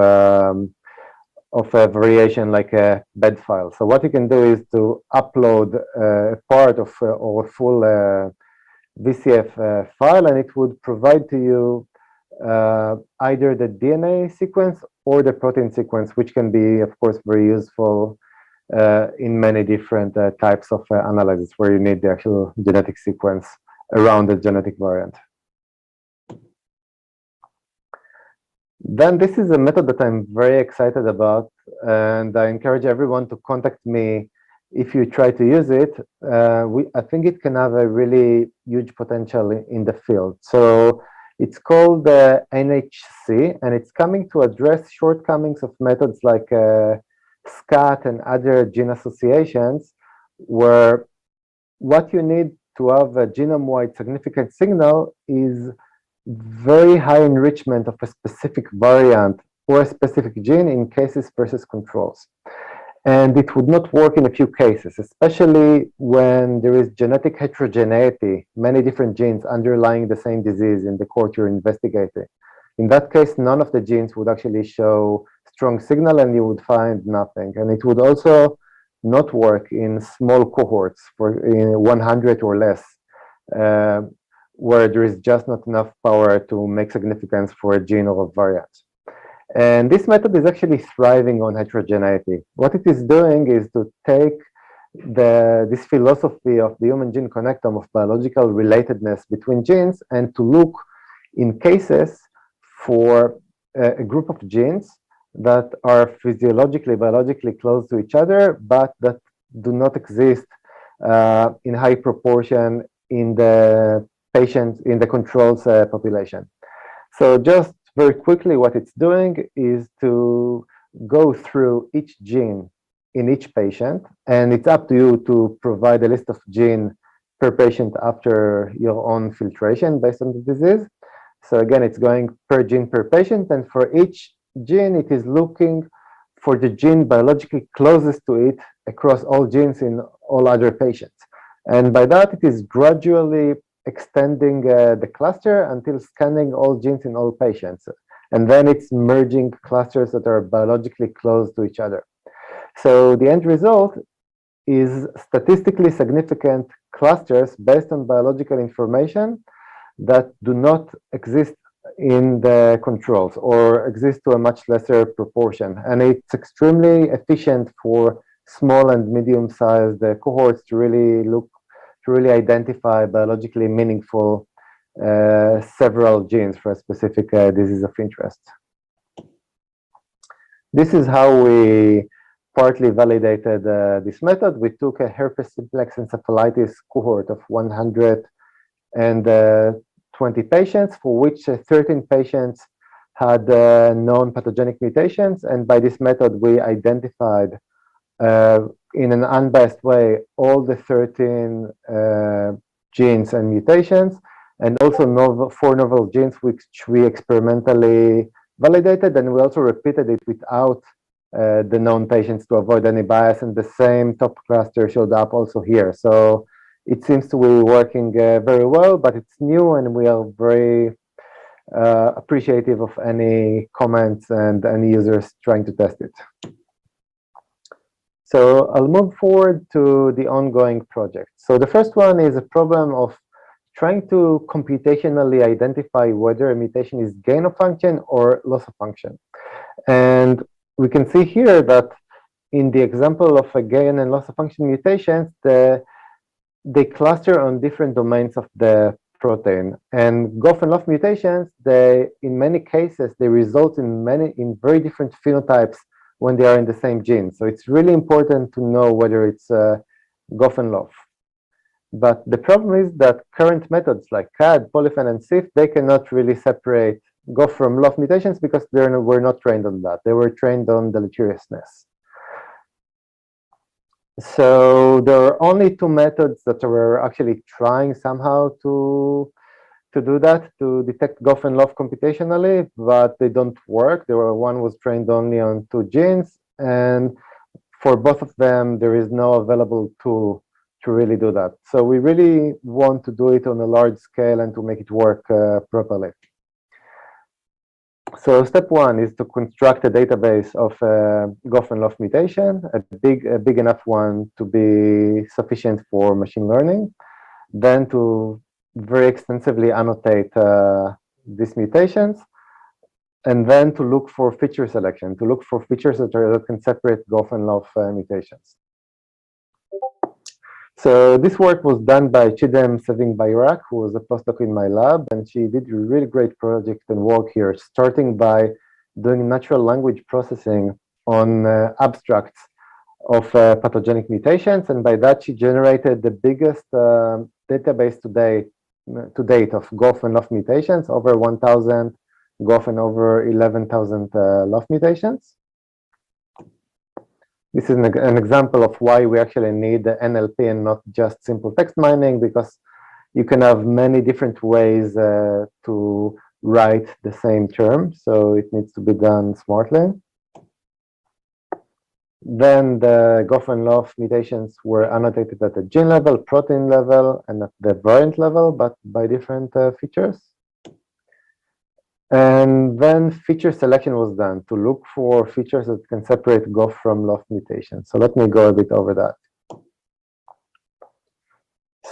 variation like a bed file. So what you can do is to upload a part of or a full VCF file, and it would provide to you either the DNA sequence or the protein sequence, which can be, of course, very useful in many different types of analysis where you need the actual genetic sequence around the genetic variant. Then this is a method that I'm very excited about, and I encourage everyone to contact me if you try to use it. I think it can have a really huge potential in the field. So it's called NHC, and it's coming to address shortcomings of methods like SCAT and other gene associations, where what you need to have a genome-wide significant signal is very high enrichment of a specific variant or a specific gene in cases versus controls. And it would not work in a few cases, especially when there is genetic heterogeneity, many different genes underlying the same disease in the cohort you're investigating. In that case, none of the genes would actually show strong signal and you would find nothing. And it would also not work in small cohorts for in 100 or less, where there is just not enough power to make significance for a gene or a variant. And this method is actually thriving on heterogeneity. What it is doing is to take this philosophy of the human gene connectome of biological relatedness between genes and to look in cases for a group of genes that are physiologically, biologically close to each other, but that do not exist in high proportion in the patients, in the controls population. So just very quickly, what it's doing is to go through each gene in each patient, and it's up to you to provide a list of genes per patient after your own filtration based on the disease. So again, it's going per gene per patient, and for each gene, it is looking for the gene biologically closest to it across all genes in all other patients. And by that, it is gradually extending the cluster until scanning all genes in all patients. And then it's merging clusters that are biologically close to each other. So the end result is statistically significant clusters based on biological information that do not exist in the controls or exist to a much lesser proportion. And it's extremely efficient for small and medium-sized cohorts to really identify biologically meaningful several genes for a specific disease of interest. This is how we partly validated this method. We took a herpes simplex encephalitis cohort of 120 patients, for which 13 patients had known pathogenic mutations. And by this method, we identified in an unbiased way all the 13 genes and mutations, and also 4 novel genes which we experimentally validated, and we also repeated it without the known patients to avoid any bias, and the same top cluster showed up also here. So it seems to be working very well, but it's new, and we are very appreciative of any comments and any users trying to test it. So I'll move forward to the ongoing project. So the first one is a problem of trying to computationally identify whether a mutation is gain of function or loss of function. And we can see here that in the example of a gain and loss of function mutations, they cluster on different domains of the protein. And GOF and LOF mutations, in many cases, they result in very different phenotypes when they are in the same gene. So it's really important to know whether it's GOF and LOF. But the problem is that current methods like CAD, polyphen, and SIFT, they cannot really separate GOF from LOF mutations because they were not trained on that. They were trained on deleteriousness. So there are only two methods that were actually trying somehow to do that, to detect GOF and LOF computationally, but they don't work. One was trained only on 2 genes, and for both of them, there is no available tool to really do that. So we really want to do it on a large scale and to make it work properly. So step 1 is to construct a database of GOF and LOF mutation, a big enough one to be sufficient for machine learning. Then to very extensively annotate these mutations, and then to look for feature selection, to look for features that can separate GOF and LOF mutations. So this work was done by Chidem Seving-Bayrak, who was a postdoc in my lab, and she did a really great project and work here, starting by doing natural language processing on abstracts of pathogenic mutations, and by that she generated the biggest database to date of GOF and LOF mutations, over 1,000 GOF and over 11,000 LOF mutations. This is an example of why we actually need the NLP and not just simple text mining, because you can have many different ways to write the same term, so it needs to be done smartly. Then the GOF and LOF mutations were annotated at the gene level, protein level, and at the variant level, but by different features. And then feature selection was done to look for features that can separate GOF from LOF mutations. So let me go a bit over that.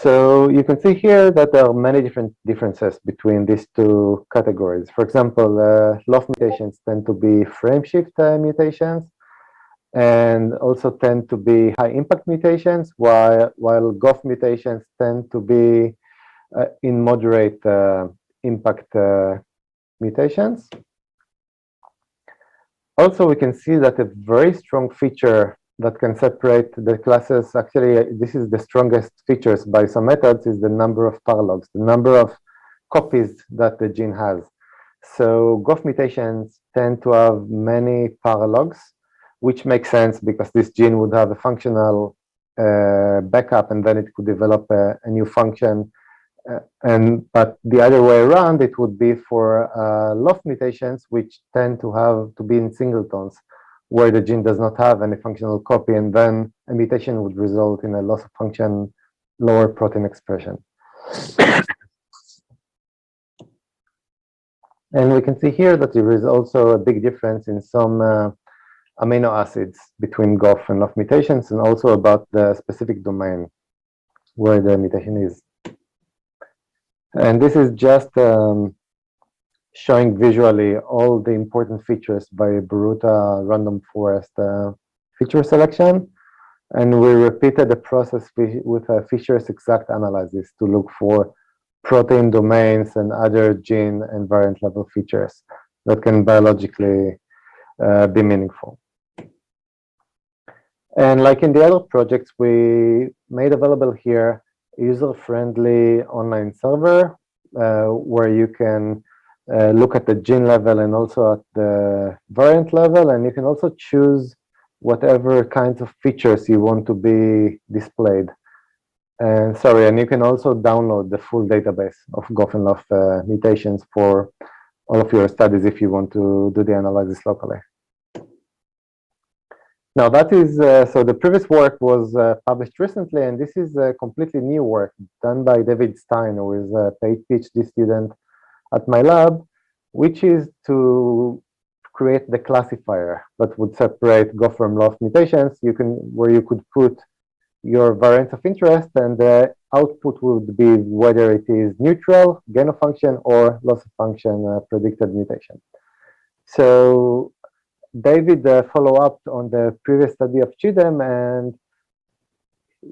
So you can see here that there are many different differences between these two categories. For example, LOF mutations tend to be frameshift mutations and also tend to be high impact mutations, while GOF mutations tend to be in moderate impact mutations. Also, we can see that a very strong feature that can separate the classes, actually, this is the strongest features by some methods, is the number of paralogs, the number of copies that the gene has. So GOF mutations tend to have many paralogs, which makes sense because this gene would have a functional backup, and then it could develop a new function. But the other way around, it would be for LOF mutations, which tend to be in singletons, where the gene does not have any functional copy, and then a mutation would result in a loss of function, lower protein expression. And we can see here that there is also a big difference in some amino acids between GOF and LOF mutations, and also about the specific domain where the mutation is. And this is just showing visually all the important features by Baruta random forest feature selection. And we repeated the process with a features exact analysis to look for protein domains and other gene and variant level features that can biologically be meaningful. And like in the other projects, we made available here user-friendly online server where you can look at the gene level and also at the variant level, and you can also choose whatever kinds of features you want to be displayed. And you can also download the full database of GOF and LOF mutations for all of your studies if you want to do the analysis locally. Now that is, so the previous work was published recently, and this is a completely new work done by David Stein, who is a paid PhD student at my lab, which is to create the classifier that would separate GOF from LOF mutations. Where you could put your variance of interest, and the output would be whether it is neutral, gain of function, or loss of function predicted mutation. So David followed up on the previous study of CHIDEM, and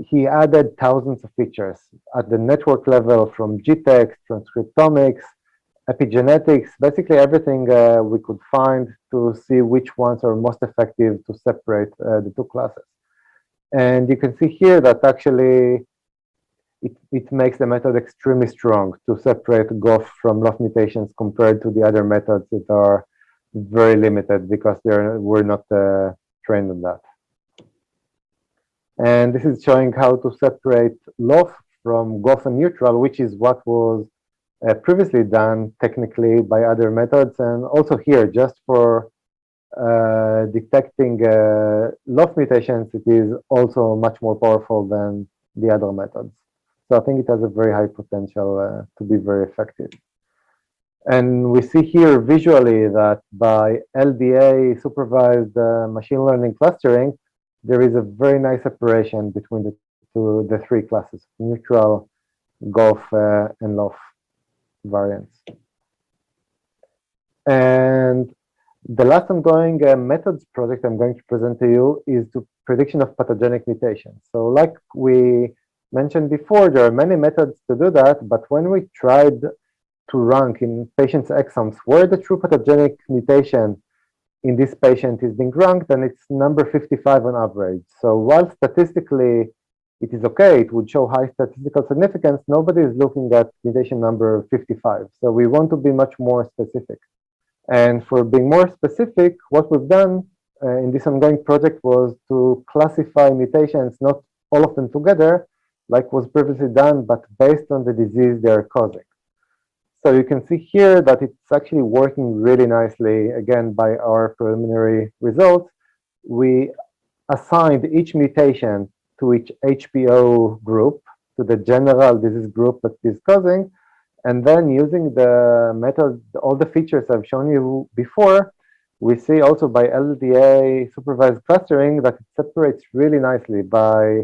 he added thousands of features at the network level, from GTEx, transcriptomics, epigenetics, basically everything we could find to see which ones are most effective to separate the two classes. And you can see here that actually it makes the method extremely strong to separate GOF from loss mutations compared to the other methods that are very limited because we're not trained on that. And this is showing how to separate loss from GOF and neutral, which is what was previously done technically by other methods. And also here, just for detecting loss mutations, it is also much more powerful than the other methods. So I think it has a very high potential to be very effective. And we see here visually that by LDA supervised machine learning clustering, there is a very nice separation between the three classes: neutral, GOF, and LOF variants. And the last ongoing methods project I'm going to present to you is the prediction of pathogenic mutations. So like we mentioned before, there are many methods to do that, but when we tried to rank in patients' exomes where the true pathogenic mutation in this patient is being ranked, and it's number 55 on average. So while statistically it is okay, it would show high statistical significance, nobody is looking at mutation number 55. So we want to be much more specific. And for being more specific, what we've done in this ongoing project was to classify mutations, not all of them together, like was previously done, but based on the disease they're causing. So you can see here that it's actually working really nicely. Again, by our preliminary results, we assigned each mutation to each HPO group, to the general disease group that is causing, and then using the method, all the features I've shown you before, we see also by LDA supervised clustering that it separates really nicely by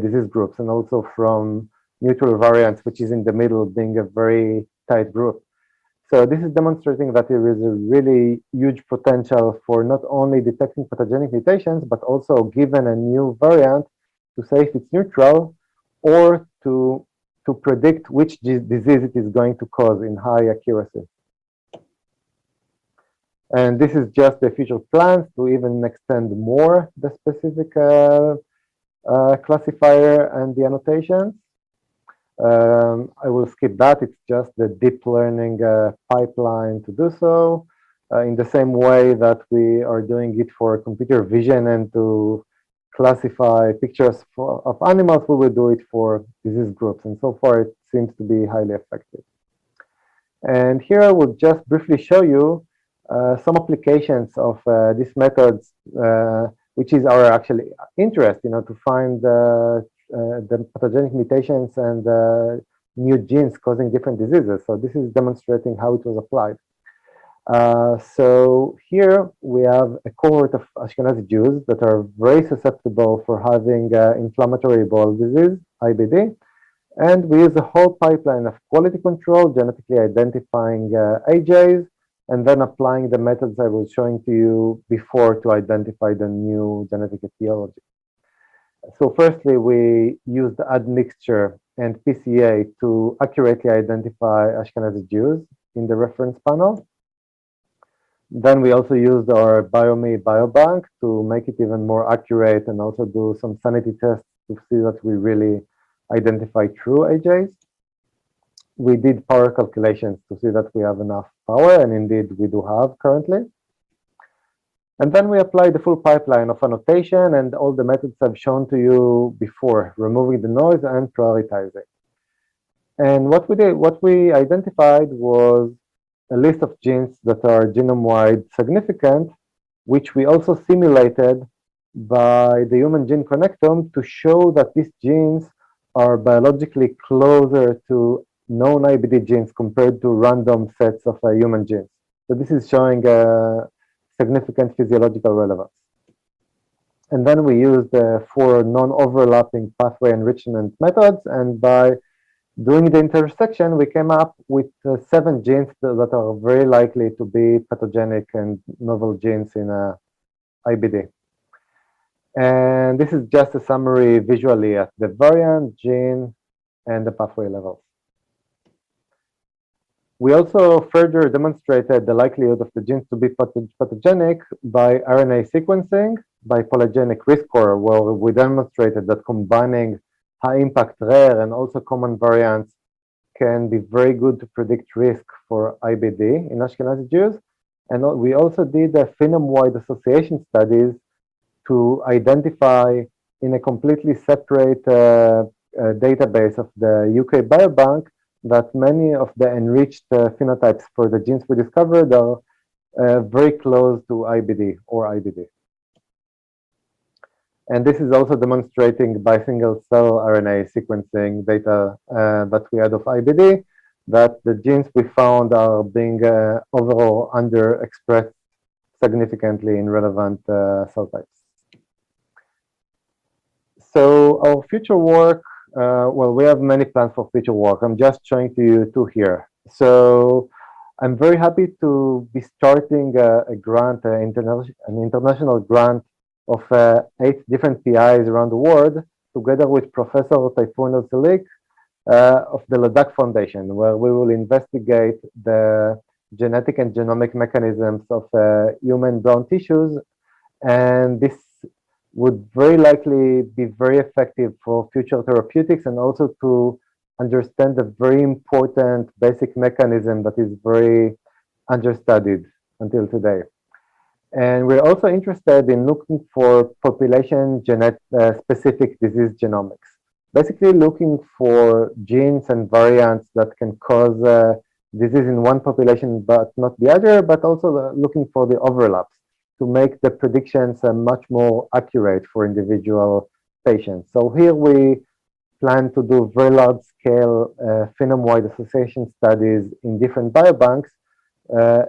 disease groups, and also from neutral variants, which is in the middle, being a very tight group. So this is demonstrating that there is a really huge potential for not only detecting pathogenic mutations, but also given a new variant to say if it's neutral, or to predict which disease it is going to cause in high accuracy. And this is just the future plans to even extend more the specific classifier and the annotations. I will skip that. It's just the deep learning pipeline to do so. In the same way that we are doing it for computer vision and to classify pictures of animals, we will do it for disease groups. And so far, it seems to be highly effective. And here I will just briefly show you some applications of these methods, which is our actually interest, to find the pathogenic mutations and new genes causing different diseases. So this is demonstrating how it was applied. So here we have a cohort of Ashkenazi Jews that are very susceptible for having inflammatory bowel disease, IBD. And we use a whole pipeline of quality control, genetically identifying AJs, and then applying the methods I was showing to you before to identify the new genetic etiology. So firstly, we used admixture and PCA to accurately identify Ashkenazi Jews in the reference panel. Then we also used our BioMe biobank to make it even more accurate and also do some sanity tests to see that we really identify true AJs. We did power calculations to see that we have enough power, and indeed we do have currently. And then we applied the full pipeline of annotation and all the methods I've shown to you before, removing the noise and prioritizing. And what we did, what we identified was a list of genes that are genome-wide significant, which we also simulated by the human gene connectome to show that these genes are biologically closer to known IBD genes compared to random sets of human genes. So this is showing a significant physiological relevance. And then we used 4 non-overlapping pathway enrichment methods. And by doing the intersection, we came up with 7 genes that are very likely to be pathogenic and novel genes in IBD. And this is just a summary visually at the variant, gene, and the pathway levels. We also further demonstrated the likelihood of the genes to be pathogenic by RNA sequencing by polygenic risk score, where we demonstrated that combining high impact rare and also common variants can be very good to predict risk for IBD in Ashkenazi Jews. And we also did phenome-wide association studies to identify in a completely separate database of the UK Biobank that many of the enriched phenotypes for the genes we discovered are very close to IBD or IBD. And this is also demonstrating by single cell RNA sequencing data that we had of IBD, that the genes we found are being overall underexpressed significantly in relevant cell types. So our future work, well, we have many plans for future work. I'm just showing to you 2 here. So I'm very happy to be starting a grant, an international grant of 8 different PIs around the world, together with Professor Tayfun El-Salik of the Ladakh Foundation, where we will investigate the genetic and genomic mechanisms of human brown tissues. And this would very likely be very effective for future therapeutics, and also to understand the very important basic mechanism that is very understudied until today. And we're also interested in looking for population specific disease genomics, basically looking for genes and variants that can cause disease in one population but not the other, but also looking for the overlaps to make the predictions much more accurate for individual patients. So here we plan to do very large scale phenome-wide association studies in different biobanks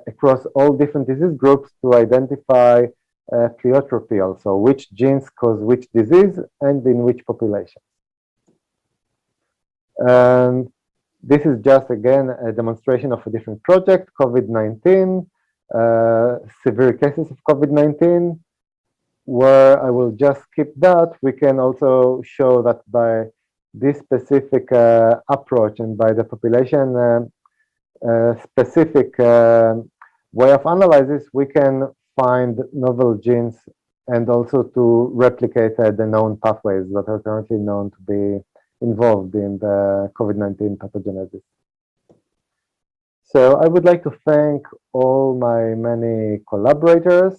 across all different disease groups to identify pleiotropy, also which genes cause which disease and in which population. This is just again a demonstration of a different project, COVID-19, severe cases of COVID-19, where I will just skip that. We can also show that by this specific approach and by the population specific way of analysis, we can find novel genes and also to replicate the known pathways that are currently known to be involved in the COVID-19 pathogenesis. So I would like to thank all my many collaborators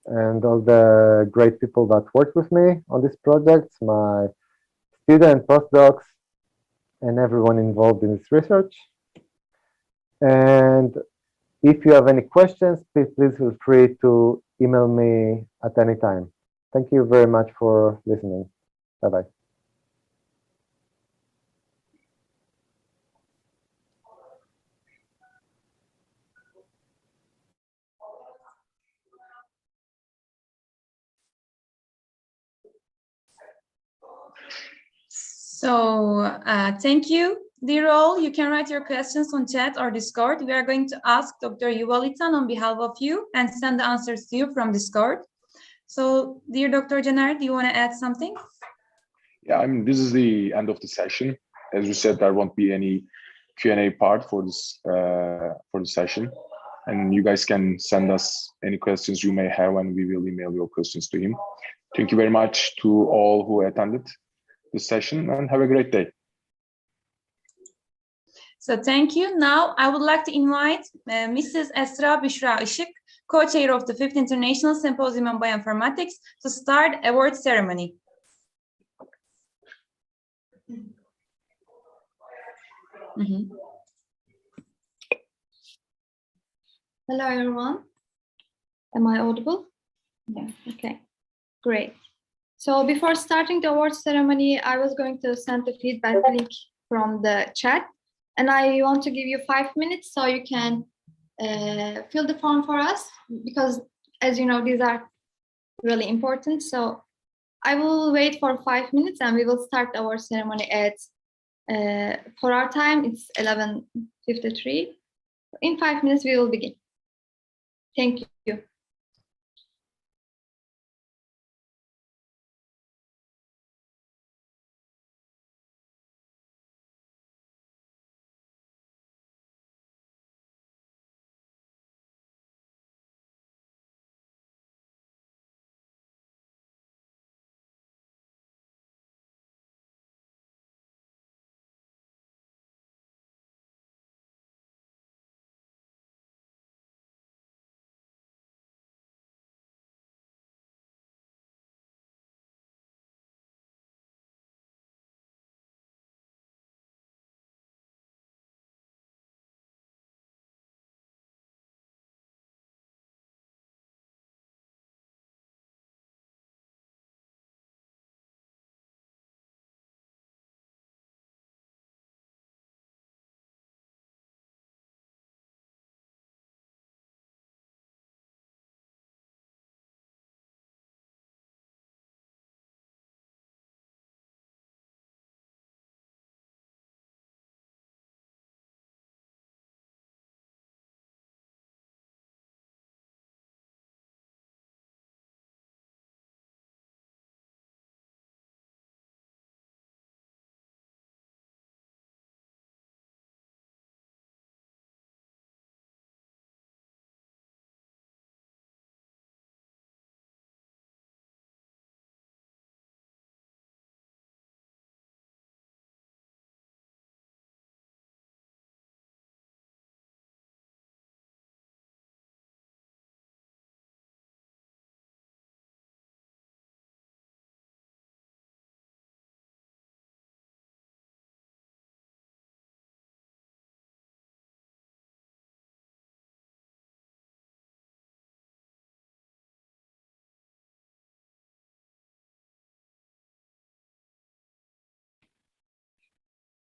and all the great people that worked with me on this project, my students, postdocs, and everyone involved in this research. And if you have any questions, please feel free to email me at any time. Thank you very much for listening. Bye-bye. So thank you, dear all. You can write your questions on chat or Discord. We are going to ask Dr. Yuval Itan on behalf of you and send the answers to you from Discord. So dear Dr. Caner, do you want to add something? Yeah, I mean, this is the end of the session. As you said, there won't be any Q&A part for this session. And you guys can send us any questions you may have, and we will email your questions to him. Thank you very much to all who attended this session, and have a great day. So thank you. Now I would like to invite Mrs. Esra Büşra Işık, co-chair of the 5th International Symposium on Bioinformatics, to start award ceremony. Hello, everyone. Am I audible? Yeah, okay, great. So before starting the award ceremony, I was going to send the feedback link from the chat, and I want to give you 5 minutes so you can fill the form for us, because as you know, these are really important. So I will wait for 5 minutes and we will start our ceremony at, for our time, it's 11:53. In 5 minutes, we will begin. Thank you.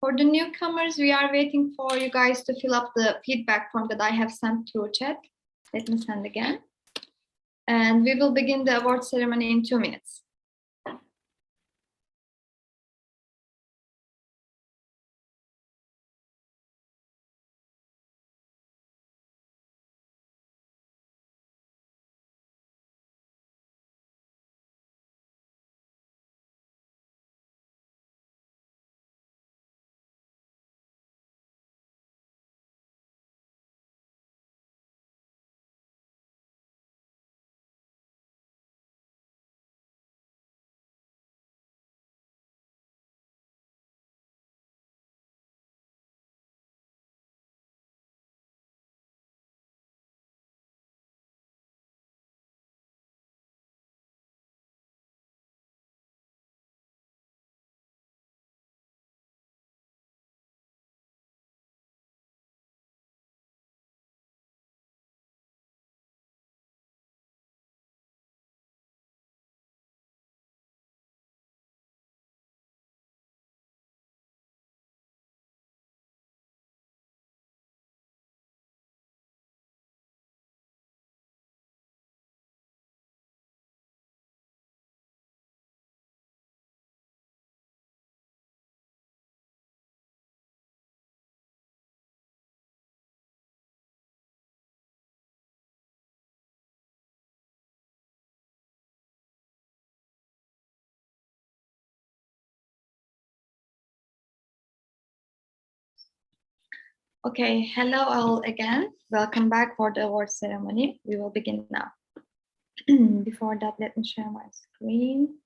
For the newcomers, we are waiting for you guys to fill up the feedback form that I have sent through chat. Let me send again. And we will begin the award ceremony in 2 minutes. Okay, hello all again. Welcome back for the award ceremony. We will begin now. Before that, let me share my screen.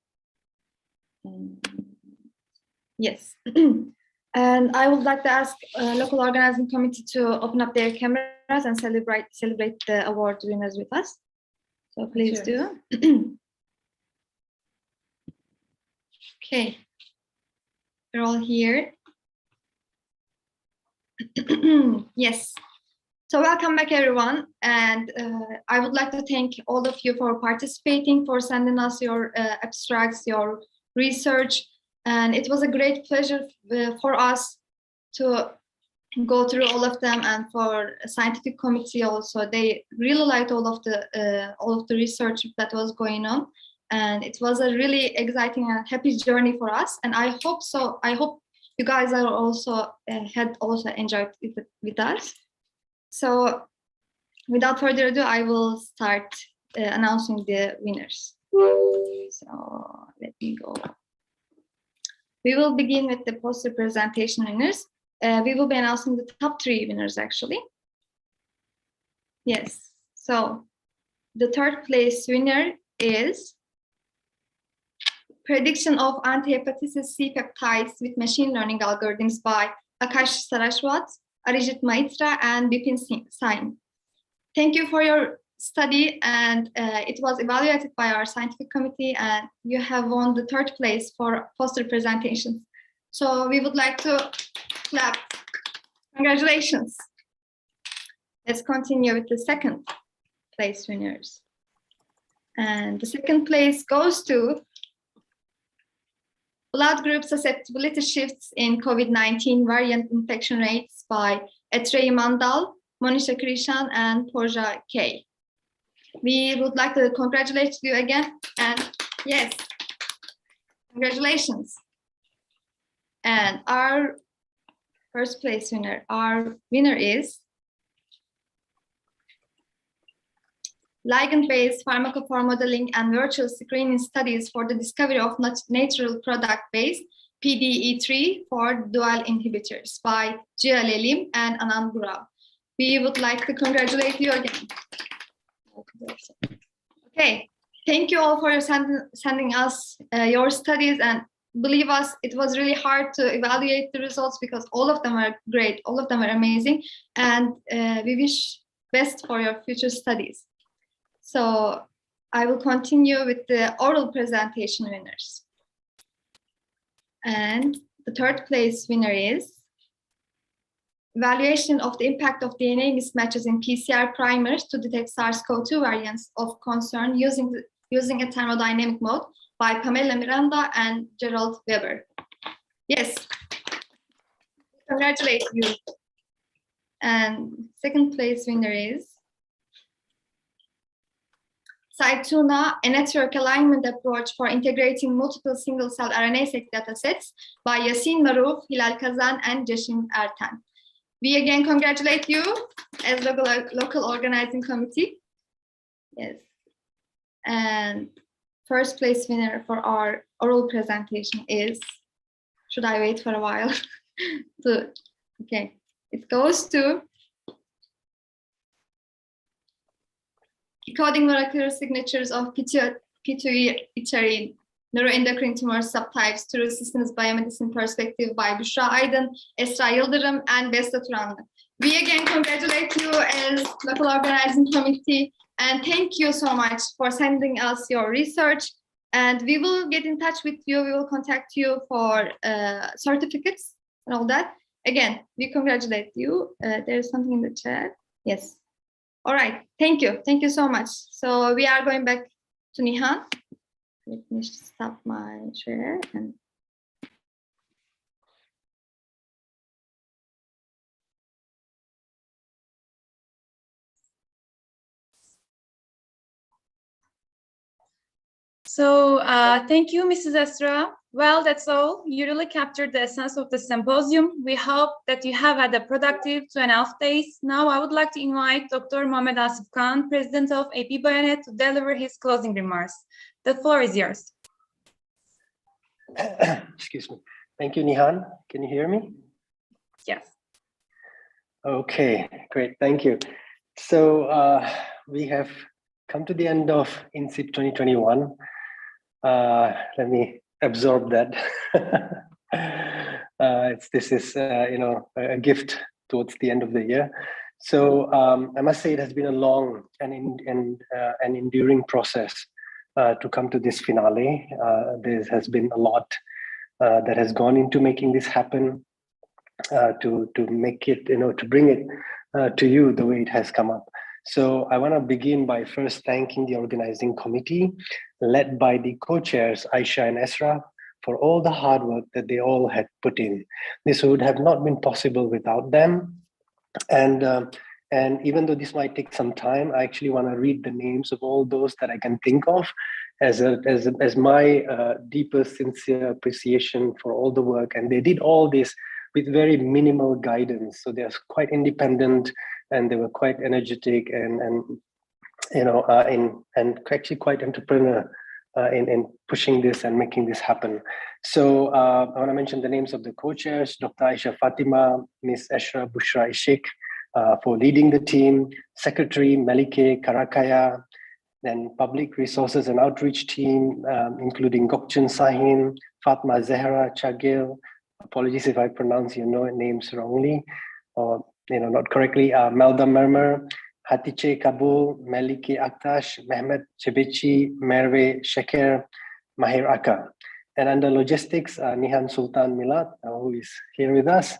Yes. And I would like to ask local organizing committee to open up their cameras and celebrate the award winners with us. So please do. Okay. We're all here. Yes. So welcome back, everyone. And I would like to thank all of you for participating, for sending us your abstracts, your research. And it was a great pleasure for us to go through all of them, and for a scientific committee also, they really liked all of the research that was going on, and it was a really exciting and happy journey for us. And I hope so. I hope you guys are also had also enjoyed it with us. So, without further ado, I will start announcing the winners. So let me go. We will begin with the poster presentation winners. We will be announcing the top 3 winners actually. Yes, so the third place winner is Prediction of Antihepatitis C Peptides with Machine Learning Algorithms by Akash Saraswat, Arijit Maitra, and Bipin Sain. Thank you for your study, and it was evaluated by our scientific committee, and you have won the 3rd place for poster presentations. So we would like to clap. Congratulations. Let's continue with the 2nd place winners. And the 2nd place goes to Blood Group Susceptibility Shifts in COVID-19 Variant Infection Rates by Etreyi Mandal, Monisha Krishan, and Porja K. We would like to congratulate you again, and yes, congratulations. And our 1st place winner, our winner is Ligand-based pharmacophore modeling and virtual screening studies for the discovery of natural product-based PDE3 for dual inhibitors by Jia Lim and Anand Gurao. We would like to congratulate you again. Okay, thank you all for sending us your studies, and believe us, it was really hard to evaluate the results because all of them are great, all of them are amazing, and we wish best for your future studies. So I will continue with the oral presentation winners. And the 3rd place winner is Evaluation of the impact of DNA mismatches in PCR primers to detect SARS-CoV-2 variants of concern using a thermodynamic mode by Pamela Miranda and Gerald Weber. Yes, congratulate you. And 2nd place winner is Saituna, a network alignment approach for integrating multiple single-cell RNA-seq datasets by Yasin Maruf, Hilal Kazan, and Jashim Ertan. We again congratulate you as local organizing committee. Yes. And 1st place winner for our oral presentation is, should I wait for a while? Okay, it goes to Decoding Molecular Signatures of Pituitary Neuroendocrine Tumor Subtypes Through Systems Biomedicine Perspective by Büşra Aydın, Esra Yıldırım, and Besta Turanlı. We again congratulate you as local organizing committee, and thank you so much for sending us your research. And we will get in touch with you. We will contact you for certificates and all that. Again, we congratulate you. There is something in the chat. Yes. All right. Thank you. Thank you so much. So we are going back to Nihan. Let me stop my share and So thank you, Mrs. Esra. Well, that's all. You really captured the essence of the symposium. We hope that you have had a productive 2.5 days. Now I would like to invite Dr. Mohamed Asif Khan, President of AP Bionet, to deliver his closing remarks. The floor is yours. Excuse me. Thank you, Nihan. Can you hear me? Yes. Okay, great. Thank you. So we have come to the end of InSyB2021. Let me absorb that. This is a gift towards the end of the year. So I must say it has been a long and an enduring process to come to this finale. There has been a lot that has gone into making this happen, to make it, to bring it to you the way it has come up. So I want to begin by first thanking the organizing committee, led by the co-chairs Aisha and Esra, for all the hard work that they all had put in. This would have not been possible without them. And even though this might take some time, I actually want to read the names of all those that I can think of as my deepest, sincere appreciation for all the work. And they did all this with very minimal guidance. So they're quite independent, and they were quite energetic and actually quite entrepreneur in pushing this and making this happen. So I want to mention the names of the co-chairs: Dr. Aisha Fatima, Ms. Eshra Bushra Ishik, for leading the team, Secretary Melike Karakaya, then Public Resources and Outreach team, including Gokchan Sahin, Fatma Zehra Chagil. Apologies if I pronounce your names wrongly or not correctly. Melda Mermer, Hatice Kabul, Melike Aktash, Mehmet Chebechi, Merve Sheker, Mahir Aka. And under logistics, Nihan Sultan Milat, who is here with us,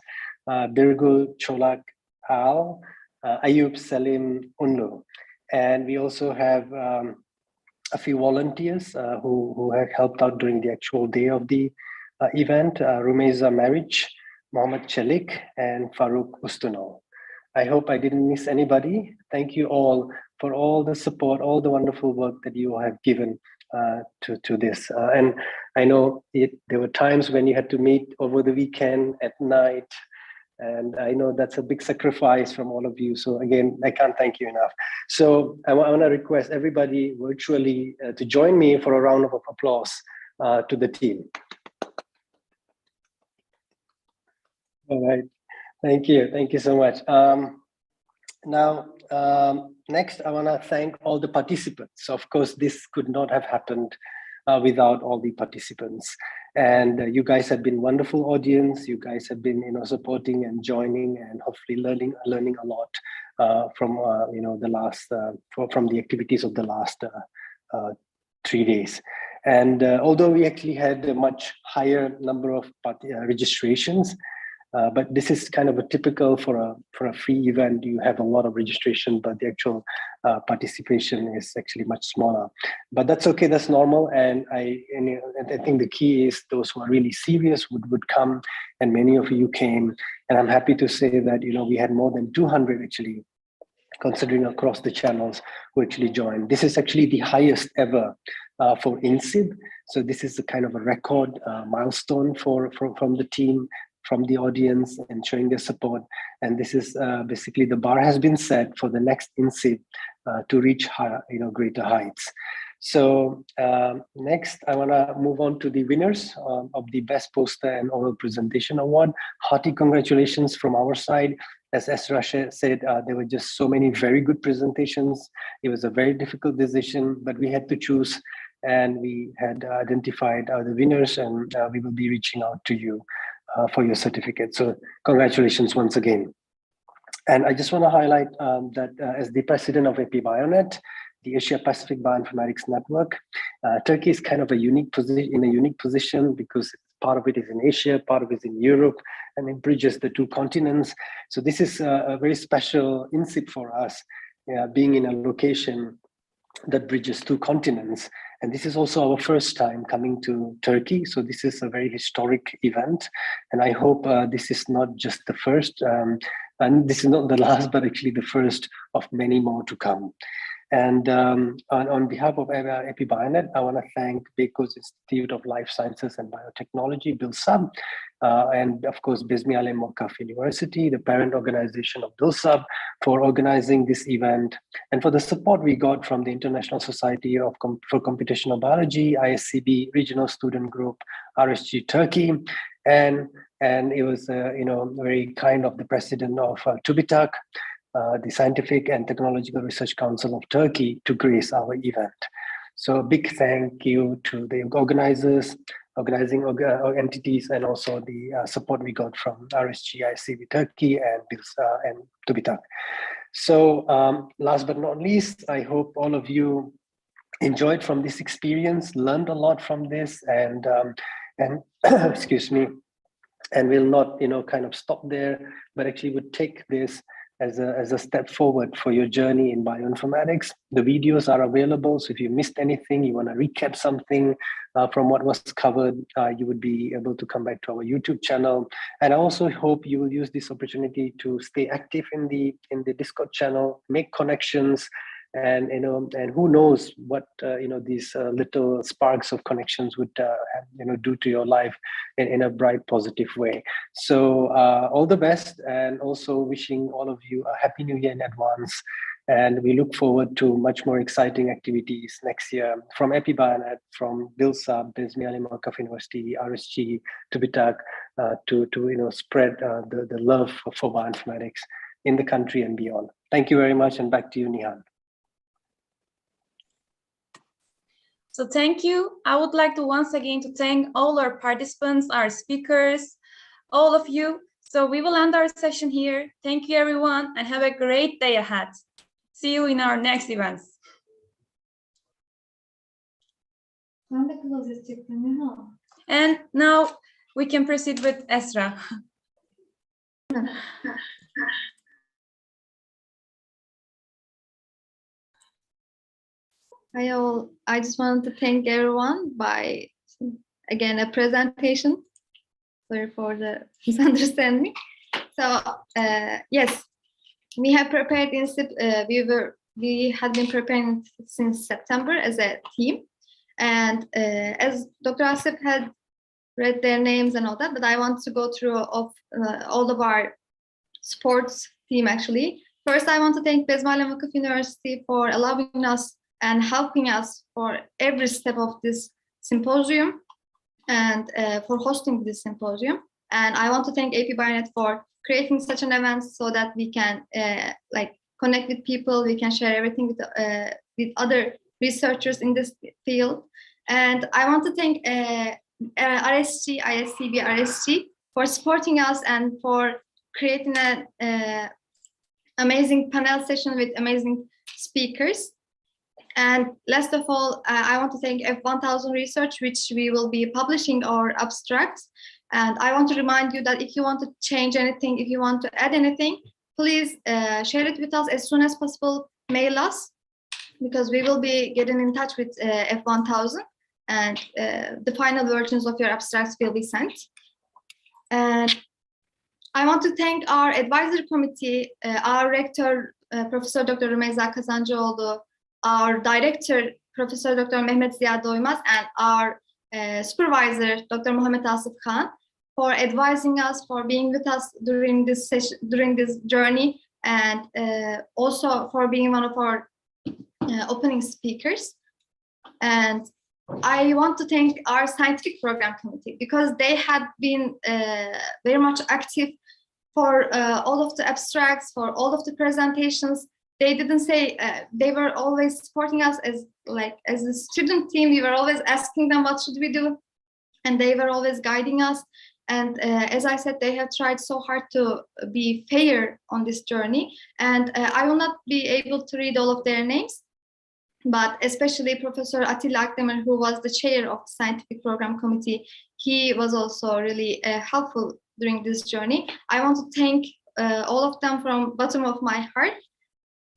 Birgul Cholak Al, Ayub Salim Unlu. And we also have a few volunteers who have helped out during the actual day of the event, Rumeza Marich, Mohammed Chelik, and Farouk Ustunov. I hope I didn't miss anybody. Thank you all for all the support, all the wonderful work that you have given to this. And I know there were times when you had to meet over the weekend at night, and I know that's a big sacrifice from all of you. So again, I can't thank you enough. So I want to request everybody virtually to join me for a round of applause to the team. All right, thank you so much. Now, next, I want to thank all the participants. So of course, this could not have happened without all the participants. And you guys have been wonderful audience. You guys have been, supporting and joining and hopefully learning a lot from from the activities of the last 3 days. And although we actually had a much higher number of registrations, but this is kind of a typical for a free event. You have a lot of registration, but the actual participation is actually much smaller. But that's okay. That's normal. And I think the key is those who are really serious would come, and many of you came. And I'm happy to say that we had more than 200 actually, considering across the channels, who actually joined. This is actually the highest ever for InSyB. So this is a kind of a record milestone from the team, from the audience, and showing their support. And this is basically the bar has been set for the next InSyB to reach higher, greater heights. So next, I want to move on to the winners of the Best Poster and Oral Presentation Award. Hearty congratulations from our side. As Esra said, there were just so many very good presentations. It was a very difficult decision, but we had to choose, and we had identified the winners, and we will be reaching out to you for your certificate. So congratulations once again. And I just want to highlight that as the president of APBioNet, the Asia Pacific Bioinformatics Network, Turkey is kind of in a unique position because part of it is in Asia, part of it is in Europe, and it bridges the two continents. So this is a very special InSyB for us, being in a location that bridges two continents. And this is also our first time coming to Turkey. So this is a very historic event. And I hope this is not just the first, and this is not the last, but actually the first of many more to come. And on behalf of APBioNet, I want to thank Beykoz Institute of Life Sciences and Biotechnology, BILSAB, and of course, Bezmi Alem Moqaf University, the parent organization of BILSAB, for organizing this event, and for the support we got from the International Society for Computational Biology, ISCB Regional Student Group, RSG Turkey, and it was very kind of the president of TÜBİTAK, the Scientific and Technological Research Council of Turkey, to grace our event. So a big thank you to the organizing entities, and also the support we got from RSG, ICB Turkey, and TÜBİTAK. So last but not least, I hope all of you enjoyed from this experience, learned a lot from this, and excuse me, and will not kind of stop there, but actually would take this as a step forward for your journey in bioinformatics. The videos are available, so if you missed anything, you want to recap something from what was covered, you would be able to come back to our YouTube channel. And I also hope you will use this opportunity to stay active in the Discord channel, make connections, and and who knows what these little sparks of connections would do to your life in a bright, positive way. So all the best, and also wishing all of you a happy new year in advance. And we look forward to much more exciting activities next year from EpiBioNet, from BILSA, Bezmi Ali Malkaf University, RSG, to BITAC, to spread the love for bioinformatics in the country and beyond. Thank you very much, and back to you, Nihan. So thank you. I would like to once again to thank all our participants, our speakers, all of you. So we will end our session here. Thank you, everyone, and have a great day ahead. See you in our next events. And now we can proceed with Esra. Hi all. I just wanted to thank everyone by, again, a presentation. Sorry for the misunderstanding. So yes, we have prepared we had been preparing since September as a team, and as Dr. Asif had read their names and all that, but I want to go through all of our sports team actually. First, I want to thank Bezmi Ali Malkaf University for allowing us and helping us for every step of this symposium and for hosting this symposium. And I want to thank AP Bionet for creating such an event so that we can connect with people, we can share everything with other researchers in this field. And I want to thank RSG, ISCB, RSG for supporting us and for creating an amazing panel session with amazing speakers. And last of all, I want to thank F1000 Research, which we will be publishing our abstracts. And I want to remind you that if you want to change anything, if you want to add anything, please share it with us as soon as possible, mail us, because we will be getting in touch with F1000 and the final versions of your abstracts will be sent. And I want to thank our advisory committee, our rector, Professor Dr. Rumeyza Kazancıoğlu, our director, Professor Dr. Mehmet Ziya Doymaz, and our supervisor, Dr. Muhammed Asif Khan, for advising us, for being with us during this session, during this journey, and also for being one of our opening speakers. And I want to thank our scientific program committee because they had been very much active for all of the abstracts, for all of the presentations. They didn't say, they were always supporting us as a student team. We were always asking them what should we do, and they were always guiding us. And as I said, they have tried so hard to be fair on this journey. And I will not be able to read all of their names, but especially Professor Atilla Akdemir, who was the chair of the scientific program committee, he was also really helpful during this journey. I want to thank all of them from the bottom of my heart.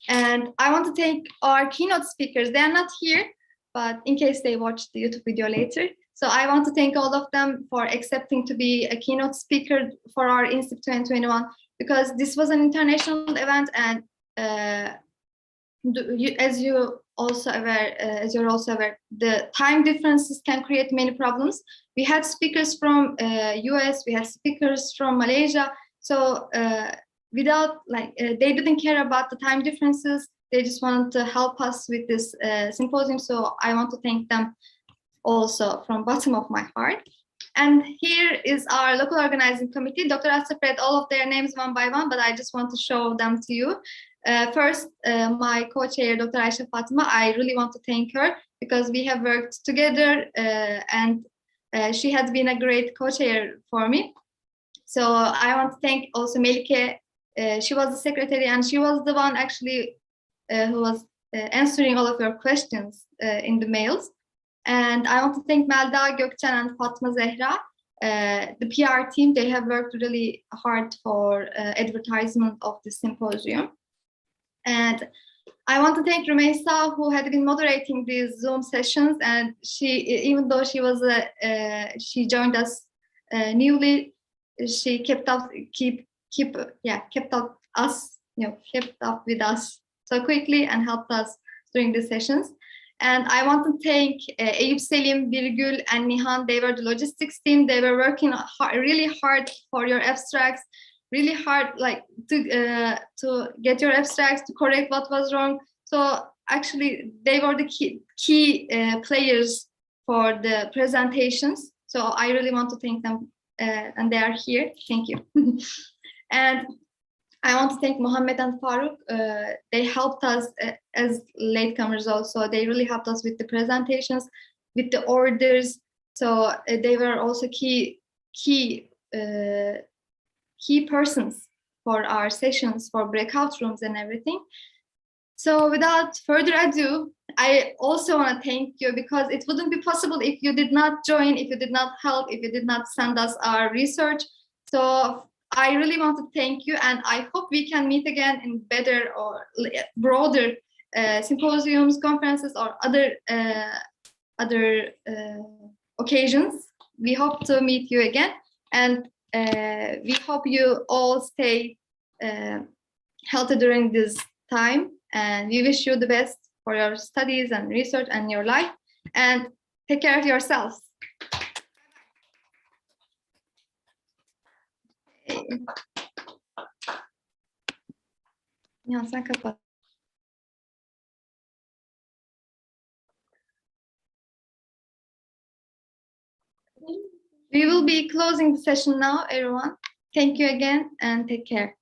And I want to thank our keynote speakers. They are not here, but in case they watch the YouTube video later. So I want to thank all of them for accepting to be a keynote speaker for our InSyB2021, because this was an international event, and as you're also aware, the time differences can create many problems. We had speakers from US, we had speakers from Malaysia. So they didn't care about the time differences. They just wanted to help us with this symposium. So I want to thank them also from bottom of my heart. And here is our local organizing committee. Dr. Asif read all of their names one by one, but I just want to show them to you. First, my co-chair, Dr. Ayşe Fatima, I really want to thank her because we have worked together and she has been a great co-chair for me. So I want to thank also Melike. She was the secretary and she was the one actually who was answering all of your questions in the mails. And I want to thank Melda, Gökçen, and Fatma Zehra the PR team, they have worked really hard for advertisement of the symposium. And I want to thank Rumeysa, who had been moderating these Zoom sessions, and she, even though she was she joined us newly, she kept up with us so quickly and helped us during the sessions. And I want to thank Eyüp Selim, Birgül, and Nihan. They were the logistics team. They were working really hard for your abstracts, really hard, like to get your abstracts, to correct what was wrong. So actually, they were the key players for the presentations. So I really want to thank them, and they are here. Thank you. And I want to thank Mohammed and Faruk. They helped us as latecomers also. They really helped us with the presentations, with the orders. So they were also key persons for our sessions, for breakout rooms and everything. So without further ado, I also want to thank you, because it wouldn't be possible if you did not join, if you did not help, if you did not send us our research. So I really want to thank you, and I hope we can meet again in better or broader symposiums, conferences, or other occasions. We hope to meet you again, and we hope you all stay healthy during this time, and we wish you the best for your studies and research and your life, and take care of yourselves. Ya sen kapat. We will be closing the session now, everyone. Thank you again and take care.